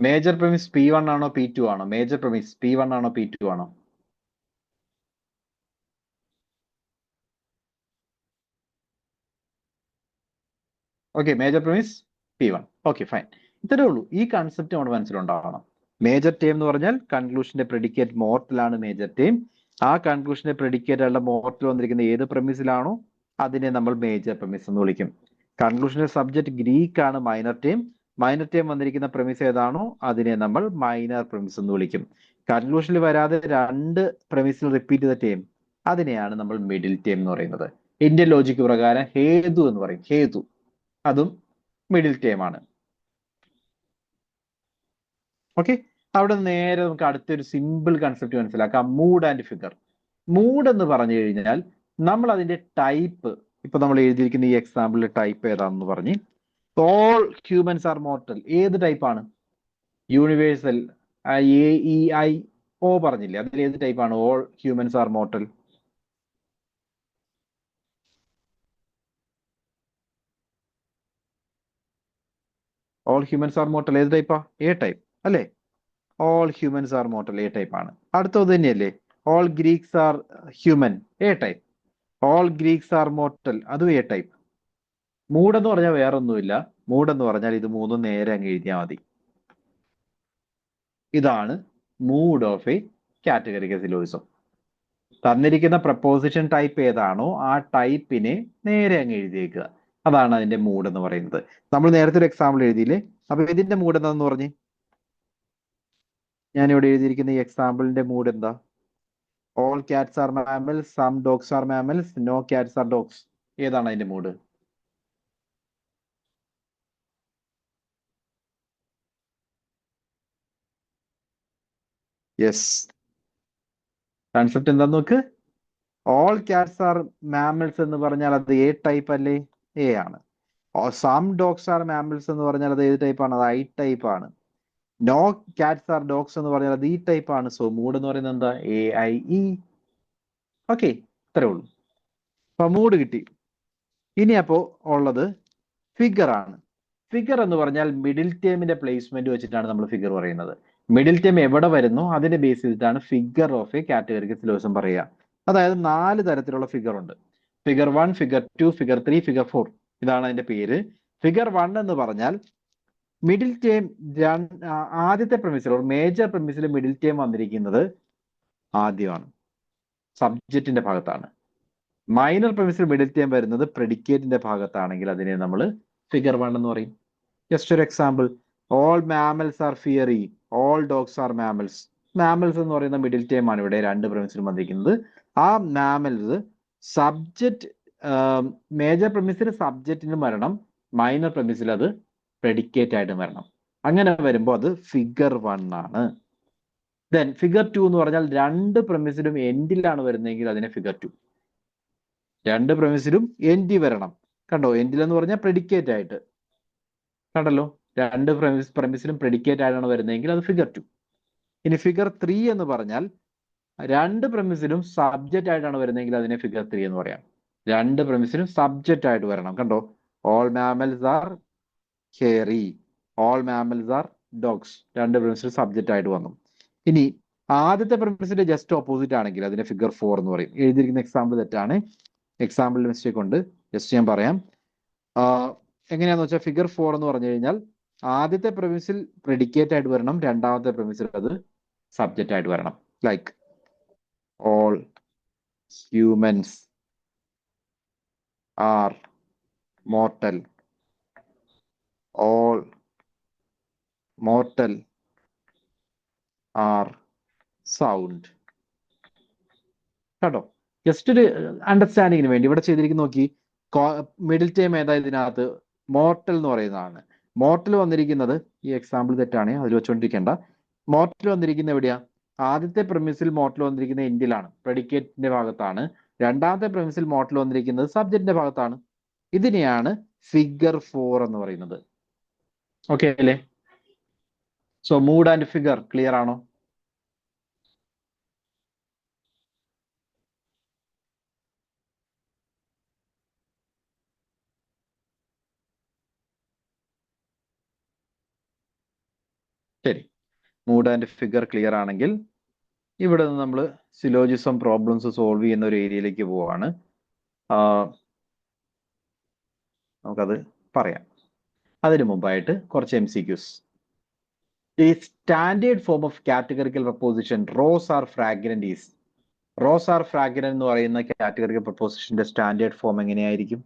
മേജർ പ്രമിസ് P1 ആണോ P2 ആണോ? മേജർ പ്രമിസ് P1 ആണോ P2 ആണോ? Okay, major promise P1. Okay fine. ഇത്രേ ഉള്ളൂ. ഈ കൺസെപ്റ്റ് നമ്മുടെ മനസ്സിലുണ്ടാവണം. മേജർ ടേം എന്ന് പറഞ്ഞാൽ കൺക്ലൂഷന്റെ പ്രെഡിക്കേറ്റ് മോർട്ടലാണ് മേജർ ടേം. ആ കൺക്ലൂഷന്റെ പ്രെഡിക്കേറ്റ് ആയിട്ടുള്ള മോർട്ടൽ വന്നിരിക്കുന്ന ഏത് പ്രമിസിലാണോ അതിനെ നമ്മൾ മേജർ പ്രമിസ് എന്ന് വിളിക്കും. കൺക്ലൂഷന്റെ സബ്ജക്ട് ഗ്രീക്ക് ആണ് മൈനർ ടേം. മൈനർ ടേം വന്നിരിക്കുന്ന പ്രമിസ് ഏതാണോ അതിനെ നമ്മൾ മൈനർ പ്രമിസ് എന്ന് വിളിക്കും. കൺക്ലൂഷനിൽ വരാതെ രണ്ട് പ്രമിസിൽ റിപ്പീറ്റ് ചെയ്ത ടേം അതിനെയാണ് നമ്മൾ മിഡിൽ ടേം എന്ന് പറയുന്നത്. ഇന്ത്യൻ ലോജിക്ക് പ്രകാരം ഹേതു എന്ന് പറയും. ഹേതു അതും മിഡിൽ ടേം ആണ്. ഓക്കെ. അവിടെ നേരെ നമുക്ക് അടുത്തൊരു സിമ്പിൾ കൺസെപ്റ്റ് മനസ്സിലാക്കാം. Mood and figure. മൂഡ് എന്ന് പറഞ്ഞു കഴിഞ്ഞാൽ നമ്മൾ അതിന്റെ ടൈപ്പ്, ഇപ്പൊ നമ്മൾ എഴുതിയിരിക്കുന്ന ഈ എക്സാമ്പിളിൽ ടൈപ്പ് ഏതാണെന്ന് പറഞ്ഞ്, ഓൾ ഹ്യൂമൻസ് ആർ മോർട്ടൽ ഏത് ടൈപ്പാണ്? യൂണിവേഴ്സൽ AEIO പറഞ്ഞില്ലേ, അതിൽ ഏത് ടൈപ്പാണ്? All humans are mortal. All humans are mortal ഏത് ടൈപ്പാ? എ ടൈപ്പ് അല്ലേ? All humans are mortal A type ആണ്. അടുത്തത് തന്നെയല്ലേ all Greeks are human, A type. All Greeks are mortal അതും എ ടൈപ്പ്. മൂഡ് എന്ന് പറഞ്ഞാൽ വേറൊന്നുമില്ല. മൂഡ് എന്ന് പറഞ്ഞാൽ ഇത് മൂന്നും നേരെ അങ്ങ് എഴുതിയാൽ മതി. ഇതാണ് മൂഡ് ഓഫ് എ കാറ്റഗറിക്കൽ സിലോയിസം. തന്നിരിക്കുന്ന പ്രപ്പോസിഷൻ ടൈപ്പ് ഏതാണോ ആ ടൈപ്പിനെ നേരെ അങ്ങ് എഴുതിയേക്കുക. അതാണ് അതിന്റെ മൂഡ് എന്ന് പറയുന്നത്. നമ്മൾ നേരത്തെ ഒരു എക്സാമ്പിൾ എഴുതിയില്ലേ? അപ്പൊ ഇതിന്റെ മൂഡ് എന്താന്ന് പറഞ്ഞ്, ഞാനിവിടെ എഴുതിയിരിക്കുന്ന ഈ എക്സാമ്പിളിന്റെ മൂഡ് എന്താ? All cats are mammals, some dogs are mammals, no cats are dogs. ഏതാണ് അതിന്റെ മൂഡ്? യെസ്. കൺസെപ്റ്റ് എന്താന്ന് നോക്ക്. ഓൾ കാറ്റ്സ് ആർ മാമൽസ് എന്ന് പറഞ്ഞാൽ അത് എ ടൈപ്പ് അല്ലേ? എ ആണ്. സം ഡോഗ്സ് ആർ മാമൽസ് എന്ന് പറഞ്ഞാൽ അത് ഏത് ടൈപ്പ് ആണ്? അത് ഐ ടൈപ്പ് ആണ്. നോ കാറ്റ്സ് ആർ ഡോഗ്സ് എന്ന് പറഞ്ഞാൽ അത് ഈ ടൈപ്പ് ആണ്. സോ മൂഡ് എന്ന് പറയുന്നത് എന്താ? AIE. ഓക്കെ, ഇത്രേ ഉള്ളൂ. അപ്പൊ മൂഡ് കിട്ടി. ഇനി അപ്പോ ഉള്ളത് ഫിഗർ ആണ്. ഫിഗർ എന്ന് പറഞ്ഞാൽ മിഡിൽ ടേമിന്റെ പ്ലേസ്മെന്റ് വെച്ചിട്ടാണ് നമ്മൾ ഫിഗർ പറയുന്നത്. മിഡിൽ ടേം എവിടെ വരുന്നു അതിന്റെ ബേസ് ചെയ്തിട്ടാണ് ഫിഗർ ഓഫ് എ കാറ്റഗറിക്കൽ സിലോയിസം പറയുക. അതായത് 4 തരത്തിലുള്ള ഫിഗർ ഉണ്ട്. Figure 1, figure 2, figure 3, figure 4. ഇതാണ് അതിന്റെ പേര്. ഫിഗർ 1 എന്ന് പറഞ്ഞാൽ മിഡിൽ ടേം ആദ്യത്തെ പ്രമിസിൽ മേജർ പ്രമിസിൽ മിഡിൽ ടേം വന്നിരിക്കുന്നത് ആദ്യമാണ്, സബ്ജക്റ്റിന്റെ ഭാഗത്താണ്. മൈനർ പ്രമിസിൽ മിഡിൽ ടേം വരുന്നത് പ്രെഡിക്കേറ്റിന്റെ ഭാഗത്താണെങ്കിൽ അതിനെ നമ്മൾ ഫിഗർ 1 എന്ന് പറയും. ജസ്റ്റ് ഒരു example, all mammals are fiery, all dogs are mammals. Mammals എന്ന് പറയുന്ന മിഡിൽ ടേം ആണ് ഇവിടെ രണ്ട് പ്രമിസിലും വന്നിരിക്കുന്നത്. ആ മാമൽസ് സബ്ജക്റ്റ് മേജർ പ്രമിസിൽ സബ്ജക്റ്റിന് വരണം, മൈനർ പ്രമിസിൽ അത് പ്രെഡിക്കേറ്റ് ആയിട്ട് വരണം. അങ്ങനെ വരുമ്പോൾ അത് ഫിഗർ 1 ആണ്. ദെൻ ഫിഗർ 2 എന്ന് പറഞ്ഞാൽ രണ്ട് പ്രമിസിലും എൻഡിലാണ് വരുന്നതെങ്കിൽ അതിനെ ഫിഗർ 2. രണ്ട് പ്രമിസിലും എൻഡി വരണം. കണ്ടോ, എൻഡിൽ എന്ന് പറഞ്ഞാൽ പ്രെഡിക്കേറ്റ് ആയിട്ട്. കണ്ടല്ലോ, രണ്ട് പ്രമിസിലും പ്രെഡിക്കേറ്റ് ആയിട്ടാണ് വരുന്നതെങ്കിൽ അത് ഫിഗർ 2. ഇനി ഫിഗർ 3 എന്ന് പറഞ്ഞാൽ രണ്ട് പ്രമിസിലും സബ്ജക്റ്റ് ആയിട്ടാണ് വരുന്നതെങ്കിൽ അതിനെ ഫിഗർ 3 എന്ന് പറയാം. രണ്ട് പ്രമിസിലും സബ്ജക്റ്റ് ആയിട്ട് വരണം. കണ്ടോ, all mammals are hairy, all mammals are dogs. രണ്ട് പ്രമിസിലും സബ്ജക്റ്റ് ആയിട്ട് വന്നു. ഇനി ആദ്യത്തെ പ്രമിസിന്റെ ജസ്റ്റ് ഓപ്പോസിറ്റ് ആണെങ്കിൽ അതിനെ ഫിഗർ 4 എന്ന് പറയും. എഴുതിയിരിക്കുന്ന എക്സാമ്പിൾ തെറ്റാണ്, എക്സാമ്പിളിൽ മിസ്റ്റേക്ക് ഉണ്ട്. ജസ്റ്റ് ഞാൻ പറയാം. എങ്ങനെയാന്ന് വെച്ചാൽ ഫിഗർ 4 എന്ന് പറഞ്ഞു കഴിഞ്ഞാൽ ആദ്യത്തെ പ്രമിസിൽ പ്രെഡിക്കേറ്റ് ആയിട്ട് വരണം, രണ്ടാമത്തെ പ്രമിസിൽ അത് സബ്ജക്റ്റ് ആയിട്ട് വരണം. Like all humans are mortal. All mortal are sound. കേട്ടോ, ജസ്റ്റ് ഒരു അണ്ടർസ്റ്റാൻഡിങ്ങിന് വേണ്ടി ഇവിടെ ചെയ്തിരിക്കുന്ന നോക്കി, മിഡിൽ ടേം ഏതാ ഇതിനകത്ത്? മോർട്ടൽ എന്ന് പറയുന്നതാണ്. മോർട്ടൽ വന്നിരിക്കുന്നത്, ഈ എക്സാമ്പിൾ തെറ്റാണ്, അതിൽ വെച്ചുകൊണ്ടിരിക്കേണ്ട. മോർട്ടൽ വന്നിരിക്കുന്നത് എവിടെയാ? ആദ്യത്തെ പ്രിമിസിൽ മോർട്ടൽ വന്നിരിക്കുന്നത് എൻഡിലാണ്, പ്രെഡിക്കേറ്റിന്റെ ഭാഗത്താണ്. രണ്ടാമത്തെ പ്രിമിസിൽ മോർട്ടൽ വന്നിരിക്കുന്നത് സബ്ജക്റ്റിന്റെ ഭാഗത്താണ്. ഇതിനെയാണ് ഫിഗർ 4 എന്ന് പറയുന്നത്. ഓക്കെ അല്ലേ? So mood and figure clear ആണോ? ശരി, മൂഡ് ആൻഡ് ഫിഗർ ക്ലിയർ ആണെങ്കിൽ ഇവിടെ നിന്ന് നമ്മൾ സിലോജിസം പ്രോബ്ലംസ് സോൾവ് ചെയ്യുന്ന ഒരു ഏരിയയിലേക്ക് പോവാണ്. നമുക്കത് പറയാം. അതിനു മുമ്പായിട്ട് കുറച്ച് MCQs. ഈ standard form of categorical proposition rose are fragrant is. Rose are fragrant എന്ന് പറയുന്ന കാറ്റഗറിക്കൽ പ്രപ്പോസിഷന്റെ സ്റ്റാൻഡേർഡ് ഫോം എങ്ങനെയായിരിക്കും?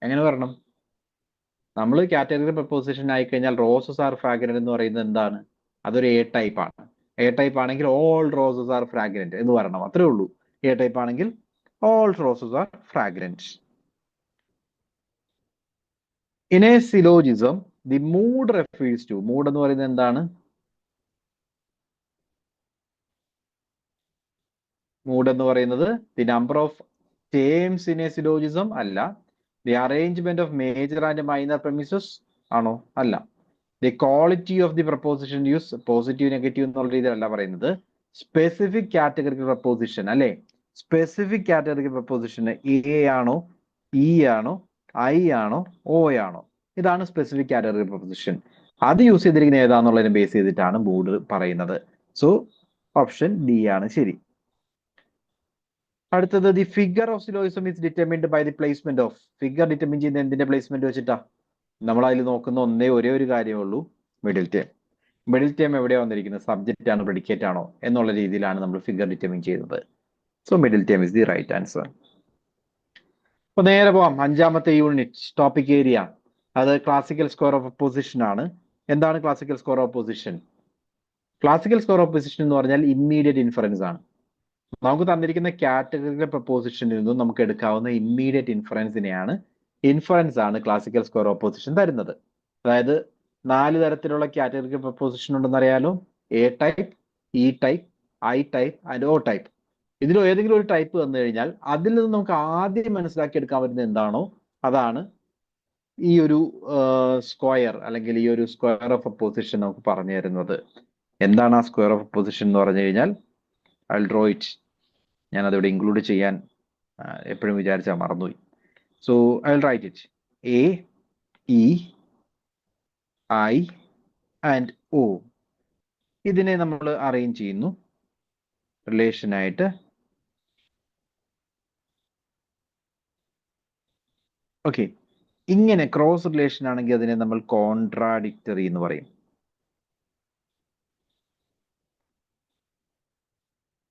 എങ്ങനെ പറയണം? നമ്മൾ കാറ്റഗറി പ്രപ്പോസിഷൻ ആയി കഴിഞ്ഞാൽ റോസസ് ആർ ഫ്രാഗ്രന്റ് എന്ന് പറയുന്നത് എന്താണ്? അതൊരു എ ടൈപ്പ് ആണ്. എ ടൈപ്പ് ആണെങ്കിൽ ഓൾ റോസസ് ആർ ഫ്രാഗ്രന്റ് എന്ന് പറയണം, അത്രേ ഉള്ളൂ. എ ടൈപ്പ് ആണെങ്കിൽ all roses are fragrant. In a syllogism the mood refers to, mood എന്ന് പറയുന്നത് എന്താണ്? മൂഡ് എന്ന് പറയുന്നത് the number of terms in a syllogism അല്ല. The arrangement of major and minor premises ആണോ? അല്ല. The quality of the proposition use, positive negative എന്നുള്ള രീതിയിലല്ല പറയുന്നത്. സ്പെസിഫിക് കാറ്റഗറിക്കൽ പ്രപ്പോസിഷൻ അല്ലെ? സ്പെസിഫിക് കാറ്റഗറിക്കൽ പ്രപ്പോസിഷൻ എ ആണോ, ഇ ആണോ, ഐ ആണോ, ഒ ആണോ? ഇതാണ് സ്പെസിഫിക് കാറ്റഗറി പ്രപ്പോസിഷൻ. അത് യൂസ് ചെയ്തിരിക്കുന്ന ഏതാന്നുള്ളതിനെ ബേസ് ചെയ്തിട്ടാണ് മൂഡ് പറയുന്നത്. സോ ഓപ്ഷൻ ഡി ആണ് ശരി. അടുത്തത് the figure of syllogism is determined by the placement of. Figure determine ചെയ്യുന്ന എന്തിന്റെ പ്ലേസ്മെന്റ് വെച്ചിട്ടാ? നമ്മൾ അതിൽ നോക്കുന്ന ഒരേ ഒരു കാര്യമേ ഉള്ളൂ, മിഡിൽ ടേം. മിഡിൽ ടേം എവിടെയാ വന്നിരിക്കുന്നത്? സബ്ജക്റ്റ് ആണോ പ്രെഡിക്കേറ്റ് ആണോ എന്നുള്ള രീതിയിലാണ് നമ്മൾ ഫിഗർ ഡിറ്റർമിൻ ചെയ്യുന്നത്. So middle term is the right answer. അപ്പൊ നേരെ പോവാം. 5ാമത്തെ യൂണിറ്റ് ടോപ്പിക് ഏരിയ, അത് ക്ലാസിക്കൽ സ്ക്വയർ ഓഫ് പൊസിഷൻ ആണ്. എന്താണ് classical square of position? Classical square of position എന്ന് പറഞ്ഞാൽ ഇമ്മീഡിയറ്റ് ഇൻഫറൻസ് ആണ്. നമുക്ക് തന്നിരിക്കുന്ന കാറ്റഗറിക്കൽ പ്രപ്പോസിഷനിൽ നിന്നും നമുക്ക് എടുക്കാവുന്ന ഇമ്മീഡിയറ്റ് ഇൻഫറൻസ് ആണ് ക്ലാസിക്കൽ സ്ക്വയർ ഓഫ് പൊസിഷൻ തരുന്നത്. അതായത് 4 തരത്തിലുള്ള കാറ്റഗറിക്കൽ പ്രപ്പോസിഷൻ ഉണ്ടെന്ന് അറിയാലോ. A type, E type, I type and O type. ഇതിൽ ഏതെങ്കിലും ഒരു ടൈപ്പ് വന്നു കഴിഞ്ഞാൽ അതിൽ നിന്ന് നമുക്ക് ആദ്യം മനസ്സിലാക്കി എടുക്കാൻ പറ്റുന്നത് എന്താണോ അതാണ് ഈ ഒരു സ്ക്വയർ, അല്ലെങ്കിൽ ഈ ഒരു സ്ക്വയർ ഓഫ് പൊസിഷൻ നമുക്ക് പറഞ്ഞു തരുന്നത്. എന്താണ് ആ സ്ക്വയർ ഓഫ് പൊസിഷൻ എന്ന് പറഞ്ഞു കഴിഞ്ഞാൽ? I will draw it. ഞാൻ അതിവിടെ ഇൻക്ലൂഡ് ചെയ്യാൻ എപ്പോഴും വിചാരിച്ചാൽ മറന്നുപോയി. So I will write it. A, E, I and O. ഇതിനെ നമ്മൾ അറേഞ്ച് ചെയ്യുന്നു റിലേഷനായിട്ട്. ഓക്കെ, ഇങ്ങനെ ക്രോസ് റിലേഷൻ ആണെങ്കിൽ അതിനെ നമ്മൾ കോൺട്രാഡിക്ടറി എന്ന് പറയും.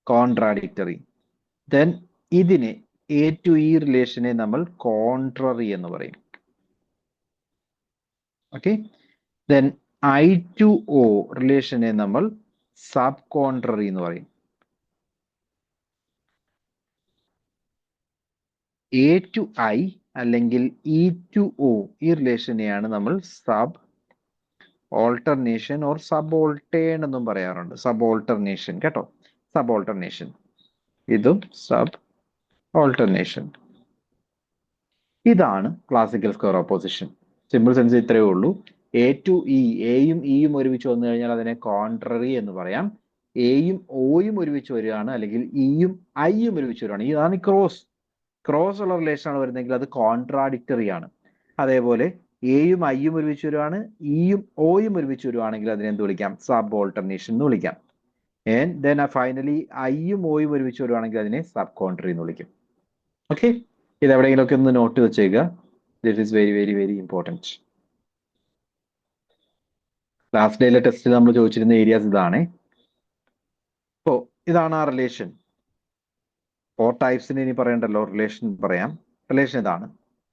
കോൺട്രാഡിക്ടറി. ദെൻ ഇതിനെ എ ടു ഇ റിലേഷനെ നമ്മൾ കോൺട്രറി എന്ന് പറയും. Okay, then I to O റിലേഷനെ നമ്മൾ സബ് കോൺട്രറി എന്ന് പറയും. എ ടു ഐ അല്ലെങ്കിൽ ഇ ടു ഒ ഈ റിലേഷനെയാണ് നമ്മൾ സബ് ഓൾട്ടർനേഷൻ ഓർ സബ് ഓൾട്ടേൺ എന്നും പറയാറുണ്ട്. സബ് ഓൾട്ടർനേഷൻ കേട്ടോ, സബ് ഓൾട്ടർനേഷൻ. ഇതും സബ് ഓൾട്ടർനേഷൻ. ഇതാണ് classical square of position. Simple sense ഇത്രയേ ഉള്ളൂ. എ ടു ഇ, എയും ഇയും ഒരുമിച്ച് വന്നു കഴിഞ്ഞാൽ അതിനെ കോൺട്രറി എന്ന് പറയാം. എയും ഒയും ഒരുമിച്ച് വരികയാണ്, അല്ലെങ്കിൽ ഇയും ഐയും ഒരുമിച്ച് വരികയാണ്, ഇതാണ് ക്രോസ് ഉള്ള റിലേഷൻ ആണ് വരുന്നതെങ്കിൽ അത് കോൺട്രാഡിക്ടറി ആണ്. അതേപോലെ എയും ഐയും ഒരുമിച്ച് വരുവാണ്, ഇയും ഒയും ഒരുമിച്ച് വരുവാണെങ്കിൽ അതിനെ എന്ത് വിളിക്കാം? സബ് ഓൾട്ടർനേഷൻ എന്ന് വിളിക്കാം. ആൻഡ് ദെൻ ഫൈനലി ഐയും ഒയും ഒരുമിച്ച് വരുവാണെങ്കിൽ അതിനെ സബ് കോൺട്രറി എന്ന് വിളിക്കും. ഓക്കെ, ഇത് എവിടെയെങ്കിലുമൊക്കെ ഒന്ന് നോട്ട് വെച്ചേക്കുക. This is very very very important. Last ഡേയിലെ ടെസ്റ്റിൽ നമ്മൾ ചോദിച്ചിരുന്ന ഏരിയാസ് ഇതാണ്. ഇപ്പോ ഇതാണ് ആ റിലേഷൻ. 4 ടൈപ്സിന് ഇനി പറയണ്ടല്ലോ, റിലേഷൻ പറയാം. റിലേഷൻ ഇതാണ്.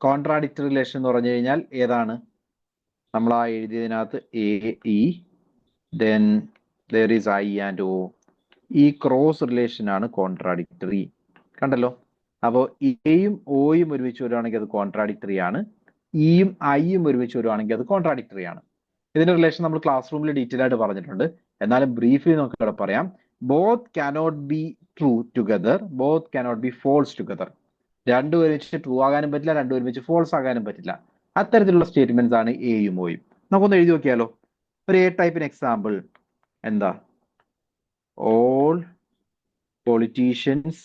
കോൺട്രാഡിക്ടറി റിലേഷൻ എന്ന് പറഞ്ഞു കഴിഞ്ഞാൽ ഏതാണ്? നമ്മൾ ആ എഴുതിയതിനകത്ത് A E then there is I and O. ഈ ക്രോസ് റിലേഷൻ ആണ് കോൺട്രാഡിക്ടറി. കണ്ടല്ലോ. അപ്പോൾ എയും ഒയും ഒരുമിച്ച് വരുവാണെങ്കിൽ അത് കോൺട്രാഡിക്ടറി ആണ്. ഇയും ഐയും ഒരുമിച്ച് വരുവാണെങ്കിൽ അത് കോൺട്രാഡിക്ടറി ആണ്. ഇതിന്റെ റിലേഷൻ നമ്മൾ ക്ലാസ് റൂമിൽ ഡീറ്റെയിൽ ആയിട്ട് പറഞ്ഞിട്ടുണ്ട്. എന്നാലും ബ്രീഫ്ലി നമുക്ക് ഇവിടെ പറയാം. Both cannot be true together, both cannot be false together. രണ്ടും ഒരുമിച്ച് ട്രൂ ആകാനും പറ്റില്ല, രണ്ടും ഒരുമിച്ച് ഫോൾസ് ആകാനും പറ്റില്ല. അത്തരത്തിലുള്ള സ്റ്റേറ്റ്മെന്റ്സ് ആണ് എയും ഒയും. നമുക്കൊന്ന് എഴുതി നോക്കിയാലോ. ഒരു എ ടൈപ്പിന് എക്സാമ്പിൾ എന്താ? All politicians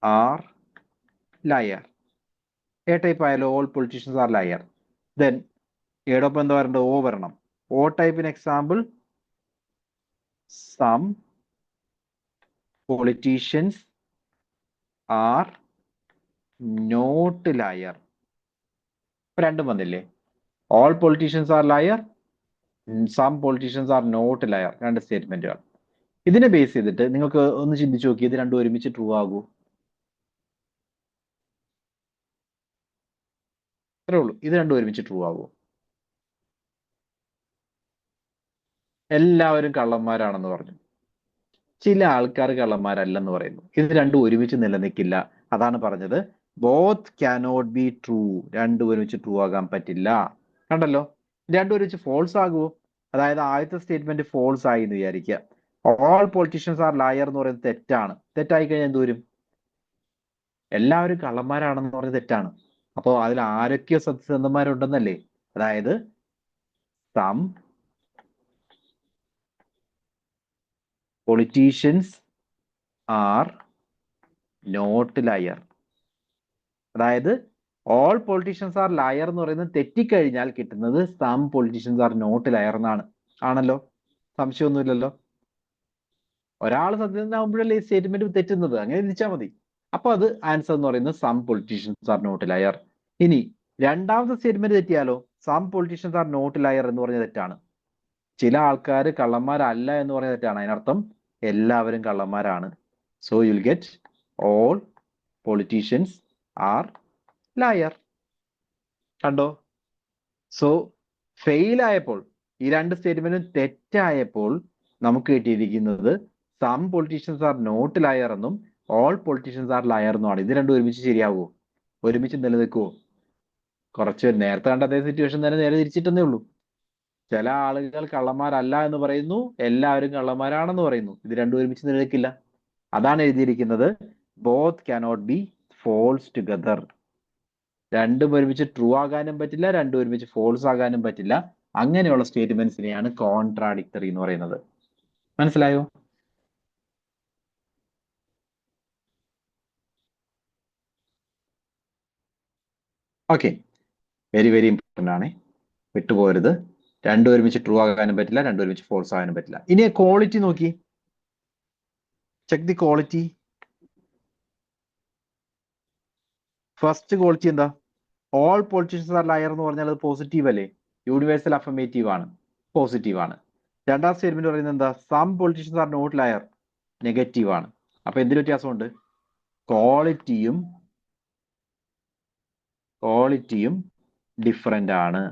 are liar. A type ആയാലോ all politicians are liar. Then എയോടൊപ്പം എന്താ വരേണ്ടത്? ഓ വരണം. ഓ ടൈപ്പിന് example some politicians are not liar. രണ്ടും വന്നില്ലേ? All politicians are liar, some politicians are not liar. രണ്ട് സ്റ്റേറ്റ്മെന്റുകൾ. ഇതിനെ ബേസ് ചെയ്തിട്ട് നിങ്ങൾക്ക് ഒന്ന് ചിന്തിച്ചു നോക്കി, ഇത് രണ്ടും ഒരുമിച്ച് ട്രൂ ആകൂ? അത്രേ ഉള്ളൂ. ഇത് രണ്ടും ഒരുമിച്ച് ട്രൂ ആകൂ? എല്ലാവരും കള്ളന്മാരാണെന്ന് പറഞ്ഞു. ചില ആൾക്കാർ കള്ളന്മാരല്ലെന്ന് പറയുന്നു. ഇത് രണ്ടും ഒരുമിച്ച് നിലനിൽക്കില്ല. അതാണ് പറഞ്ഞത് ബോത്ത് കാനോട്ട് ബി ട്രൂ. രണ്ടും ഒരുമിച്ച് ട്രൂ ആകാൻ പറ്റില്ല. കണ്ടല്ലോ. രണ്ടും ഒരുമിച്ച് ഫോൾസ് ആകുമോ? അതായത് ആദ്യത്തെ സ്റ്റേറ്റ്മെന്റ് ഫോൾസ് ആയി എന്ന് വിചാരിക്കുക. ഓൾ പൊളിറ്റീഷ്യൻസ് ആർ ലയർ എന്ന് പറയുന്നത് തെറ്റാണ്. തെറ്റായി കഴിഞ്ഞാൽ എന്ത് വരും? എല്ലാവരും കള്ളന്മാരാണെന്ന് പറഞ്ഞത് തെറ്റാണ്. അപ്പോൾ അതിൽ ആരൊക്കെയോ സത്യസന്ധന്മാരുണ്ടെന്നല്ലേ? അതായത് some politicians are not liar. അതായത് ഓൾ പൊളിറ്റീഷ്യൻസ് ആർ ലയർ എന്ന് പറയുന്നത് തെറ്റിക്കഴിഞ്ഞാൽ കിട്ടുന്നത് some politicians are not liar എന്നാണ്. ആണല്ലോ? സംശയമൊന്നുമില്ലല്ലോ. ഒരാൾ സത്യസന്ധനാകുമ്പോഴല്ലേ ഈ സ്റ്റേറ്റ്മെന്റ് തെറ്റുന്നത്. അങ്ങനെ തിരിച്ചാൽ മതി. അപ്പൊ അത് ആൻസർ എന്ന് പറയുന്നത് some politicians are not liar. ഇനി രണ്ടാമത്തെ സ്റ്റേറ്റ്മെന്റ് തെറ്റിയാലോ? Some politicians are not liar എന്ന് പറഞ്ഞ തെറ്റാണ്. ചില ആൾക്കാർ കള്ളന്മാരല്ല എന്ന് പറഞ്ഞ തെറ്റാണ്. അതിനർത്ഥം എല്ലാവരും കള്ളന്മാരാണ്. So you'll get all politicians are liar. കണ്ടോ? സോ ഫെയിൽ ആയപ്പോൾ, ഈ രണ്ട് സ്റ്റേറ്റ്മെന്റും തെറ്റായപ്പോൾ നമുക്ക് കിട്ടിയിരിക്കുന്നത് some politicians are not liar എന്നും ഓൾ പൊളിറ്റീഷ്യൻസ് ആർ ലയർ എന്നുമാണ്. ഇത് രണ്ടും ഒരുമിച്ച് ശരിയാവുമോ? ഒരുമിച്ച് നിലനിൽക്കുമോ? കുറച്ച് നേരത്തെ കണ്ട അതേ സിറ്റുവേഷൻ തന്നെ നേരെ തിരിച്ചിട്ടെന്നേ ഉള്ളൂ. ചില ആളുകൾ കള്ളന്മാരല്ല എന്ന് പറയുന്നു, എല്ലാവരും കള്ളന്മാരാണെന്ന് പറയുന്നു. ഇത് രണ്ടും ഒരുമിച്ച് നിലനിൽക്കില്ല. അതാണ് എഴുതിയിരിക്കുന്നത് both cannot be false together. രണ്ടും ഒരുമിച്ച് ട്രൂ ആകാനും പറ്റില്ല, രണ്ടും ഒരുമിച്ച് ഫോൾസ് ആകാനും പറ്റില്ല. അങ്ങനെയുള്ള സ്റ്റേറ്റ്മെന്റ്സിനെയാണ് കോൺട്രാഡിക്ടറി എന്ന് പറയുന്നത്. മനസ്സിലായോ? ഓക്കെ. വെരി വെരി ഇമ്പോർട്ടന്റ് ആണ്. വിട്ടുപോകരുത്. രണ്ടും ഒരുമിച്ച് ട്രൂ ആകാനും പറ്റില്ല, രണ്ടും ഒരുമിച്ച് ഫോൾസ് ആകാനും പറ്റില്ല. ഇനി ക്വാളിറ്റി നോക്കി. Check the quality. First quality എന്താ? ഓൾ പൊളിറ്റീഷ്യൻസ് ആർ ലയർ എന്ന് പറഞ്ഞാൽ അത് പോസിറ്റീവ് അല്ലേ? യൂണിവേഴ്സൽ അഫർമേറ്റീവ് ആണ്, പോസിറ്റീവ് ആണ്. രണ്ടാം സ്റ്റേറ്റ്മെന്റ് പറയുന്നത് എന്താ? Some politicians are not liar, negative ആണ്. അപ്പൊ എന്തിന് വ്യത്യാസമുണ്ട്? ക്വാളിറ്റിയും ഡിഫറെന്റ് ആണ്.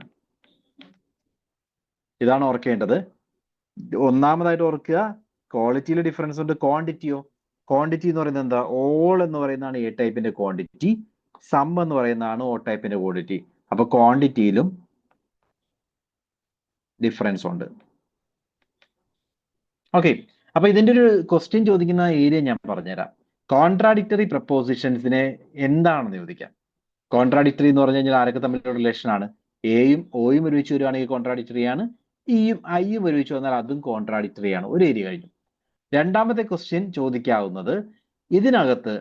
ഇതാണ് ഓർക്കേണ്ടത്. ഒന്നാമതായിട്ട് ഓർക്കുക, ക്വാളിറ്റിയിൽ ഡിഫറൻസ് ഉണ്ട്. ക്വാണ്ടിറ്റിയോ? ക്വാണ്ടിറ്റി എന്ന് പറയുന്നത് എന്താ? ഓൾ എന്ന് പറയുന്നതാണ് എ ടൈപ്പിന്റെ ക്വാണ്ടിറ്റി, സം എന്ന് പറയുന്നതാണ് ഓ ടൈപ്പിന്റെ ക്വാണ്ടിറ്റി. അപ്പൊ ക്വാണ്ടിറ്റിയിലും ഡിഫറൻസ് ഉണ്ട്. ഓക്കെ. അപ്പൊ ഇതിന്റെ ഒരു ക്വസ്റ്റ്യൻ ചോദിക്കുന്ന ഏരിയ ഞാൻ പറഞ്ഞുതരാം. കോൺട്രാഡിക്ടറി പ്രപ്പോസിഷൻസിനെ എന്താണെന്ന് ചോദിക്കാം. കോൺട്രാഡിക്ടറി എന്ന് പറഞ്ഞു കഴിഞ്ഞാൽ ആരൊക്കെ തമ്മിലുള്ള റിലേഷൻ ആണ്? എയും ഒയും ഒരുമിച്ച് വരുവാണെങ്കിൽ കോൺട്രാഡിക്ടറി ആണ്. ഇയും ഐയും ഒരുമിച്ച് വന്നാൽ അതും കോൺട്രാഡിക്ടറി ആണ്. ഒരു ഏരിയ കഴിഞ്ഞു. രണ്ടാമത്തെ ക്വസ്റ്റ്യൻ ചോദിക്കാവുന്നത് ഇതിനകത്ത്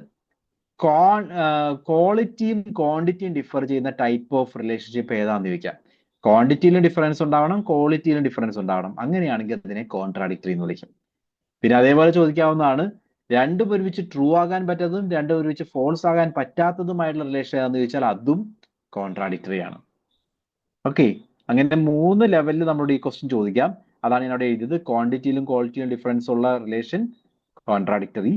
ക്വാളിറ്റിയും ക്വാണ്ടിറ്റിയും ഡിഫർ ചെയ്യുന്ന ടൈപ്പ് ഓഫ് റിലേഷൻഷിപ്പ് ഏതാണെന്ന് ചോദിക്കാം. ക്വാണ്ടിറ്റിയിലും ഡിഫറൻസ് ഉണ്ടാവണം, ക്വാളിറ്റിയിലും ഡിഫറൻസ് ഉണ്ടാവണം. അങ്ങനെയാണെങ്കിൽ അതിനെ കോൺട്രാഡിക്ടറി എന്ന് വിളിക്കും. പിന്നെ അതേപോലെ ചോദിക്കാവുന്നതാണ്, രണ്ടും ഒരുമിച്ച് ട്രൂ ആകാൻ പറ്റാത്തതും രണ്ടും ഒരുമിച്ച് ഫോൾസ് ആകാൻ പറ്റാത്തതുമായിട്ടുള്ള റിലേഷൻ ഏതാണെന്ന് ചോദിച്ചാൽ അതും കോൺട്രാഡിക്ടറി ആണ്. ഓക്കെ. അങ്ങനെ 3 ലെവലിൽ നമ്മളോട് ഈ ക്വസ്റ്റ്യൻ ചോദിക്കാം. അതാണ് ഞാൻ അവിടെ എഴുതിയത്. ക്വാണ്ടിറ്റിയിലും ക്വാളിറ്റിയിലും ഡിഫറൻസ് ഉള്ള റിലേഷൻ കോൺട്രാഡിക്ടറി.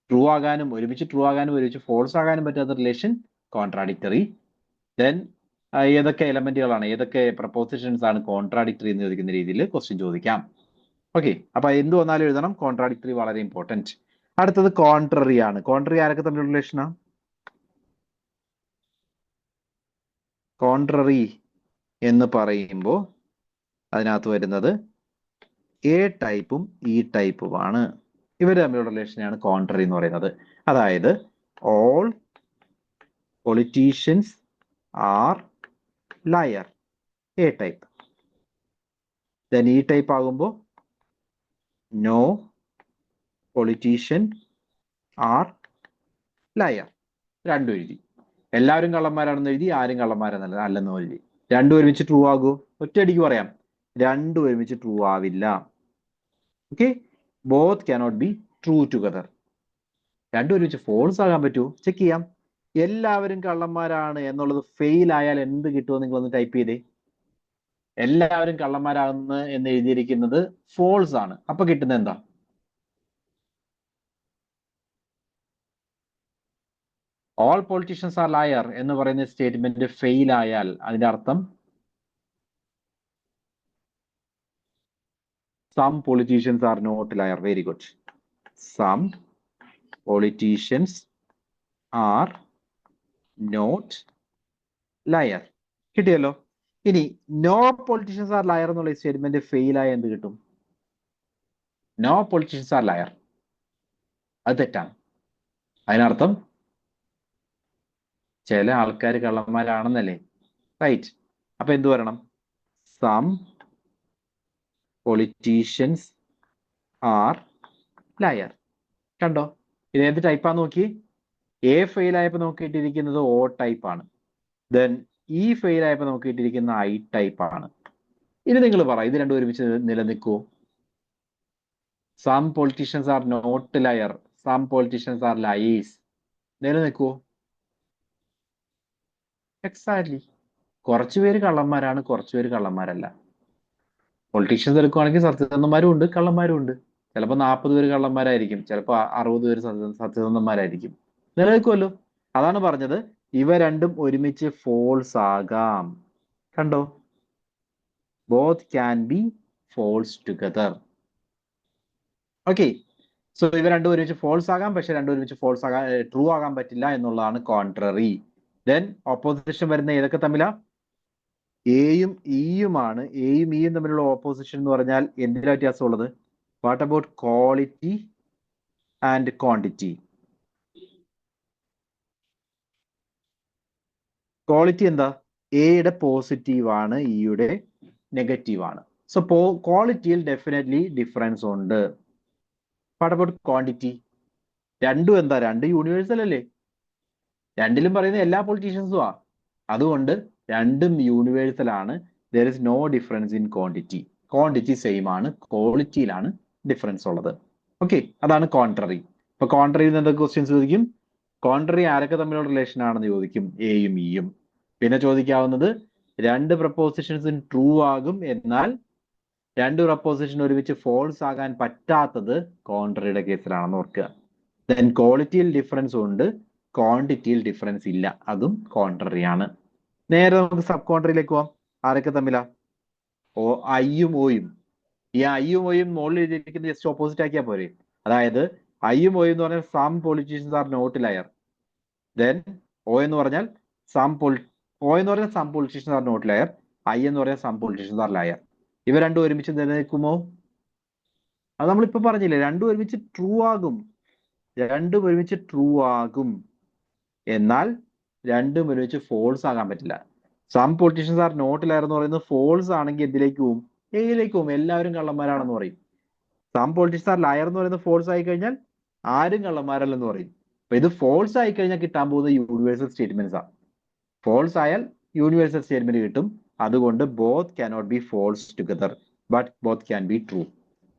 ട്രൂ ആകാനും ഒരുമിച്ച് ഫോൾസ് ആകാനും പറ്റാത്ത റിലേഷൻ കോൺട്രാഡിക്ടറി. ദെൻ ഏതൊക്കെ എലമെന്റുകളാണ്, ഏതൊക്കെ പ്രപ്പോസിഷൻസ് ആണ് കോൺട്രാഡിക്ടറി എന്ന് ചോദിക്കുന്ന രീതിയിൽ ക്വസ്റ്റ്യൻ ചോദിക്കാം. ഓക്കെ, അപ്പൊ എന്ത് വന്നാലും എഴുതണം. കോൺട്രാഡിക്ടറി വളരെ ഇമ്പോർട്ടന്റ്. അടുത്തത് കോൺട്രറി ആണ്. കോൺട്രറി ആരൊക്കെ തമ്മിലുള്ള റിലേഷനാ? കോൺട്രറി എന്ന് പറയുമ്പോൾ അതിനകത്ത് വരുന്നത് എ ടൈപ്പും ഇ ടൈപ്പുമാണ്. ഇവർ തമ്മിലുള്ള റിലേഷനാണ് കോൺട്രറി എന്ന് പറയുന്നത്. അതായത് all politicians are liar, A type. Then E type ആകുമ്പോൾ നോ പൊളിറ്റീഷ്യൻ ആർ ലയർ. രണ്ടും എഴുതി. എല്ലാവരും കള്ളന്മാരാണെന്ന് എഴുതി, ആരും കള്ളന്മാരെന്നല്ല അല്ലെന്ന് എഴുതി. രണ്ടും ഒരുമിച്ച് ട്രൂ ആകുമോ? ഒറ്റയടിക്ക് പറയാം, രണ്ടും ഒരുമിച്ച് ട്രൂ ആവില്ല. Okay, both cannot be true together. രണ്ടും ഒരുമിച്ച് ഫോൾസ് ആകാൻ പറ്റുമോ? ചെക്ക് ചെയ്യാം. എല്ലാവരും കള്ളന്മാരാണ് എന്നുള്ളത് ഫെയിൽ ആയാൽ എന്ത് കിട്ടുമോ? നിങ്ങൾ ഒന്ന് ടൈപ്പ് ചെയ്തേ. എല്ലാവരും കള്ളന്മാരാകുന്നു എന്ന് എഴുതിയിരിക്കുന്നത് ഫോൾസ് ആണ്. അപ്പൊ കിട്ടുന്നത് എന്താ? ഓൾ പൊളിറ്റീഷ്യൻസ് ആർ ലയർ എന്ന് പറയുന്ന സ്റ്റേറ്റ്മെന്റ് ഫെയിൽ ആയാൽ അതിന്റെ അർത്ഥം some politicians are not liar. Very good. Some politicians are not liar. കിട്ടിയല്ലോ. ഇനി നോ പൊളിറ്റീഷ്യൻസ് ആർ ലയർ എന്നുള്ള സ്റ്റേറ്റ്മെന്റ് ഫെയിൽ ആയ എന്ത് കിട്ടും? നോ പൊളിറ്റീഷ്യൻസ് ആർ ലയർ, അത് തെറ്റാണ്. അതിനർത്ഥം ചില ആൾക്കാർ കള്ളന്മാരാണെന്നല്ലേ? റൈറ്റ്. അപ്പൊ എന്ത് വരണം? Some politicians are liar. കണ്ടോ? ഇത് ഏത് ടൈപ്പാന്ന് നോക്കി. എ ഫെയിൽ ആയപ്പോൾ നമുക്ക് കിട്ടിയിരിക്കുന്നത് ഓ ടൈപ്പ് ആണ്. ദെൻ ഇ ഫെയിൽ ആയപ്പോൾ നമുക്ക് കിട്ടിയിരിക്കുന്ന ഐ ടൈപ്പ് ആണ്. ഇനി നിങ്ങൾ പറ, ഇത് രണ്ടും ഒരുമിച്ച് നിലനിൽക്കുമോ? Some politicians are not liar, some politicians are liars, നിലനിൽക്കുമോ? എക്സാക്ട്ലി. കുറച്ചുപേര് കള്ളന്മാരാണ്, കുറച്ചുപേര് കള്ളന്മാരല്ല. പൊളിറ്റീഷ്യൻസ് എടുക്കുവാണെങ്കിൽ സത്യസന്ധന്മാരും ഉണ്ട്, കള്ളന്മാരും ഉണ്ട്. ചിലപ്പോൾ 40 പേര് കള്ളന്മാരായിരിക്കും, ചിലപ്പോൾ 60 പേര് സത്യസന്ധന്മാരായിരിക്കും. നിലനിൽക്കുമല്ലോ. അതാണ് പറഞ്ഞത്, ഇവ രണ്ടും ഒരുമിച്ച് ഫോൾസ് ആകാം. കണ്ടോ? Both can be false together. Okay, so ഇവ രണ്ടും ഒരുമിച്ച് ഫോൾസ് ആകാം, പക്ഷെ രണ്ടും ഒരുമിച്ച് ഫോൾസ് ആകാൻ ട്രൂ ആകാൻ പറ്റില്ല എന്നുള്ളതാണ് കോൺട്രറി. ദെൻ ഓപ്പോസിഷൻ വരുന്ന ഏതൊക്കെ തമ്മിലാ? എയും ഇയുമാണ്. എയും ഇയും തമ്മിലുള്ള ഓപ്പോസിഷൻ എന്ന് പറഞ്ഞാൽ എന്തിനാ വ്യത്യാസമുള്ളത്? What about quality and quantity? Quality എന്താ? എയുടെ പോസിറ്റീവ് ആണ്, ഇയുടെ നെഗറ്റീവ് ആണ്. സോ ക്വാളിറ്റിയിൽ ഡെഫിനറ്റ്ലി ഡിഫറൻസ് ഉണ്ട്. What about quantity? രണ്ടും എന്താ? രണ്ട് യൂണിവേഴ്സൽ അല്ലേ? രണ്ടിലും പറയുന്ന എല്ലാ പൊളിറ്റീഷ്യൻസും ആ. അതുകൊണ്ട് രണ്ടും യൂണിവേഴ്സൽ ആണ്. There is no difference in quantity. Quantity same ആണ്, ക്വാളിറ്റിയിലാണ് ഡിഫറൻസ് ഉള്ളത്. ഓക്കെ, അതാണ് കോൺട്രറി. ഇപ്പൊ കോൺട്രറിയിൽ നിന്ന് എന്തൊക്കെ ക്വസ്റ്റ്യൻസ് ചോദിക്കും? കോൺട്രറി ആരൊക്കെ തമ്മിലുള്ള റിലേഷൻ ആണെന്ന് ചോദിക്കും, എയും ഇയും. പിന്നെ ചോദിക്കാവുന്നത് രണ്ട് പ്രപ്പോസിഷൻസും ട്രൂ ആകും, എന്നാൽ രണ്ട് പ്രപ്പോസിഷൻ ഒരുമിച്ച് ഫോൾസ് ആകാൻ പറ്റാത്തത് കോൺട്രറിയുടെ കേസിലാണെന്ന് ഓർക്കുക. ദെൻ ക്വാളിറ്റിയിൽ ഡിഫറൻസ് ഉണ്ട്, ക്വാണ്ടിറ്റിയിൽ ഡിഫറൻസ് ഇല്ല, അതും കോൺട്രറി ആണ്. നേരെ നമുക്ക് സബ് കോൺട്രറിയിലേക്ക് പോവാം. ആരൊക്കെ തമ്മിലാ? ഐയും ഓയും. ഈ ഐയും ഓയും മുകളിൽ എഴുതിയിരിക്കുന്നത് ജസ്റ്റ് ഓപ്പോസിറ്റ് ആക്കിയാൽ പോരെ. അതായത് ഐയും ഓയും എന്ന് പറഞ്ഞാൽ some politicians are not liar. Then O എന്ന് പറഞ്ഞാൽ some politicians are not liar. I എന്ന് പറഞ്ഞാൽ സം പൊളിറ്റീഷ്യൻസ് ആർ ലയർ. ഇവ രണ്ടും ഒരുമിച്ച് നിലനിൽക്കുമോ? അത് നമ്മളിപ്പോ പറഞ്ഞില്ലേ, രണ്ടും ഒരുമിച്ച് ട്രൂ ആകും. രണ്ടും ഒരുമിച്ച് ട്രൂ ആകും, എന്നാൽ രണ്ടും ഒരുമിച്ച് ഫോൾസ് ആകാൻ പറ്റില്ല. Some politicians are not liar എന്ന് പറയുന്നത് ഫോൾസ് ആണെങ്കിൽ എന്തിലേക്ക് പോവും? എയിലേക്ക് പോവും. എല്ലാവരും കള്ളന്മാരാണെന്ന് പറയും. സം പൊളിറ്റീഷ്യൻസ് ആർ ലയർ എന്ന് പറയുന്നത് ഫോൾസ് ആയി കഴിഞ്ഞാൽ ആരും കള്ളന്മാരല്ലെന്ന് പറയും. അപ്പൊ ഇത് ഫോൾസ് ആയി കഴിഞ്ഞാൽ കിട്ടാൻ പോകുന്ന യൂണിവേഴ്സൽ സ്റ്റേറ്റ്മെന്റ്സ് ആണ്. ഫോൾസ് ആയാൽ യൂണിവേഴ്സൽ സ്റ്റേറ്റ്മെന്റ് കിട്ടും. അതുകൊണ്ട് both cannot be false together, but both can be true.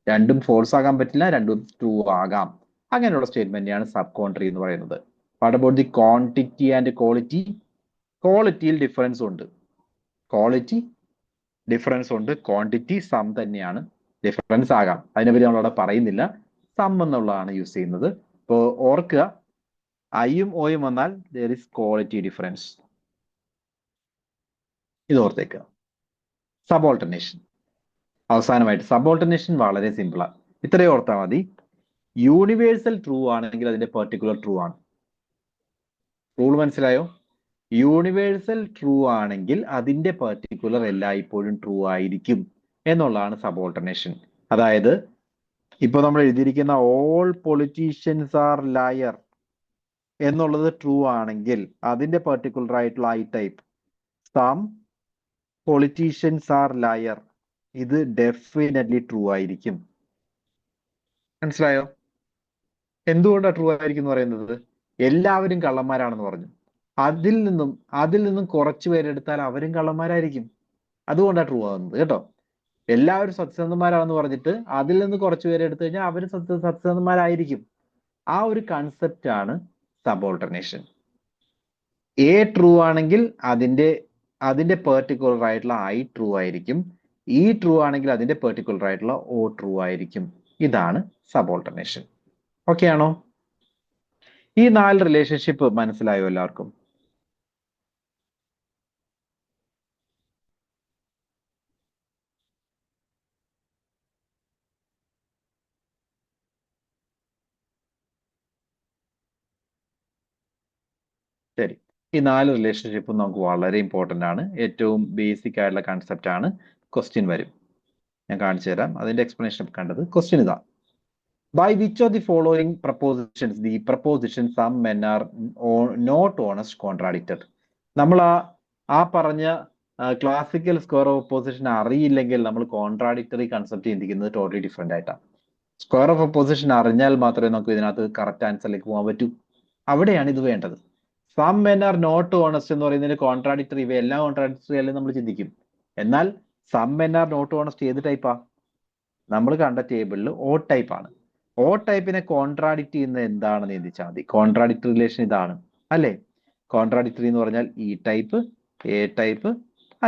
രണ്ടും ഫോൾസ് ആകാൻ പറ്റില്ല, രണ്ടും ട്രൂ ആകാം. അങ്ങനെയുള്ള സ്റ്റേറ്റ്മെന്റാണ് സബ് കോൺട്രറി എന്ന് പറയുന്നത്. What about the quantity and quality? ക്വാളിറ്റിയിൽ ഡിഫറൻസ് ഉണ്ട്, ക്വാളിറ്റി ഡിഫറൻസ് ഉണ്ട്, ക്വാണ്ടിറ്റി സം തന്നെയാണ്, ഡിഫറൻസ് ആകാം. അതിനെപ്പറ്റി നമ്മളവിടെ പറയുന്നില്ല. സം എന്നുള്ളതാണ് യൂസ് ചെയ്യുന്നത്. ഇപ്പോൾ ഓർക്കുക, ഐയും ഓയും വന്നാൽ ദർ ഇസ് ക്വാളിറ്റി ഡിഫറൻസ്. ഇത് ഓർത്തേക്കുക. സബോൾട്ടർനേഷൻ, അവസാനമായിട്ട് സബോൾട്ടർനേഷൻ വളരെ സിമ്പിളാണ്. ഇത്രയും ഓർത്താൽ മതി. യൂണിവേഴ്സൽ ട്രൂ ആണെങ്കിൽ അതിന്റെ പെർട്ടിക്കുലർ ട്രൂ ആണ്. റൂൾ മനസ്സിലായോ? യൂണിവേഴ്സൽ ട്രൂ ആണെങ്കിൽ അതിന്റെ പെർട്ടിക്കുലർ എല്ലായ്പ്പോഴും ട്രൂ ആയിരിക്കും എന്നുള്ളതാണ് സബോൾട്ടർനേഷൻ. അതായത് ഇപ്പൊ നമ്മൾ എഴുതിയിരിക്കുന്ന ഓൾ പൊളിറ്റീഷ്യൻസ് ആർ ലയർ എന്നുള്ളത് ട്രൂ ആണെങ്കിൽ അതിന്റെ പെർട്ടിക്കുലർ ആയിട്ടുള്ള I type some politicians are liar, ഇത് ഡെഫിനറ്റ്ലി ട്രൂ ആയിരിക്കും. മനസ്സിലായോ? എന്തുകൊണ്ടാണ് ട്രൂ ആയിരിക്കും എന്ന് പറയുന്നത്? എല്ലാവരും കള്ളന്മാരാണെന്ന് പറഞ്ഞു. അതിൽ നിന്നും കുറച്ച് പേരെടുത്താൽ അവരും കള്ളന്മാരായിരിക്കും. അതുകൊണ്ടാണ് ട്രൂ ആകുന്നത് കേട്ടോ. എല്ലാവരും സത്യസന്ധന്മാരാണെന്ന് പറഞ്ഞിട്ട് അതിൽ നിന്ന് കുറച്ച് പേരെ എടുത്തു കഴിഞ്ഞാൽ അവരും സത്യസന്ധന്മാരായിരിക്കും. ആ ഒരു കൺസെപ്റ്റ് ആണ് സബോൾട്ടർനേഷൻ. എ ട്രൂ ആണെങ്കിൽ അതിന്റെ പെർട്ടിക്കുലർ ആയിട്ടുള്ള ഐ ട്രൂ ആയിരിക്കും. ഇ ട്രൂ ആണെങ്കിൽ അതിന്റെ പെർട്ടിക്കുലർ ആയിട്ടുള്ള ഓ ട്രൂ ആയിരിക്കും. ഇതാണ് സബോൾട്ടർനേഷൻ. ഓക്കെ ആണോ? ഈ 4 റിലേഷൻഷിപ്പ് മനസ്സിലായോ എല്ലാവർക്കും? ശരി. ഈ 4 റിലേഷൻഷിപ്പും നമുക്ക് വളരെ ഇമ്പോർട്ടന്റ് ആണ്. ഏറ്റവും ബേസിക് ആയിട്ടുള്ള കൺസെപ്റ്റ് ആണ്. ക്വസ്റ്റ്യൻ വരും, ഞാൻ കാണിച്ചു തരാം. അതിന്റെ എക്സ്പ്ലനേഷൻ കണ്ടത്. ക്വസ്റ്റ്യൻ ഇതാ: by which of the following propositions the proposition some men are not honest contradicted. നമ്മൾ ആ പറഞ്ഞ ക്ലാസിക്കൽ സ്ക്വയർ ഓഫ് ഒപ്പോസിഷൻ അറിയില്ലെങ്കിൽ നമ്മൾ കോൺട്രാഡിക്ടറി കൺസെപ്റ്റ് ചിന്തിക്കുന്നത് ടോട്ടലി ഡിഫറെന്റ് ആയിട്ടാണ്. സ്ക്വയർ ഓഫ് ഒപ്പോസിഷൻ അറിഞ്ഞാൽ മാത്രമേ നമുക്ക് ഇതിനകത്ത് കറക്റ്റ് ആൻസറിലേക്ക് പോകാൻ പറ്റൂ. അവിടെയാണ് ഇത് വേണ്ടത്. Some men are not honest എന്ന് പറയുന്നതിന് കോൺട്രാഡിക്ടറി, ഇവയെല്ലാം കോൺട്രാഡിക്ടറി അല്ലേ നമ്മൾ ചിന്തിക്കും. എന്നാൽ some men are not honest ഏത് ടൈപ്പാ? നമ്മൾ കണ്ട ടേബിളിൽ ഓ ടൈപ്പ് ആണ്. ഓ ടൈപ്പിനെ കോൺട്രാഡിക്ട് ചെയ്യുന്നത് എന്താണെന്ന് ചിന്തിച്ചാൽ മതി. കോൺട്രാഡിക്ടറി റിലേഷൻ ഇതാണ് അല്ലേ? കോൺട്രാഡിക്ടറി എന്ന് പറഞ്ഞാൽ E type, A type,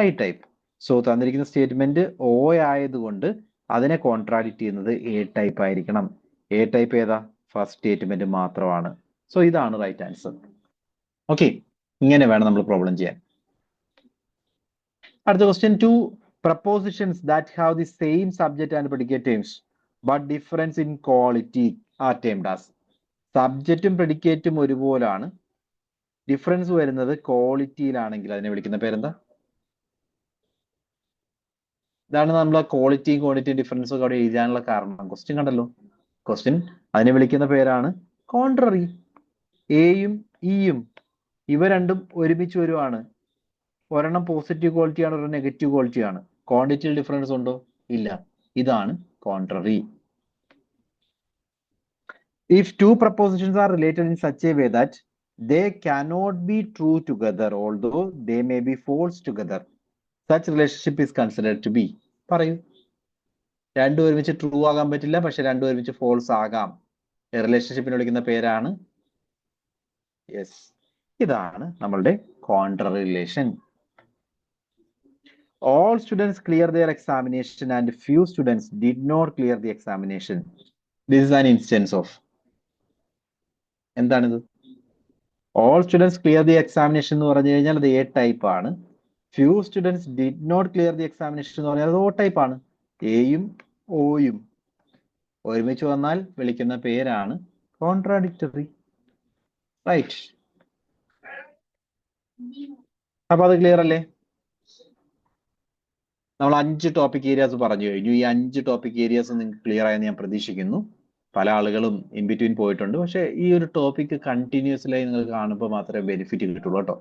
I type. So തന്നിരിക്കുന്ന സ്റ്റേറ്റ്മെന്റ് ഓ ആയതുകൊണ്ട് അതിനെ കോൺട്രാഡിക്ട് ചെയ്യുന്നത് എ ടൈപ്പ് ആയിരിക്കണം. എ ടൈപ്പ് ഏതാ? ഫസ്റ്റ് സ്റ്റേറ്റ്മെന്റ് മാത്രമാണ്. സോ ഇതാണ് റൈറ്റ് ആൻസർ. ഓക്കെ, ഇങ്ങനെ വേണം നമ്മൾ പ്രോബ്ലം ചെയ്യാൻ. അടുത്ത question: two propositions that have the same subject and predicate terms but difference in quality are termed as. സബ്ജക്റ്റും പ്രെഡിക്കേറ്റും ഒരുപോലാണ്, ഡിഫറൻസ് വരുന്നത് ക്വാളിറ്റിയിലാണെങ്കിൽ അതിനെ വിളിക്കുന്ന പേരെന്താ? ഇതാണ് നമ്മൾ ക്വാളിറ്റിയും ക്വാണ്ടിറ്റിയും ഡിഫറൻസും ഒക്കെ അവിടെ എഴുതാനുള്ള കാരണം. ക്വസ്റ്റ്യൻ കണ്ടല്ലോ. ക്വസ്റ്റ്യൻ അതിനെ വിളിക്കുന്ന പേരാണ് കോൺട്രറി. എയും ഇയും ഇവ രണ്ടും ഒരുമിച്ച് വരുവാണ്. ഒരെണ്ണം പോസിറ്റീവ് ക്വാളിറ്റി ആണ്, ഒരെണ്ണം നെഗറ്റീവ് ക്വാളിറ്റി ആണ്. ക്വാണ്ടിറ്റിയിൽ ഡിഫറൻസ് ഉണ്ടോ? ഇല്ല. ഇതാണ് contrary. If two propositions are related in such a way that they cannot be true together, although they may be false together, such relationship is considered to be. പറയൂ. രണ്ടും ഒരുമിച്ച് true ആകാൻ പറ്റില്ല, പക്ഷെ രണ്ടും ഒരുമിച്ച് ഫോൾസ് ആകാം. റിലേഷൻഷിപ്പിനെ വിളിക്കുന്ന പേരാണ് യെസ്, ഇതാണ് നമ്മളുടെ contrary relation. All students clear their examination and few students did not clear the examination. This is an instance of. എന്താണിത്? All students clear the examination എന്ന് പറഞ്ഞു കഴിഞ്ഞാൽ അത് എ ടൈപ്പ് ആണ്. Few students did not clear the examination എന്ന് പറഞ്ഞാൽ അത് ഓ type ആണ്. എയും ഓയും ഒരുമിച്ച് വന്നാൽ വിളിക്കുന്ന പേരാണ് കോൺട്രാഡിക്ടറി. റൈറ്റ്. അപ്പൊ അത് ക്ലിയർ അല്ലേ? നമ്മൾ 5 ടോപ്പിക് ഏരിയാസ് പറഞ്ഞു കഴിഞ്ഞു. ഈ 5 ടോപ്പിക് ഏരിയാസ് നിങ്ങൾക്ക് ക്ലിയർ ആയെന്ന് ഞാൻ പ്രതീക്ഷിക്കുന്നു. പല ആളുകളും ഇൻ ബിറ്റ്വീൻ പോയിട്ടുണ്ട്, പക്ഷെ ഈ ഒരു ടോപ്പിക് കണ്ടിന്യൂസ്ലി നിങ്ങൾ കാണുമ്പോൾ മാത്രമേ ബെനിഫിറ്റ് കിട്ടുള്ളൂ കേട്ടോ.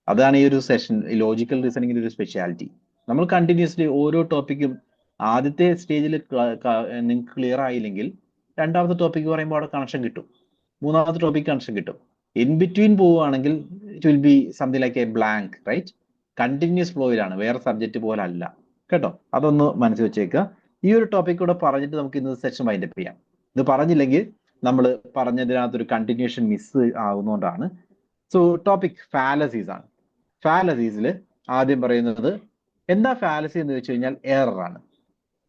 അതാണ് ഈ ഒരു സെഷൻ, ഈ ലോജിക്കൽ റീസണിങ്ങിന്റെ ഒരു സ്പെഷ്യാലിറ്റി. നമ്മൾ കണ്ടിന്യൂസ്ലി ഓരോ ടോപ്പിക്കും ആദ്യത്തെ സ്റ്റേജിൽ നിങ്ങൾക്ക് ക്ലിയർ ആയില്ലെങ്കിൽ രണ്ടാമത്തെ ടോപ്പിക്ക് പറയുമ്പോൾ അവിടെ കണക്ഷൻ കിട്ടും, മൂന്നാമത്തെ ടോപ്പിക് കണക്ഷൻ കിട്ടും. ഇൻ ബിറ്റ്വീൻ പോവുകയാണെങ്കിൽ it will be something like a blank, right? Continuous ഫ്ലോയിലാണ്, വേറെ സബ്ജക്റ്റ് പോലെ അല്ല കേട്ടോ. അതൊന്ന് മനസ്സിൽ വെച്ചേക്കുക. ഈ ഒരു ടോപ്പിക് കൂടെ പറഞ്ഞിട്ട് നമുക്ക് ഇന്ന് സെഷൻ വൈൻഡപ്പ് ചെയ്യാം. ഇത് പറഞ്ഞില്ലെങ്കിൽ നമ്മൾ പറഞ്ഞതിനകത്തൊരു കണ്ടിന്യൂഷൻ മിസ് ആകുന്നതുകൊണ്ടാണ്. സോ ടോപ്പിക് ഫാലസീസ് ആണ്. ഫാലസീസിൽ ആദ്യം പറയുന്നത് എന്താ ഫാലസി എന്ന് വെച്ച് കഴിഞ്ഞാൽ എറർ ആണ്.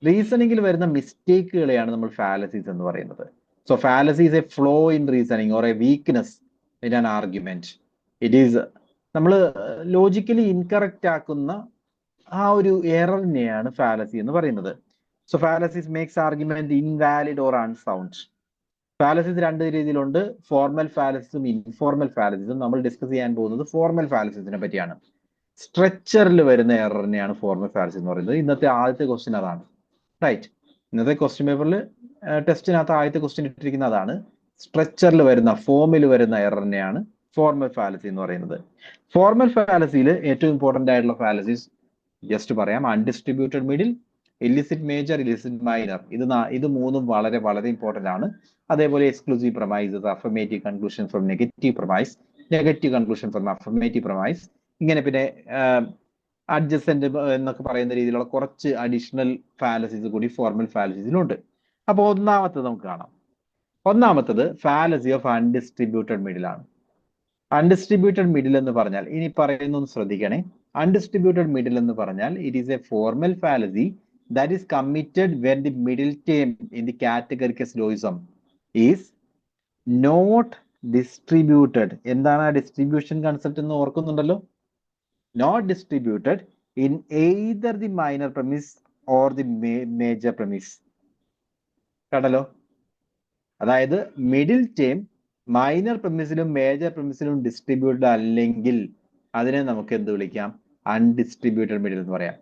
റീസണിങ്ങിൽ വരുന്ന മിസ്റ്റേക്കുകളെയാണ് നമ്മൾ ഫാലസീസ് എന്ന് പറയുന്നത്. So fallacy is a flaw in reasoning or a weakness in an argument. It is നമ്മൾ ലോജിക്കലി ഇൻകറക്റ്റ് ആക്കുന്ന ആ ഒരു എററിനെയാണ് ഫാലസി എന്ന് പറയുന്നത്. So fallacies makes argument invalid or unsound. Fallacies രണ്ട് രീതിയിലുണ്ട്, ഫോർമൽ ഫാലസിസും ഇൻഫോർമൽ ഫാലസിസും. നമ്മൾ ഡിസ്കസ് ചെയ്യാൻ പോകുന്നത് ഫോർമൽ ഫാലസിസിനെ പറ്റിയാണ്. സ്ട്രക്ചറിൽ വരുന്ന എററിനെയാണ് ഫോർമൽ ഫാലസി എന്ന് പറയുന്നത്. ഇന്നത്തെ ആദ്യത്തെ ക്വസ്റ്റ്യൻ അതാണ്, റൈറ്റ്? ഇന്നത്തെ ക്വസ്റ്റ്യൻ പേപ്പറിൽ ടെസ്റ്റിനകത്ത് ആദ്യത്തെ ക്വസ്റ്റ്യൻ ഇട്ടിരിക്കുന്ന അതാണ്. സ്ട്രക്ചറിൽ വരുന്ന, ഫോമിൽ വരുന്ന എററിനെയാണ് ഫോർമൽ ഫാലസി എന്ന് പറയുന്നത്. ഫോർമൽ ഫാലസിയിൽ ഏറ്റവും ഇമ്പോർട്ടന്റ് ആയിട്ടുള്ള ഫാലസീസ് ജസ്റ്റ് പറയാം. Undistributed middle, illicit major, illicit minor. ഇത് മൂന്നും വളരെ വളരെ ഇമ്പോർട്ടന്റ് ആണ്. അതേപോലെ exclusive promises, affirmative conclusion from negative promise, negative conclusion from affirmative promise. ഇങ്ങനെ പിന്നെ അഡ്ജസന്റ് എന്നൊക്കെ പറയുന്ന രീതിയിലുള്ള കുറച്ച് അഡീഷണൽ ഫാലസീസ് കൂടി ഫോർമൽ ഫാലസീസിലുണ്ട്. അപ്പോൾ ഒന്നാമത്തത് നമുക്ക് കാണാം. ഒന്നാമത്തത് ഫാലസി ഓഫ് അൺഡിസ്ട്രിബ്യൂട്ടഡ് മിഡിൽ ആണ്. അൺഡിസ്ട്രിബ്യൂട്ടഡ് മിഡിൽ എന്ന് പറഞ്ഞാൽ, ഇനി പറയുന്നൊന്ന് ശ്രദ്ധിക്കണേ. അൺഡിസ്ട്രിബ്യൂട്ടഡ് മിഡിൽ എന്ന് പറഞ്ഞാൽ it is A formal fallacy that is committed when the middle term in the categorical syllogism is not distributed. എന്താണ് ആ ഡിസ്ട്രിബ്യൂഷൻ കൺസെപ്റ്റ് എന്ന് ഓർക്കുന്നുണ്ടല്ലോ? Not distributed in either the minor premise or the major premise. കണ്ടല്ലോ? അതായത് middle term minor പ്രമിസിലും major പ്രമിസിലും distributed അല്ലെങ്കിൽ അതിനെ നമുക്ക് എന്ത് വിളിക്കാം? അൺഡിസ്ട്രിബ്യൂട്ടഡ് മിഡിൽ എന്ന് പറയാം.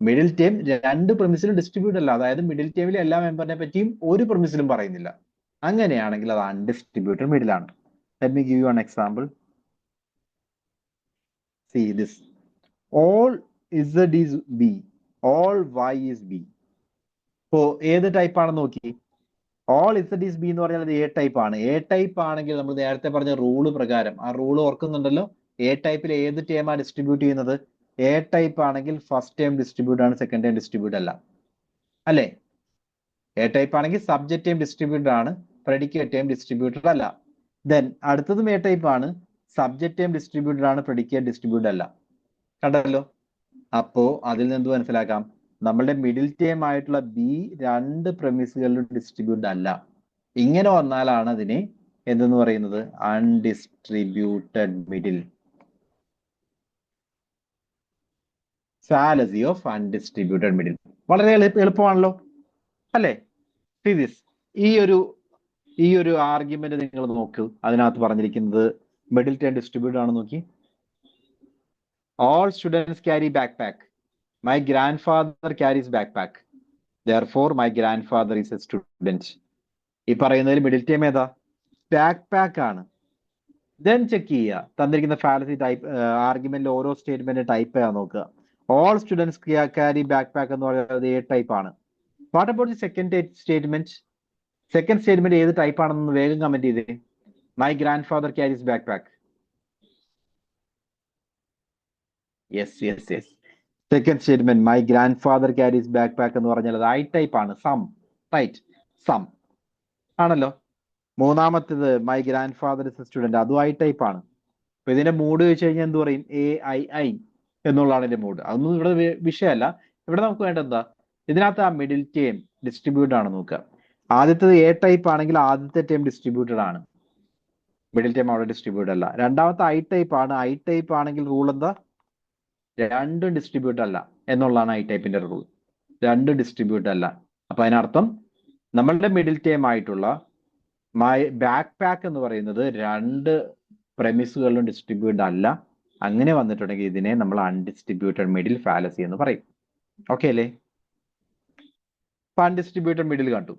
മിഡിൽ ടേം രണ്ട് പ്രമിസിലും ഡിസ്ട്രിബ്യൂട്ട് അല്ല, അതായത് മിഡിൽ ടേമിലെ എല്ലാ മെമ്പറിനെ പറ്റിയും ഒരു പ്രമിസിലും പറയുന്നില്ല, അങ്ങനെയാണെങ്കിൽ അത് അൺഡിസ്ട്രിബ്യൂട്ടഡ് മിഡിൽ ആണ്. Let me give you an example. See this. All Z is B, all Y is B. So ഏത് ടൈപ്പ് ആണെന്ന് നോക്കി. ഓൾ ഇസഡ് ഈസ് ബി എന്ന് പറഞ്ഞാൽ അത് എ ടൈപ്പ് ആണ്. എ ടൈപ്പ് ആണെങ്കിൽ നമ്മൾ നേരത്തെ പറഞ്ഞ റൂള് പ്രകാരം, ആ റൂള് ഓർക്കുന്നുണ്ടല്ലോ, എ ടൈപ്പിൽ ഏത് ടേമാണ് ഡിസ്ട്രിബ്യൂട്ട് ചെയ്യുന്നത്? എ ടൈപ്പ് ആണെങ്കിൽ ഫസ്റ്റ് ടൈം ഡിസ്ട്രിബ്യൂട്ട് ആണ്, സെക്കൻഡ് ടൈം ഡിസ്ട്രിബ്യൂട്ട് അല്ല, അല്ലേ? എ ടൈപ്പ് ആണെങ്കിൽ സബ്ജക്ട് ടൈം ഡിസ്ട്രിബ്യൂട്ടഡ് ആണ്, പ്രെഡിക്കേറ്റ് ടൈം ഡിസ്ട്രിബ്യൂട്ടഡ് അല്ല. ദെൻ അടുത്തതും എ ടൈപ്പ് ആണ്, സബ്ജക്ട് ടൈം ഡിസ്ട്രിബ്യൂട്ടഡ് ആണ്, പ്രെഡിക്കേറ്റ് ഡിസ്ട്രിബ്യൂട്ടഡ് അല്ല. കണ്ടല്ലോ? അപ്പോ അതിൽ നിന്ന് മനസ്സിലാക്കാം, നമ്മളുടെ മിഡിൽ ടേം ആയിട്ടുള്ള ബി രണ്ട് പ്രമിസുകളിലും ഡിസ്ട്രിബ്യൂട്ട് അല്ല. ഇങ്ങനെ വന്നാലാണ് അതിനെ എന്തെന്ന് പറയുന്നത്? Undistributed middle. Fallacy of undistributed middle വളരെ എളുപ്പമാണല്ലോ, അല്ലേ? ദിസ് ഈ ഒരു ആർഗ്യുമെന്റ് നിങ്ങൾ നോക്കൂ. അതിനകത്ത് പറഞ്ഞിരിക്കുന്നത് മിഡിൽ ടേം ഡിസ്ട്രിബ്യൂട്ട് ആണ്. നോക്കി. All students carry backpack. My grandfather carries backpack. Therefore, my grandfather is a student. ഈ പറയുന്നതിൽ മിഡിൽ ടേം ഏതാ? ബാക്ക് പാക്ക് ആണ്. ദെൻ ചെക്ക് ചെയ്യുക, തന്നിരിക്കുന്ന ഫാലസി ടൈപ്പ് ആർഗ്യുമെന്റിൽ ഓരോ സ്റ്റേറ്റ്മെന്റ് ടൈപ്പ് ചെയ്യാൻ നോക്കുക. All students carry backpack എന്ന് പറയുന്നത് എ ടൈപ്പ് ആണ്. What about the second statement? Second statement ഏത് ടൈപ്പ് ആണെന്ന് വേഗം കമന്റ് ചെയ്തേ. My grandfather carries backpack. Yes. Second statement my grandfather carries backpack എന്ന് പറഞ്ഞാൽ അത് ഐ ടൈപ്പ് ആണ്, സം, റൈറ്റ്? സം ആണല്ലോ. മൂന്നാമത്തേത് my grandfather is a student, അതും ഐ ടൈപ്പ് ആണ്. അപ്പൊ ഇതിന്റെ മൂഡ് ചോദിച്ചു കഴിഞ്ഞാൽ എന്ത് പറയും? AI എന്നുള്ളതാണ് ഇതിന്റെ മൂഡ്. അതൊന്നും ഇവിടെ വിഷയമല്ല. ഇവിടെ നമുക്ക് വേണ്ടത് എന്താ? ഇതിനകത്ത് ആ മിഡിൽ ടേം ഡിസ്ട്രിബ്യൂട്ട് ആണ് നോക്കുക. ആദ്യത്തേത് എ ടൈപ്പ് ആണെങ്കിൽ ആദ്യത്തെ ടേം ഡിസ്ട്രിബ്യൂട്ടഡ് ആണ്, മിഡിൽ ടേം അവിടെ ഡിസ്ട്രിബ്യൂട്ട് അല്ല. രണ്ടാമത്തെ ഐ ടൈപ്പ് ആണ്. ഐ ടൈപ്പ് ആണെങ്കിൽ റൂൾ എന്താ? രണ്ടും ഡിസ്ട്രിബ്യൂട്ട് അല്ല എന്നുള്ളതാണ് ഐ ടൈപ്പിന്റെ റൂൾ. രണ്ടും ഡിസ്ട്രിബ്യൂട്ട് അല്ല. അപ്പൊ അതിനർത്ഥം നമ്മളുടെ മിഡിൽ ടേം ആയിട്ടുള്ള ബാക്ക് പാക്ക് എന്ന് പറയുന്നത് രണ്ട് പ്രമിസുകളിലും ഡിസ്ട്രിബ്യൂട്ട് അല്ല. അങ്ങനെ വന്നിട്ടുണ്ടെങ്കിൽ ഇതിനെ നമ്മൾ അൺഡിസ്ട്രിബ്യൂട്ടഡ് മിഡിൽ ഫാലസി എന്ന് പറയും. ഓക്കെ അല്ലേ? അൺഡിസ്ട്രിബ്യൂട്ടഡ് മിഡിൽ കണ്ടു.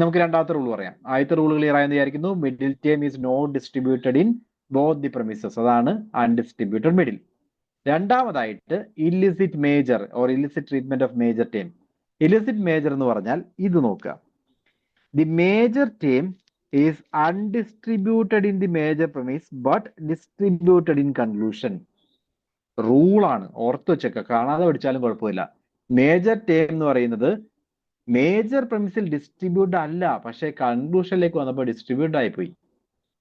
നമുക്ക് രണ്ടാമത്തെ റൂൾ പറയാം. ആദ്യത്തെ റൂൾ ക്ലിയർ ആയെന്ന് വിചാരിക്കുന്നു. Middle term is not distributed in both the premises, അതാണ് അൺഡിസ്ട്രിബ്യൂട്ടഡ് മിഡിൽ. രണ്ടാമതായിട്ട് illicit major or illicit treatment of major term. Illicit major എന്ന് പറഞ്ഞാൽ ഇത് നോക്കുക. The major term is undistributed in the major premise but distributed in conclusion. റൂളാണ്, ഓർത്ത് വെച്ചേക്ക, കാണാതെ പഠിച്ചാലും കുഴപ്പമില്ല. മേജർ ടേം എന്ന് പറയുന്നത് മേജർ പ്രമിസിൽ ഡിസ്ട്രിബ്യൂട്ട് അല്ല, പക്ഷെ കൺക്ലൂഷനിലേക്ക് വന്നപ്പോൾ ഡിസ്ട്രിബ്യൂട്ട് ആയിപ്പോയി.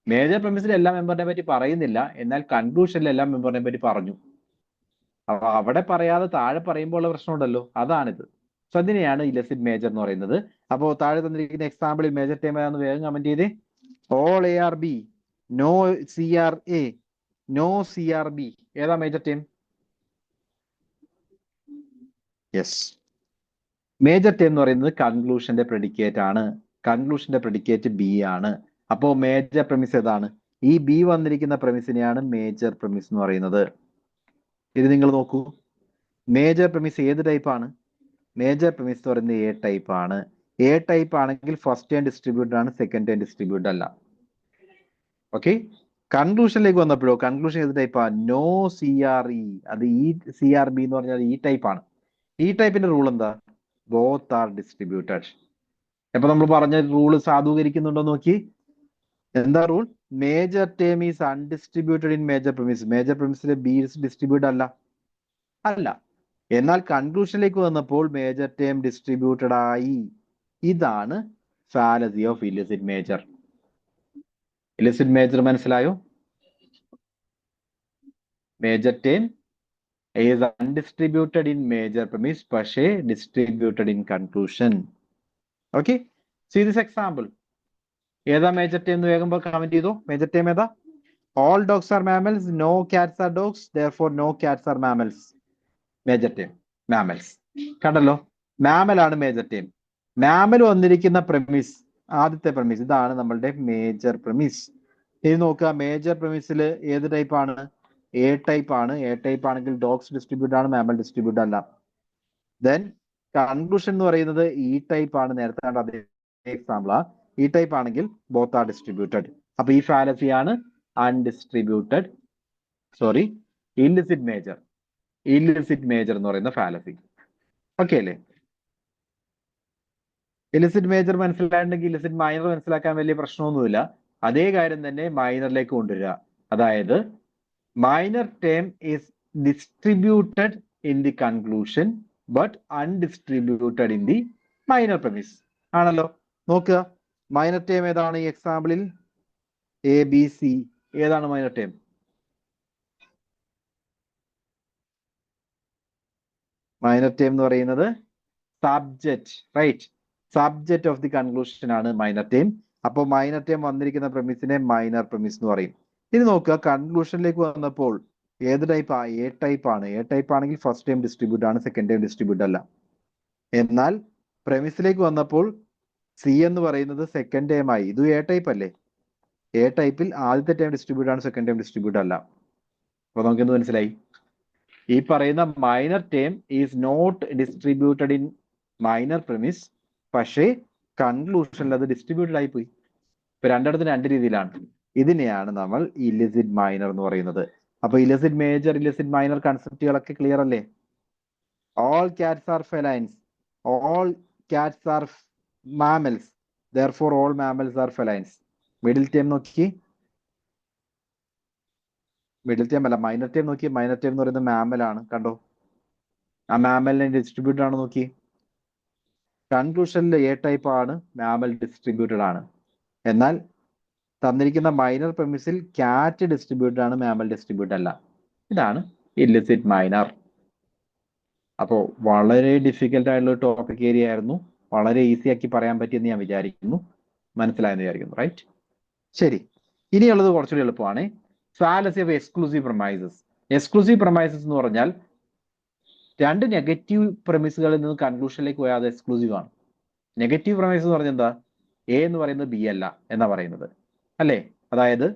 മേജർ പ്രമിസിൽ എല്ലാ മെമ്പറിനെ പറ്റി പറയുന്നില്ല, എന്നാൽ കൺക്ലൂഷനിൽ എല്ലാ മെമ്പറിനെ പറ്റി പറഞ്ഞു. അപ്പൊ അവിടെ പറയാതെ താഴെ പറയുമ്പോൾ ഉള്ള പ്രശ്നമുണ്ടല്ലോ, അതാണിത്. സോ അതിനെയാണ് ഇലസിഡ് മേജർ എന്ന് പറയുന്നത്. അപ്പോൾ താഴെ തന്നിരിക്കുന്ന എക്സാമ്പിളിൽ മേജർ ടേം ഏതാണെന്ന് വേഗം കമന്റ് ചെയ്തേ. All A are B, no C are A, no C are B. ഏതാ major term? Yes, major term എന്ന് പറയുന്നത് കൺക്ലൂഷന്റെ പ്രെഡിക്കേറ്റ് ആണ്. കൺക്ലൂഷന്റെ പ്രെഡിക്കേറ്റ് ബി ആണ്. അപ്പോ മേജർ പ്രമിസ് ഏതാണ്? ഈ ബി വന്നിരിക്കുന്ന പ്രമിസിനെയാണ് മേജർ പ്രമിസ് എന്ന് പറയുന്നത്. ഇത് നിങ്ങൾ നോക്കൂ, മേജർ പ്രമിസ് ഏത് ടൈപ്പ് ആണ്? മേജർ പ്രമിസ് എന്ന് പറയുന്നത് എ ടൈപ്പ് ആണ്. എ ടൈപ്പ് ആണെങ്കിൽ ഫസ്റ്റ് ടൈം ഡിസ്ട്രിബ്യൂട്ടഡ് ആണ്, സെക്കൻഡ് ടൈം ഡിസ്ട്രിബ്യൂട്ടഡ് അല്ല. ഓക്കെ, കൺക്ലൂഷനിലേക്ക് വന്നപ്പോഴോ കൺക്ലൂഷൻ ഏത് ടൈപ്പാ? No C are E. അത് ഈ സി ആർ ബി എന്ന് പറഞ്ഞാൽ ഈ ടൈപ്പ് ആണ്. ഈ ടൈപ്പിന്റെ റൂൾ എന്താ? Both are distributed. അപ്പൊ നമ്മൾ പറഞ്ഞ റൂൾ സാധൂകരിക്കുന്നുണ്ടോ നോക്കി. എന്താ rule? Major term is undistributed in major premise. മേജർ പ്രമിസിലെ ബി ഡിസ്ട്രിബ്യൂട്ട് അല്ല. എന്നാൽ കൺക്ലൂഷനിലേക്ക് വന്നപ്പോൾ മേജർ ടേം ഡിസ്ട്രിബ്യൂട്ടഡ് ആയി. ഇതാണ് fallacy of illicit major. Illicit major മനസ്സിലായോ? Major term is undistributed in major premise, പക്ഷേ distributed in conclusion. Okay, see this example. ഏതാ മേജർ ടേം എന്ന് വേഗം കമന്റ് ചെയ്തോ. മേജർ ടേം ഏതാ? All dogs are mammals, no cats are dogs, therefore no cats are mammals. Major term mammals. കണ്ടല്ലോ, mammal ആണ് major term. Mammal വന്നിരിക്കുന്ന premise, ആദ്യത്തെ premise ഇതാണ് നമ്മളുടെ മേജർ പ്രമിസ്. ഇത് നോക്കുക, മേജർ പ്രമിസിൽ ഏത് ടൈപ്പ് ആണ്? എ ടൈപ്പ് ആണ്. എ ടൈപ്പ് ആണെങ്കിൽ ഡോഗ്സ് ഡിസ്ട്രിബ്യൂട്ട് ആണ്, മാമൽ ഡിസ്ട്രിബ്യൂട്ട് അല്ല. ദെൻ കൺക്ലൂഷൻ എന്ന് പറയുന്നത് ഇ ടൈപ്പ് ആണ്. നേരത്തെ കണ്ട അതേ എക്സാമ്പിൾ ആ. ഇ ടൈപ്പ് ആണെങ്കിൽ ബോത്ത് ആർ ഡിസ്ട്രിബ്യൂട്ടഡ്. അപ്പൊ ഈ ഫാലസി ആണ് അൺഡിസ്ട്രിബ്യൂട്ടഡ്, സോറി, ഇല്ലിസിഡ് മേജർ. ഇല്ലിസിഡ് മേജർ എന്ന് പറയുന്ന ഫാലസി. ഓക്കെ അല്ലേ? ഇലിസിഡ് മേജർ മനസ്സിലായിട്ടുണ്ടെങ്കിൽ ഇലിസിഡ് മൈനർ മനസ്സിലാക്കാൻ വലിയ പ്രശ്നമൊന്നുമില്ല. അതേ കാര്യം തന്നെ മൈനറിലേക്ക് കൊണ്ടുവരിക. അതായത് minor term is distributed in the conclusion but undistributed in the minor premise ആണല്ലോ. നോക്കുക, മൈനർ ടേം ഏതാണ് ഈ എക്സാമ്പിളിൽ? A B C. ഏതാണ് മൈനർ ടേം? മൈനർ ടേം എന്ന് പറയുന്നത് subject, right? Subject of the conclusion ആണ് മൈനർ ടേം. അപ്പോൾ മൈനർ ടേം വന്നിരിക്കുന്ന പ്രമിസിനെ മൈനർ പ്രമിസ് എന്ന് പറയും. ഇനി നോക്കുക, കൺക്ലൂഷനിലേക്ക് വന്നപ്പോൾ ഏത് ടൈപ്പ് ആ? എ ടൈപ്പ് ആണ്. എ ടൈപ്പ് ആണെങ്കിൽ ഫസ്റ്റ് ടൈം ഡിസ്ട്രിബ്യൂട്ട് ആണ്, സെക്കൻഡ് ടൈം ഡിസ്ട്രിബ്യൂട്ട് അല്ല. എന്നാൽ പ്രമിസിലേക്ക് വന്നപ്പോൾ സി എന്ന് പറയുന്നത് സെക്കൻഡ് ടൈം ആയി. ഇത് എ ടൈപ്പ് അല്ലേ? എ ടൈപ്പിൽ ആദ്യത്തെ ടൈം ഡിസ്ട്രിബ്യൂട്ട് ആണ്, സെക്കൻഡ് ടൈം ഡിസ്ട്രിബ്യൂട്ട് അല്ല. അപ്പൊ നമുക്ക് എന്ത് മനസ്സിലായി? ഈ പറയുന്ന minor term is not distributed in minor premise, പക്ഷേ കൺക്ലൂഷനിൽ അത് ഡിസ്ട്രിബ്യൂട്ടഡ് ആയി പോയി. ഇപ്പൊ രണ്ടിടത്തും രണ്ട് രീതിയിലാണ്. ഇതിനെയാണ് നമ്മൾ ഇലിസിഡ് മൈനർ എന്ന് പറയുന്നത്. അപ്പൊ ഇലിസിഡ് മേജർ, ഇലിസിഡ് മൈനർ കൺസെപ്റ്റുകളൊക്കെ ക്ലിയർ അല്ലേ? All cats are felines, all cats are mammals, therefore all mammals are felines. Middle term നോക്കി, മിഡിൽ ടേം അല്ല മൈനർ ടേം നോക്കി. മൈനർ ടേം എന്ന് പറയുന്നത് മാമൽ ആണ്. കണ്ടോ, ആ മാമലിനെ ഡിസ്ട്രിബ്യൂട്ടഡ് ആണ്. നോക്കി, കൺക്ലൂഷനിൽ എ ടൈപ്പ് ആണ്, മാമൽ ഡിസ്ട്രിബ്യൂട്ടഡ് ആണ്. എന്നാൽ തന്നിരിക്കുന്ന മൈനർ പ്രമിസിൽ കാറ്റ് ഡിസ്ട്രിബ്യൂട്ടഡ് ആണ്, മാമൽ ഡിസ്ട്രിബ്യൂട്ടഡ് അല്ല. ഇതാണ് ഇല്ലിസിഡ് മൈനർ. അപ്പോൾ വളരെ ഡിഫിക്കൽട്ട് ആയിട്ടുള്ള ഒരു ടോപ്പിക് ഏരിയ ആയിരുന്നു. വളരെ ഈസി ആക്കി പറയാൻ പറ്റിയെന്ന് ഞാൻ വിചാരിക്കുന്നു. മനസ്സിലായെന്ന് വിചാരിക്കുന്നു, റൈറ്റ്? ശരി, ഇനിയുള്ളത് കുറച്ചുകൂടി എളുപ്പമാണ്. Fallacy of exclusive premises. Exclusive premises എന്ന് പറഞ്ഞാൽ രണ്ട് നെഗറ്റീവ് പ്രമിസുകളിൽ നിന്ന് കൺക്ലൂഷനിലേക്ക് പോയാൽ അത് എക്സ്ക്ലൂസീവ് ആണ്. നെഗറ്റീവ് പ്രമൈസ് എന്ന് പറഞ്ഞാൽ എന്താ? എ എന്ന് പറയുന്നത് ബി അല്ല എന്നാ പറയുന്നത്, അല്ലേ? അതായത്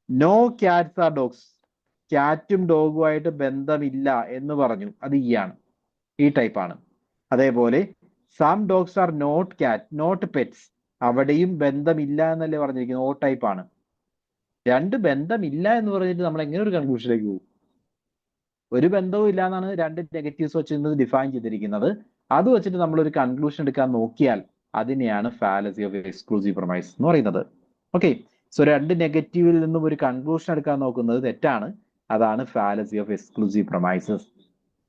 നോ ക്യാറ്റ്സ് ആർ ഡോഗ്സ്, ക്യാറ്റും ഡോഗുമായിട്ട് ബന്ധമില്ല എന്ന് പറഞ്ഞു, അത് ഇ ആണ്, ഈ ടൈപ്പ് ആണ്. അതേപോലെ some dogs are not cat, not pets, അവിടെയും ബന്ധമില്ല എന്നല്ലേ പറഞ്ഞിരിക്കുന്നത്, ഓ ടൈപ്പ് ആണ്. രണ്ട് ബന്ധമില്ല എന്ന് പറഞ്ഞിട്ട് നമ്മൾ എങ്ങനെ ഒരു കൺക്ലൂഷനിലേക്ക് പോകും? ഒരു ബന്ധവും ഇല്ല എന്നാണ് രണ്ട് നെഗറ്റീവ്സ് വെച്ച് ഡിഫൈൻ ചെയ്തിരിക്കുന്നത്. അത് വെച്ചിട്ട് നമ്മൾ ഒരു കൺക്ലൂഷൻ എടുക്കാൻ നോക്കിയാൽ അതിനെയാണ് ഫാലസി ഓഫ് എക്സ്ക്ലൂസീവ് പ്രമൈസ് എന്ന് പറയുന്നത്. ഓക്കെ, സോ രണ്ട് നെഗറ്റീവിൽ നിന്നും ഒരു കൺക്ലൂഷൻ എടുക്കാൻ നോക്കുന്നത് തെറ്റാണ്. അതാണ് fallacy of exclusive premises.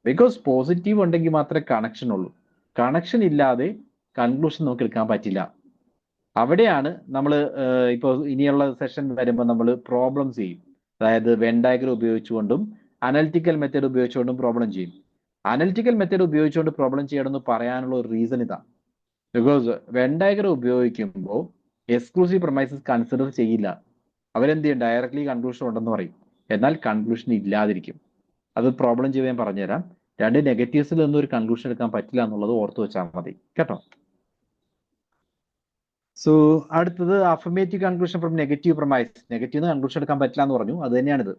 Because positive ഉണ്ടെങ്കിൽ മാത്രമേ കണക്ഷൻ ഉള്ളൂ. കണക്ഷൻ ഇല്ലാതെ കൺക്ലൂഷൻ നമുക്ക് എടുക്കാൻ പറ്റില്ല. അവിടെയാണ് നമ്മൾ ഇപ്പോൾ ഇനിയുള്ള സെഷൻ വരുമ്പോൾ നമ്മൾ പ്രോബ്ലംസ് ചെയ്യും. അതായത് വെൻ ഡയഗ്രം ഉപയോഗിച്ചുകൊണ്ടും അനലിറ്റിക്കൽ മെത്തേഡ് ഉപയോഗിച്ചുകൊണ്ടും പ്രോബ്ലം ചെയ്യും. അനലിറ്റിക്കൽ മെത്തേഡ് ഉപയോഗിച്ചുകൊണ്ട് പ്രോബ്ലം ചെയ്യണമെന്ന് പറയാനുള്ള ഒരു റീസൺ ഇതാണ്. ബിക്കോസ് വെൻ ഡയഗ്രം ഉപയോഗിക്കുമ്പോൾ എക്സ്ക്ലൂസീവ് പ്രൊമൈസസ് കൺസിഡർ ചെയ്യില്ല. അവരെന്ത് ചെയ്യും? ഡയറക്ട്ലി കൺക്ലൂഷൻ ഉണ്ടെന്ന് പറയും, എന്നാൽ കൺക്ലൂഷൻ ഇല്ലാതിരിക്കും. അത് പ്രോബ്ലം ചെയ്ത് ഞാൻ പറഞ്ഞുതരാം. രണ്ട് നെഗറ്റീവ്സിൽ നിന്നും ഒരു കൺക്ലൂഷൻ എടുക്കാൻ പറ്റില്ല എന്നുള്ളത് ഓർത്ത് വെച്ചാൽ മതി കേട്ടോ. സോ അടുത്തത് affirmative conclusion from negative promise. Negative conclusion എടുക്കാൻ പറ്റില്ല എന്ന് പറഞ്ഞു, അത് തന്നെയാണിത്.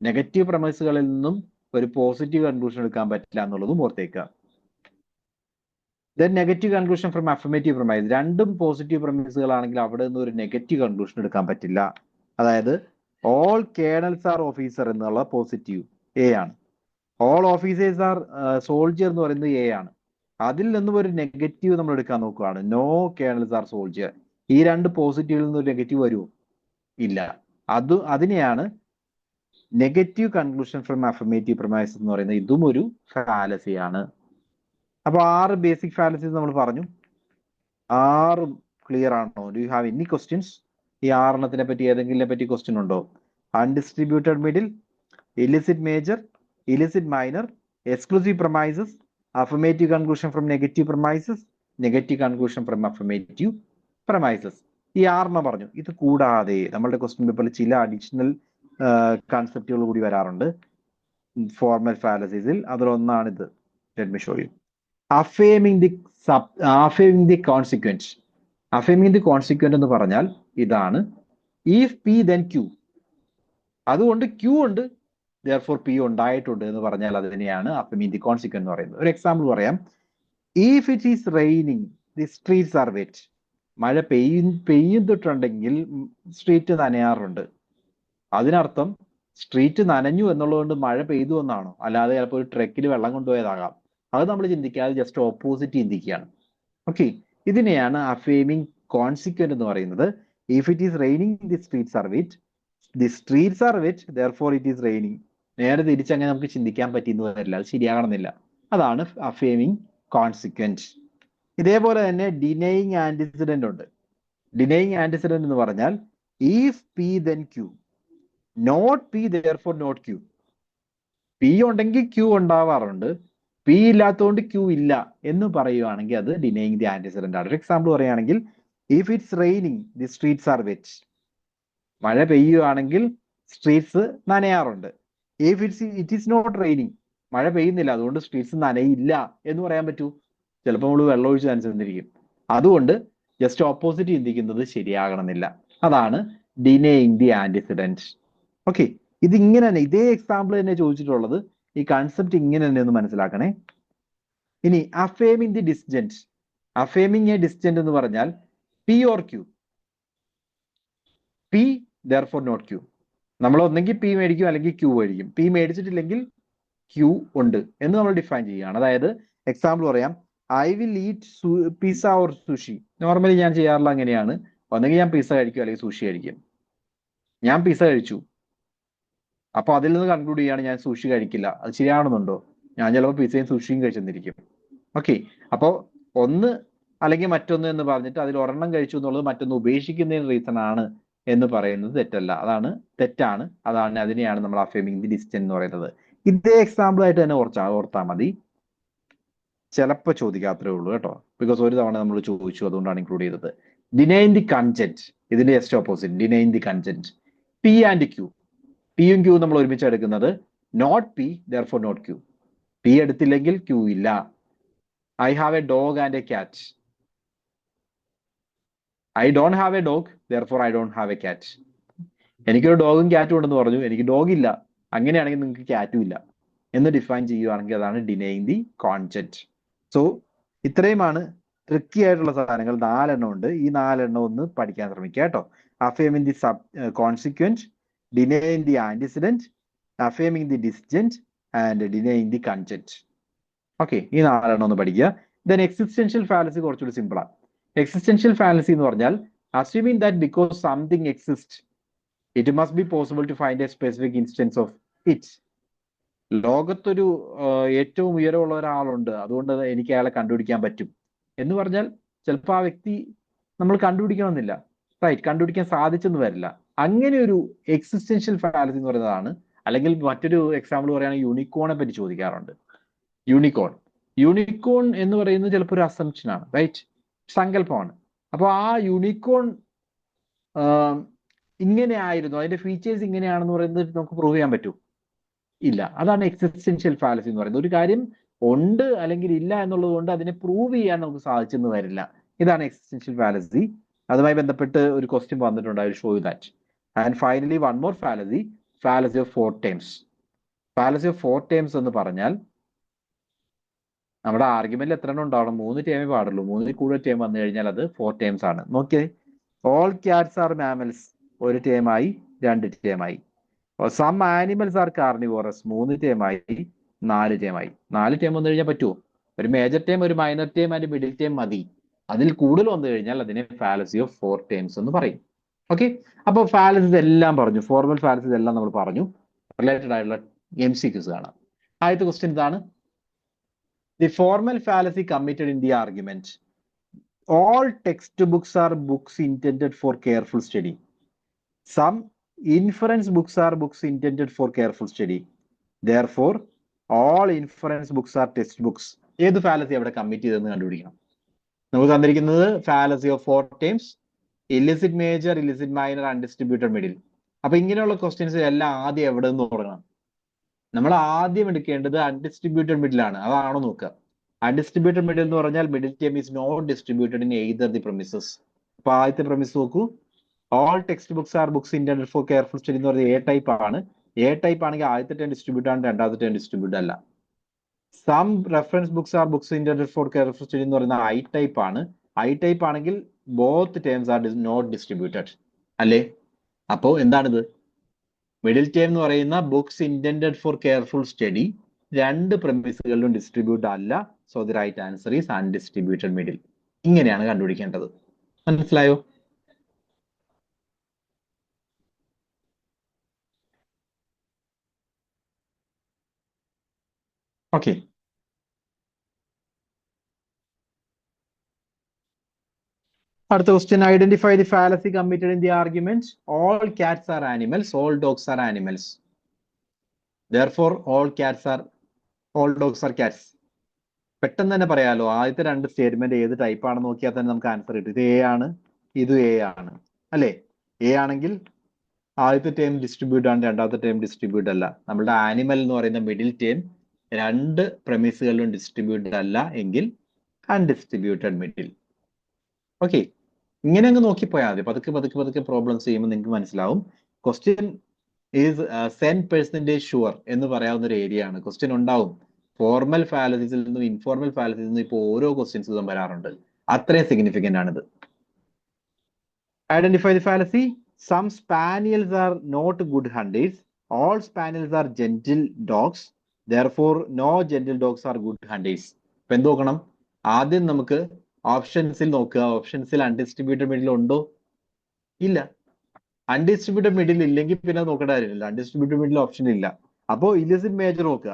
നെഗറ്റീവ് പ്രൊമൈസുകളിൽ നിന്നും ഒരു പോസിറ്റീവ് കൺക്ലൂഷൻ എടുക്കാൻ പറ്റില്ല എന്നുള്ളതും ഓർത്തേക്കുക. Then negative conclusion from affirmative premise. രണ്ടും പോസിറ്റീവ് പ്രൊമൈസുകളാണെങ്കിൽ അവിടെ നിന്ന് ഒരു നെഗറ്റീവ് കൺക്ലൂഷൻ എടുക്കാൻ പറ്റില്ല. അതായത് ഓൾ കേണൽസ് ആർ ഓഫീസർ എന്നുള്ള പോസിറ്റീവ് എ ആണ്, ഓൾ ഓഫീസേഴ്സ് ആർ സോൾജിയർ എന്ന് പറയുന്നത് എ ആണ്. അതിൽ നിന്നും ഒരു നെഗറ്റീവ് നമ്മൾ എടുക്കാൻ നോക്കുകയാണ്, നോ കേണൽസ് ആർ സോൾജിയർ. ഈ രണ്ട് പോസിറ്റീവിൽ നിന്ന് ഒരു നെഗറ്റീവ് വരുമോ? ഇല്ല. അതിനെയാണ് negative conclusion from affirmative promise എന്ന് പറയുന്നത്. ഇതും ഒരു ഫാലസിയാണ്. അപ്പൊ 6 ബേസിക് ഫാലസീസ് നമ്മൾ പറഞ്ഞു. 6 ക്ലിയർ ആണോ? Do you have any questions? ഈ 6 പറ്റി ഏതെങ്കിലും പറ്റി ക്വസ്റ്റ്യൻ ഉണ്ടോ? Undistributed middle, illicit major, illicit minor, exclusive promises, affirmative conclusion from negative promises, negative conclusion from affirmative promises. ഈ 6 പറഞ്ഞു. ഇത് കൂടാതെ നമ്മളുടെ ക്വസ്റ്റ്യൻ പേപ്പറിൽ ചില അഡീഷണൽ കൺസെപ്റ്റുകൾ കൂടി വരാറുണ്ട് ഫോർമൽ ഫാലസീസിൽ. അതിലൊന്നാണിത്. Let me show you. Affirming the consequent. Affirming the consequent എന്ന് പറഞ്ഞാൽ ഇതാണ്. ഇഫ് പി ദെൻ ക്യൂ, അതുകൊണ്ട് ക്യൂ ഉണ്ട്, therefore പി ഉണ്ടായിട്ടുണ്ട് എന്ന് പറഞ്ഞാൽ അതിനെയാണ് അഫേമിംഗ് ദി കോൺസിക്വൻറ്റ് എന്ന് പറയുന്നത്. ഒരു എക്സാമ്പിൾ പറയാം. If it is raining the streets are wet. മഴ പെയ്യുന്നിട്ടുണ്ടെങ്കിൽ സ്ട്രീറ്റ് നനയാറുണ്ട്. അതിനർത്ഥം സ്ട്രീറ്റ് നനഞ്ഞു എന്നുള്ളതുകൊണ്ട് മഴ പെയ്തു എന്നാണോ? അല്ലാതെ ചിലപ്പോൾ ഒരു ട്രക്കിൽ വെള്ളം കൊണ്ടുപോയതാകാം. അത് നമ്മൾ ചിന്തിക്കാതെ ജസ്റ്റ് ഓപ്പോസിറ്റ് ചിന്തിക്കുകയാണ്. ഓക്കെ, ഇതിനെയാണ് അഫേമിംഗ് കോൺസിക്വന്റ് എന്ന് പറയുന്നത്. If it is raining the streets are wet, the streets are wet, therefore it is raining. നേരെ തിരിച്ചങ്ങനെ നമുക്ക് ചിന്തിക്കാൻ പറ്റിയെന്ന് വരില്ല, അത് ശരിയാകണമെന്നില്ല. അതാണ് അഫേമിംഗ് കോൺസിക്വന്റ്. ഇതേപോലെ തന്നെ ഡിനയിങ് ആന്റിസിഡന്റ് ഉണ്ട്. ഡിനയിങ് ആന്റിസിഡന്റ് എന്ന് പറഞ്ഞാൽ if P then Q, not P therefore not Q. P ഉണ്ടെങ്കിൽ ക്യൂ ഉണ്ടാവാറുണ്ട്, പി ഇല്ലാത്തതുകൊണ്ട് ക്യൂ ഇല്ല എന്ന് പറയുവാണെങ്കിൽ അത് ഡിനയിങ് ദി ആന്റിസിഡന്റ് ആണ്. ഒരു എക്സാമ്പിൾ പറയുകയാണെങ്കിൽ if it's raining the streets are wet. മഴ പെയ്യുകയാണെങ്കിൽ സ്ട്രീറ്റ്സ് നനയാറുണ്ട്. If it is not raining, മഴ പെയ്യുന്നില്ല അതുകൊണ്ട് സ്ട്രീറ്റ്സ് നനയില്ല എന്ന് പറയാൻ പറ്റൂ? ചിലപ്പോൾ നമ്മൾ വെള്ളം ഒഴിച്ച് നനച്ചിരിക്കും. അതുകൊണ്ട് ജസ്റ്റ് ഓപ്പോസിറ്റ് ചിന്തിക്കുന്നത് ശരിയാകണമെന്നില്ല. അതാണ് ഡിനയിങ് ദി ആന്റിസിഡന്റ്. ഓക്കെ, ഇതിങ്ങനെ തന്നെ ഇതേ എക്സാമ്പിൾ തന്നെ ചോദിച്ചിട്ടുള്ളത്. ഈ കൺസെപ്റ്റ് ഇങ്ങനെ തന്നെ ഒന്ന് മനസ്സിലാക്കണേ. ഇനി അഫേമിംഗ് ദി ഡിസ്ജന്റ്. അഫേമിംഗ് എ ഡിസ്ജന്റ് എന്ന് പറഞ്ഞാൽ P or Q. P therefore not Q. നമ്മൾ ഒന്നെങ്കിൽ പി മേടിക്കും അല്ലെങ്കിൽ ക്യൂ മേടിക്കും. പി മേടിച്ചിട്ടില്ലെങ്കിൽ ക്യൂ ഉണ്ട് എന്ന് നമ്മൾ ഡിഫൈൻ ചെയ്യുകയാണ്. അതായത് എക്സാമ്പിൾ പറയാം. I will eat pizza or sushi. Normally ഞാൻ ചെയ്യാറുള്ള അങ്ങനെയാണ്. ഒന്നെങ്കിൽ ഞാൻ പിസ്സ കഴിക്കും അല്ലെങ്കിൽ സുഷി കഴിക്കും. ഞാൻ പിസ്സ കഴിച്ചു, അപ്പൊ അതിൽ നിന്ന് കൺക്ലൂഡ് ചെയ്യാണ് ഞാൻ സുഷി കഴിക്കില്ല. അത് ശരിയാണെന്നുണ്ടോ? ഞാൻ ചിലപ്പോൾ പിസയും സുഷിയും കഴിച്ചെന്നിരിക്കും. ഓക്കെ, അപ്പോൾ ഒന്ന് അല്ലെങ്കിൽ മറ്റൊന്ന് എന്ന് പറഞ്ഞിട്ട് അതിൽ ഒരെണ്ണം കഴിച്ചു എന്നുള്ളത് മറ്റൊന്ന് ഉപേക്ഷിക്കുന്നതിന് റീസൺ ആണ് എന്ന് പറയുന്നത് തെറ്റല്ല. തെറ്റാണ്. അതിനെയാണ് നമ്മൾ അഫേമിംഗ് ദി ഡിസ്റ്റന്റ് എന്ന് പറയുന്നത്. ഇതേ എക്സാമ്പിൾ ആയിട്ട് തന്നെ ഓർത്താൽ മതി. ചിലപ്പോൾ ചോദിക്കാത്രേ ഉള്ളൂ കേട്ടോ, ബിക്കോസ് ഒരു തവണ നമ്മൾ ചോദിച്ചു, അതുകൊണ്ടാണ് ഇൻക്ലൂഡ് ചെയ്തത്. Denying the conjunct. ഇതിന്റെ just opposite, denying the conjunct. P and Q. പിയും ക്യൂ നമ്മൾ ഒരുമിച്ച് എടുക്കുന്നത്. Not P therefore not Q. P എടുത്തില്ലെങ്കിൽ ക്യൂ ഇല്ല. I have a dog and a cat. I don't have a dog therefore I don't have a cat. എനിക്കൊരു ഡോഗും ക്യാറ്റും ഉണ്ടെന്ന് പറഞ്ഞു, എനിക്ക് ഡോഗ് ഇല്ല, അങ്ങനെയാണെങ്കിൽ നിങ്ങൾക്ക് ക്യാറ്റും ഇല്ല എന്ന് ഡിഫൈൻ ചെയ്യുകയാണെങ്കിൽ അതാണ് ഡിനൈങ് ദി കോൺസെപ്റ്റ്. സോ ഇത്രയുമാണ് ട്രിക്കി ആയിട്ടുള്ള സാധനങ്ങൾ. 4 എണ്ണം ഉണ്ട്. ഈ 4 എണ്ണം ഒന്ന് പഠിക്കാൻ ശ്രമിക്കുക കേട്ടോ. Affirming the consequent, denying the antecedent, affirming the disjunct and denying the concept. Okay, ഈ 4 എണ്ണം ഒന്ന് പഠിക്കുക. ദെൻ എക്സിസ്റ്റൻഷ്യൽ ഫാലസി കുറച്ചുകൂടി സിമ്പിളാണ്. എക്സിസ്റ്റൻഷ്യൽ ഫാലസി എന്ന് പറഞ്ഞാൽ assuming that because something exist it must be possible to find a specific instance of it. ലോകത്തൊരു ഏറ്റവും ഉയരമുള്ള ഒരാളുണ്ട്, അതുകൊണ്ട് എനിക്ക് അയാളെ കണ്ടുപിടിക്കാൻ പറ്റും എന്ന് പറഞ്ഞാൽ ചിലപ്പോൾ ആ വ്യക്തി നമ്മൾ കണ്ടുപിടിക്കണമെന്നില്ല. റൈറ്റ്, കണ്ടുപിടിക്കാൻ സാധിച്ചെന്ന് വരില്ല. അങ്ങനെ ഒരു എക്സിസ്റ്റൻഷ്യൽ ഫാലസി എന്ന് പറയുന്നതാണ്. അല്ലെങ്കിൽ മറ്റൊരു എക്സാമ്പിൾ പറയുകയാണെങ്കിൽ യൂണിക്കോണെ പറ്റി ചോദിക്കാറുണ്ട്. യൂണിക്കോൺ. യൂണിക്കോൺ എന്ന് പറയുന്നത് ചിലപ്പോൾ ഒരു അസംപ്ഷൻ ആണ്, റൈറ്റ്? സങ്കല്പമാണ്. അപ്പോൾ ആ യൂണിക്കോൺ ഇങ്ങനെ ആയിരുന്നു, അതിന്റെ ഫീച്ചേഴ്സ് ഇങ്ങനെയാണെന്ന് പറയുന്നത് നമുക്ക് പ്രൂവ് ചെയ്യാൻ പറ്റൂ? ഇല്ല. അതാണ് എക്സിസ്റ്റൻഷ്യൽ ഫാലസി എന്ന് പറയുന്നത്. ഒരു കാര്യം ഉണ്ട് അല്ലെങ്കിൽ ഇല്ല എന്നുള്ളത് കൊണ്ട് അതിനെ പ്രൂവ് ചെയ്യാൻ നമുക്ക് സാധിച്ചെന്ന് വരില്ല. ഇതാണ് എക്സിസ്റ്റൻഷ്യൽ ഫാലസി. അതുമായി ബന്ധപ്പെട്ട് ഒരു ക്വസ്റ്റ്യൻ വന്നിട്ടുണ്ട്, I will show you that. And finally one more fallacy, fallacy of four terms. Fallacy of four terms എന്ന് പറഞ്ഞാൽ നമ്മുടെ ആർഗ്യുമെന്റിൽ എത്ര എണ്ണം ഉണ്ടാവണം? 3 ടേമേ പാടുള്ളൂ. 3 കൂടുതൽ ടേം വന്നു കഴിഞ്ഞാൽ അത് 4 ടേംസ് ആണ്. നോക്കിയേ, ഓൾ ക്യാറ്റ്സ് ആർ മാമൽസ്, 1 ടേമായി, 2 ടേമായി. സം ആനിമൽസ് ആർ കാർണിവോറസ്, 3 ടേമായി, 4 ടേമായി. 4 ടേം വന്നു കഴിഞ്ഞാൽ പറ്റുമോ? ഒരു മേജർ ടേം, ഒരു minor term and middle term മതി. അതിൽ കൂടുതൽ വന്നു കഴിഞ്ഞാൽ അതിനെ ഫാലസി ഓഫ് 4 ടേംസ് എന്ന് പറയും. ഓക്കെ, അപ്പൊ ഫാലസീസ് എല്ലാം പറഞ്ഞു, ഫോർമൽ ഫാലസീസ് എല്ലാം നമ്മൾ പറഞ്ഞു. റിലേറ്റഡ് ആയിട്ടുള്ള MCQs കാണാം. ആദ്യത്തെ ക്വസ്റ്റ്യൻ ഇതാണ്: the formal fallacy committed in the argument. All textbooks are books intended for careful study. Some inference books are books intended for careful study. Therefore, all inference books are textbooks. ഏത് fallacy അവിടെ commit ചെയ്തെന്ന് കണ്ടുപിടിക്കണം. നമുക്ക് തന്നിരിക്കുന്നത് fallacy of 4 terms, illicit major, illicit minor, undistributed middle. അപ്പൊ ഇങ്ങനെയുള്ള questions എല്ലാം ആദ്യം എവിടെ നിന്ന് തുടങ്ങണം? നമ്മൾ ആദ്യം എടുക്കേണ്ടത് അൺഡിസ്ട്രിബ്യൂട്ടഡ് മിഡിൽ ആണ്. അതാണോ നോക്കുക. അൺഡിസ്ട്രിബ്യൂട്ടഡ് മിഡിൽ എന്ന് പറഞ്ഞാൽ middle term is not distributed in either the premises. അപ്പൊ ആദ്യത്തെ പ്രമിസ് നോക്കൂ, all textbooks are books intended for careful study എന്ന് പറഞ്ഞാൽ എ ടൈപ്പ് ആണ്. എ ടൈപ്പ് ആണെങ്കിൽ ആദ്യത്തെ ടേം ഡിസ്ട്രിബ്യൂട്ട് ആണ്, രണ്ടാമത്തെ ടേം ഡിസ്ട്രിബ്യൂട്ട് അല്ല. Some reference books are books intended for careful study എന്ന് പറയുന്നത് ഐ ടൈപ്പ് ആണ്. ഐ ടൈപ്പ് ആണെങ്കിൽ both terms are not distributed അല്ലേ? അപ്പോ എന്താണിത്? മിഡിൽ ടേം എന്ന് പറയുന്ന books intended for careful study രണ്ട് പ്രമിസുകളിലും ഡിസ്ട്രിബ്യൂട്ട് അല്ല. So the right answer is undistributed middle. ഇങ്ങനെയാണ് കണ്ടുപിടിക്കേണ്ടത്. മനസ്സിലായോ? ഓക്കെ, അടുത്ത question: identify the fallacy committed in the argument. All cats are animals, all dogs are animals. Therefore, all dogs are cats. പെട്ടെന്ന് തന്നെ പറയാലോ, ആദ്യത്തെ രണ്ട് സ്റ്റേറ്റ്മെന്റ് ഏത് ടൈപ്പ് ആണെന്ന് നോക്കിയാൽ തന്നെ നമുക്ക് ആൻസർ കിട്ടും. ഇത് എ ആണ്, ഇത് എ ആണ് അല്ലേ? എ ആണെങ്കിൽ ആദ്യത്തെ ടേം ഡിസ്ട്രിബ്യൂട്ട് ആണ്, രണ്ടാമത്തെ ടേം ഡിസ്ട്രിബ്യൂട്ട് അല്ല. നമ്മുടെ ആനിമൽ എന്ന് പറയുന്ന മിഡിൽ ടേം രണ്ട് പ്രമിസുകളിലും ഡിസ്ട്രിബ്യൂട്ടഡ് അല്ല എങ്കിൽ അൺഡിസ്ട്രിബ്യൂട്ടഡ് മിഡിൽ. ഓക്കെ, ഇങ്ങനെ അങ്ങ് നോക്കിപ്പോയാൽ മതി. പതുക്കെ പതുക്കെ പതുക്കെ പ്രോബ്ലംസ് ചെയ്യുമ്പോൾ നിങ്ങൾക്ക് മനസ്സിലാവും. ക്വസ്റ്റ്യൻ ഈസ് 10% ഷുവർ എന്ന് പറയാവുന്ന ഒരു ഏരിയ ആണ്. ക്വസ്റ്റ്യൻ ഉണ്ടാവും. ഫോർമൽ ഫാലസീസിൽ നിന്നും ഇൻഫോർമൽ ഫാലസീസിൽ നിന്നും ഇപ്പോൾ ഓരോ ക്വസ്റ്റ്യൻസും വരാറുണ്ട്. അത്രയും സിഗ്നിഫിക്കന്റ് ആണിത്. Identify the fallacy. Some spaniels are not good hunters. All spaniels are gentle dogs. Therefore no gentle dogs are good hunters. ഇപ്പൊ എന്ത് നോക്കണം? ആദ്യം നമുക്ക് ഓപ്ഷൻസിൽ നോക്കുക. ഓപ്ഷൻസിൽ അൺഡിസ്ട്രിബ്യൂട്ടഡ് മിഡിൽ ഉണ്ടോ? ഇല്ല. അൺഡിസ്ട്രിബ്യൂട്ടഡ് മിഡിൽ ഇല്ലെങ്കിൽ പിന്നെ നോക്കേണ്ട കാര്യമില്ല. അൺഡിസ്ട്രിബ്യൂട്ടഡ് മിഡിൽ ഓപ്ഷൻ ഇല്ല. അപ്പോ ഇലിസിറ്റ് മേജർ നോക്കുക.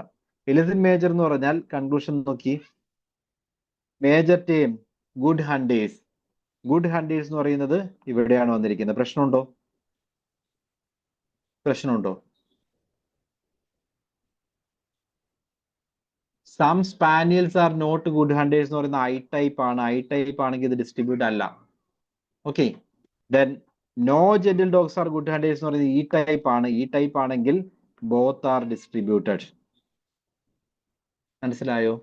ഇലിസിറ്റ് മേജർ എന്ന് പറഞ്ഞാൽ കൺക്ലൂഷൻ നോക്കി, major term good hunters. Good hunters എന്ന് പറയുന്നത് ഇവിടെയാണ് വന്നിരിക്കുന്നത്. പ്രശ്നമുണ്ടോ? പ്രശ്നമുണ്ടോ? Some spaniels are not good hunters എന്ന് പറയുന്ന ഐ ടൈപ്പ് ആണ്. ഐ ടൈപ്പ് ആണെങ്കിൽ ഇത് ഡിസ്ട്രിബ്യൂട്ട് അല്ല. Okay, then no gentle dogs are good hunters എന്ന് പറയുന്നത് ഇ ടൈപ്പ് ആണ്. ഇ ടൈപ്പ് ആണെങ്കിൽ ബോത്ത് ആർ ഡിസ്ട്രിബ്യൂട്ടഡ്. മനസ്സിലായോ?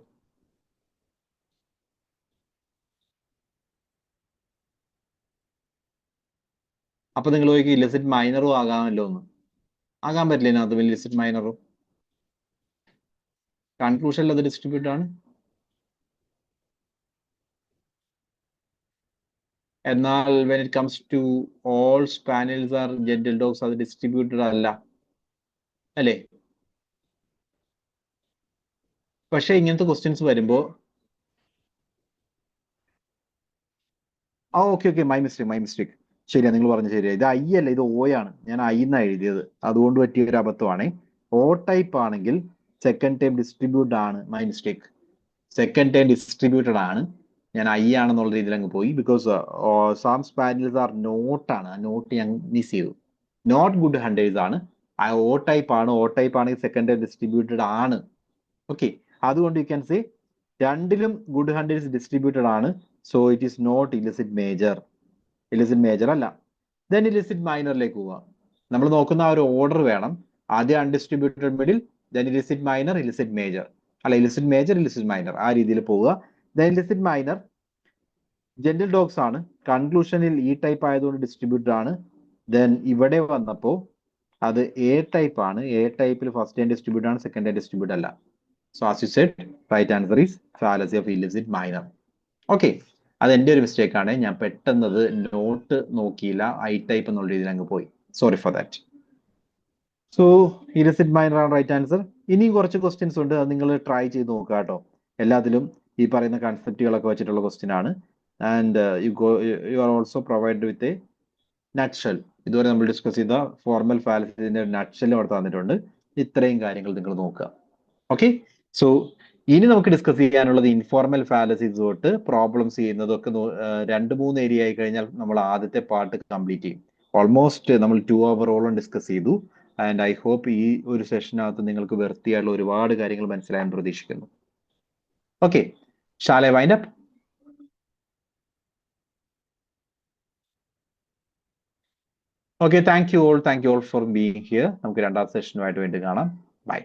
അപ്പൊ നിങ്ങൾ ചോദിക്കും ഇലിസിറ്റ് മൈനറും ആകാമല്ലോ എന്ന്. ആകാൻ പറ്റില്ല, അത് ഇലിസിറ്റ് മൈനറും. കൺക്ലൂഷനിൽ അത് ഡിസ്ട്രിബ്യൂട്ട് ആണ്. എന്നാൽ when it comes to all spaniels are gentle dogs അത് ഡിസ്ട്രിബ്യൂട്ടഡ് അല്ല അല്ലേ? പക്ഷെ ഇങ്ങനത്തെ ക്വസ്റ്റ്യൻസ് വരുമ്പോ ഓക്കെ ഓക്കെ, മൈ മിസ്റ്റേക്ക്. ശരിയാ, നിങ്ങൾ പറഞ്ഞ ശരിയാ. ഇത് ഐ അല്ല, ഇത് ഓ ആണ്. ഞാൻ ഐ എന്നാ എഴുതിയത്, അതുകൊണ്ട് പറ്റിയ ഒരു അബദ്ധമാണ്. ഓ ടൈപ്പ് ആണെങ്കിൽ സെക്കൻഡ് ടൈം ഡിസ്ട്രിബ്യൂട്ട് ആണ്. My mistake. Second time distributed ആണ്. ഞാൻ ഐ ആണെന്നുള്ള രീതിയിൽ അങ്ങ് പോയി. Because some spaniels are not ആണ്. ആ നോട്ട് ഞാൻ മിസ് ചെയ്തു. നോട്ട് ഗുഡ് ഹണ്ടേഴ്സ് ആണ്. ആ ഓ ടൈപ്പ് ആണ്. ഓ ടൈപ്പ് ആണെങ്കിൽ സെക്കൻഡ് ടൈം ഡിസ്ട്രിബ്യൂട്ടഡ് ആണ്. ഓക്കെ, അതുകൊണ്ട് യു ക്യാൻ സേ രണ്ടിലും ഗുഡ് ഹണ്ടിൽസ് ഡിസ്ട്രിബ്യൂട്ടഡ് ആണ്. So it is not illicit major. Illicit major അല്ല. ദെൻ ഇലിസിറ്റ് മൈനറിലേക്ക് പോവാം. നമ്മൾ നോക്കുന്ന ആ ഒരു ഓർഡർ വേണം. ആദ്യം undistributed middle, then illicit minor, illicit major, അല്ല ഇലിസിറ്റ് മേജർ, ഇലിസിറ്റ് മൈനർ, ആ രീതിയിൽ പോവുക. Then illicit minor gentle dogs ആണ്. കൺക്ലൂഷനിൽ ഈ ടൈപ്പ് ആയതുകൊണ്ട് ഡിസ്ട്രിബ്യൂട്ടഡ് ആണ്. ദെൻ ഇവിടെ വന്നപ്പോ അത് എ ടൈപ്പ് ആണ്. എ ടൈപ്പിൽ ഫസ്റ്റ് ടൈം ഡിസ്ട്രിബ്യൂട്ട് ആണ്, സെക്കൻഡ് ടൈം ഡിസ്ട്രിബ്യൂട്ട് അല്ല. So as you said right answer is fallacy of illicit minor. Okay, അത് എൻ്റെ ഒരു മിസ്റ്റേക്ക് ആണ്. ഞാൻ പെട്ടെന്നത് നോട്ട് നോക്കിയില്ല, ഐ ടൈപ്പ് എന്നുള്ള രീതിയിൽ അങ്ങ് പോയി. Sorry for that. So illicit minor ആണ് റൈറ്റ് ആൻസർ. ഇനിയും കുറച്ച് ക്വസ്റ്റ്യൻസ് ഉണ്ട്, അത് നിങ്ങൾ ട്രൈ ചെയ്ത് നോക്കുക കേട്ടോ. എല്ലാത്തിലും ഈ പറയുന്ന കൺസെപ്റ്റുകളൊക്കെ വെച്ചിട്ടുള്ള ക്വസ്റ്റ്യൻ ആണ്. And you are also provide with a nutshell. ഇതുവരെ നമ്മൾ ഡിസ്കസ് ചെയ്ത ഫോർമൽ ഫാലസിന്റെ നട്ട്ഷെൽ അവിടെ തന്നിട്ടുണ്ട്. ഇത്രയും കാര്യങ്ങൾ നിങ്ങൾ നോക്കുക. ഓക്കെ, സോ ഇനി നമുക്ക് ഡിസ്കസ് ചെയ്യാനുള്ളത് ഇൻഫോർമൽ ഫാലസീസ് തൊട്ട് പ്രോബ്ലംസ് ചെയ്യുന്നതൊക്കെ 2-3 ഏരിയ ആയി കഴിഞ്ഞാൽ നമ്മൾ ആദ്യത്തെ പാർട്ട് കംപ്ലീറ്റ് ചെയ്യും. ഓൾമോസ്റ്റ് നമ്മൾ 2 hour ഡിസ്കസ് ചെയ്തു. ആൻഡ് ഐ ഹോപ്പ് ഈ ഒരു സെഷനകത്ത് നിങ്ങൾക്ക് വൃത്തിയായിട്ടുള്ള ഒരുപാട് കാര്യങ്ങൾ മനസ്സിലായാൻ പ്രതീക്ഷിക്കുന്നു. Okay, shall I wind up? Okay, thank you all for being here. നമുക്ക് രണ്ടാമത്തെ സെഷനുമായിട്ട് വീണ്ടും കാണാം. ബൈ.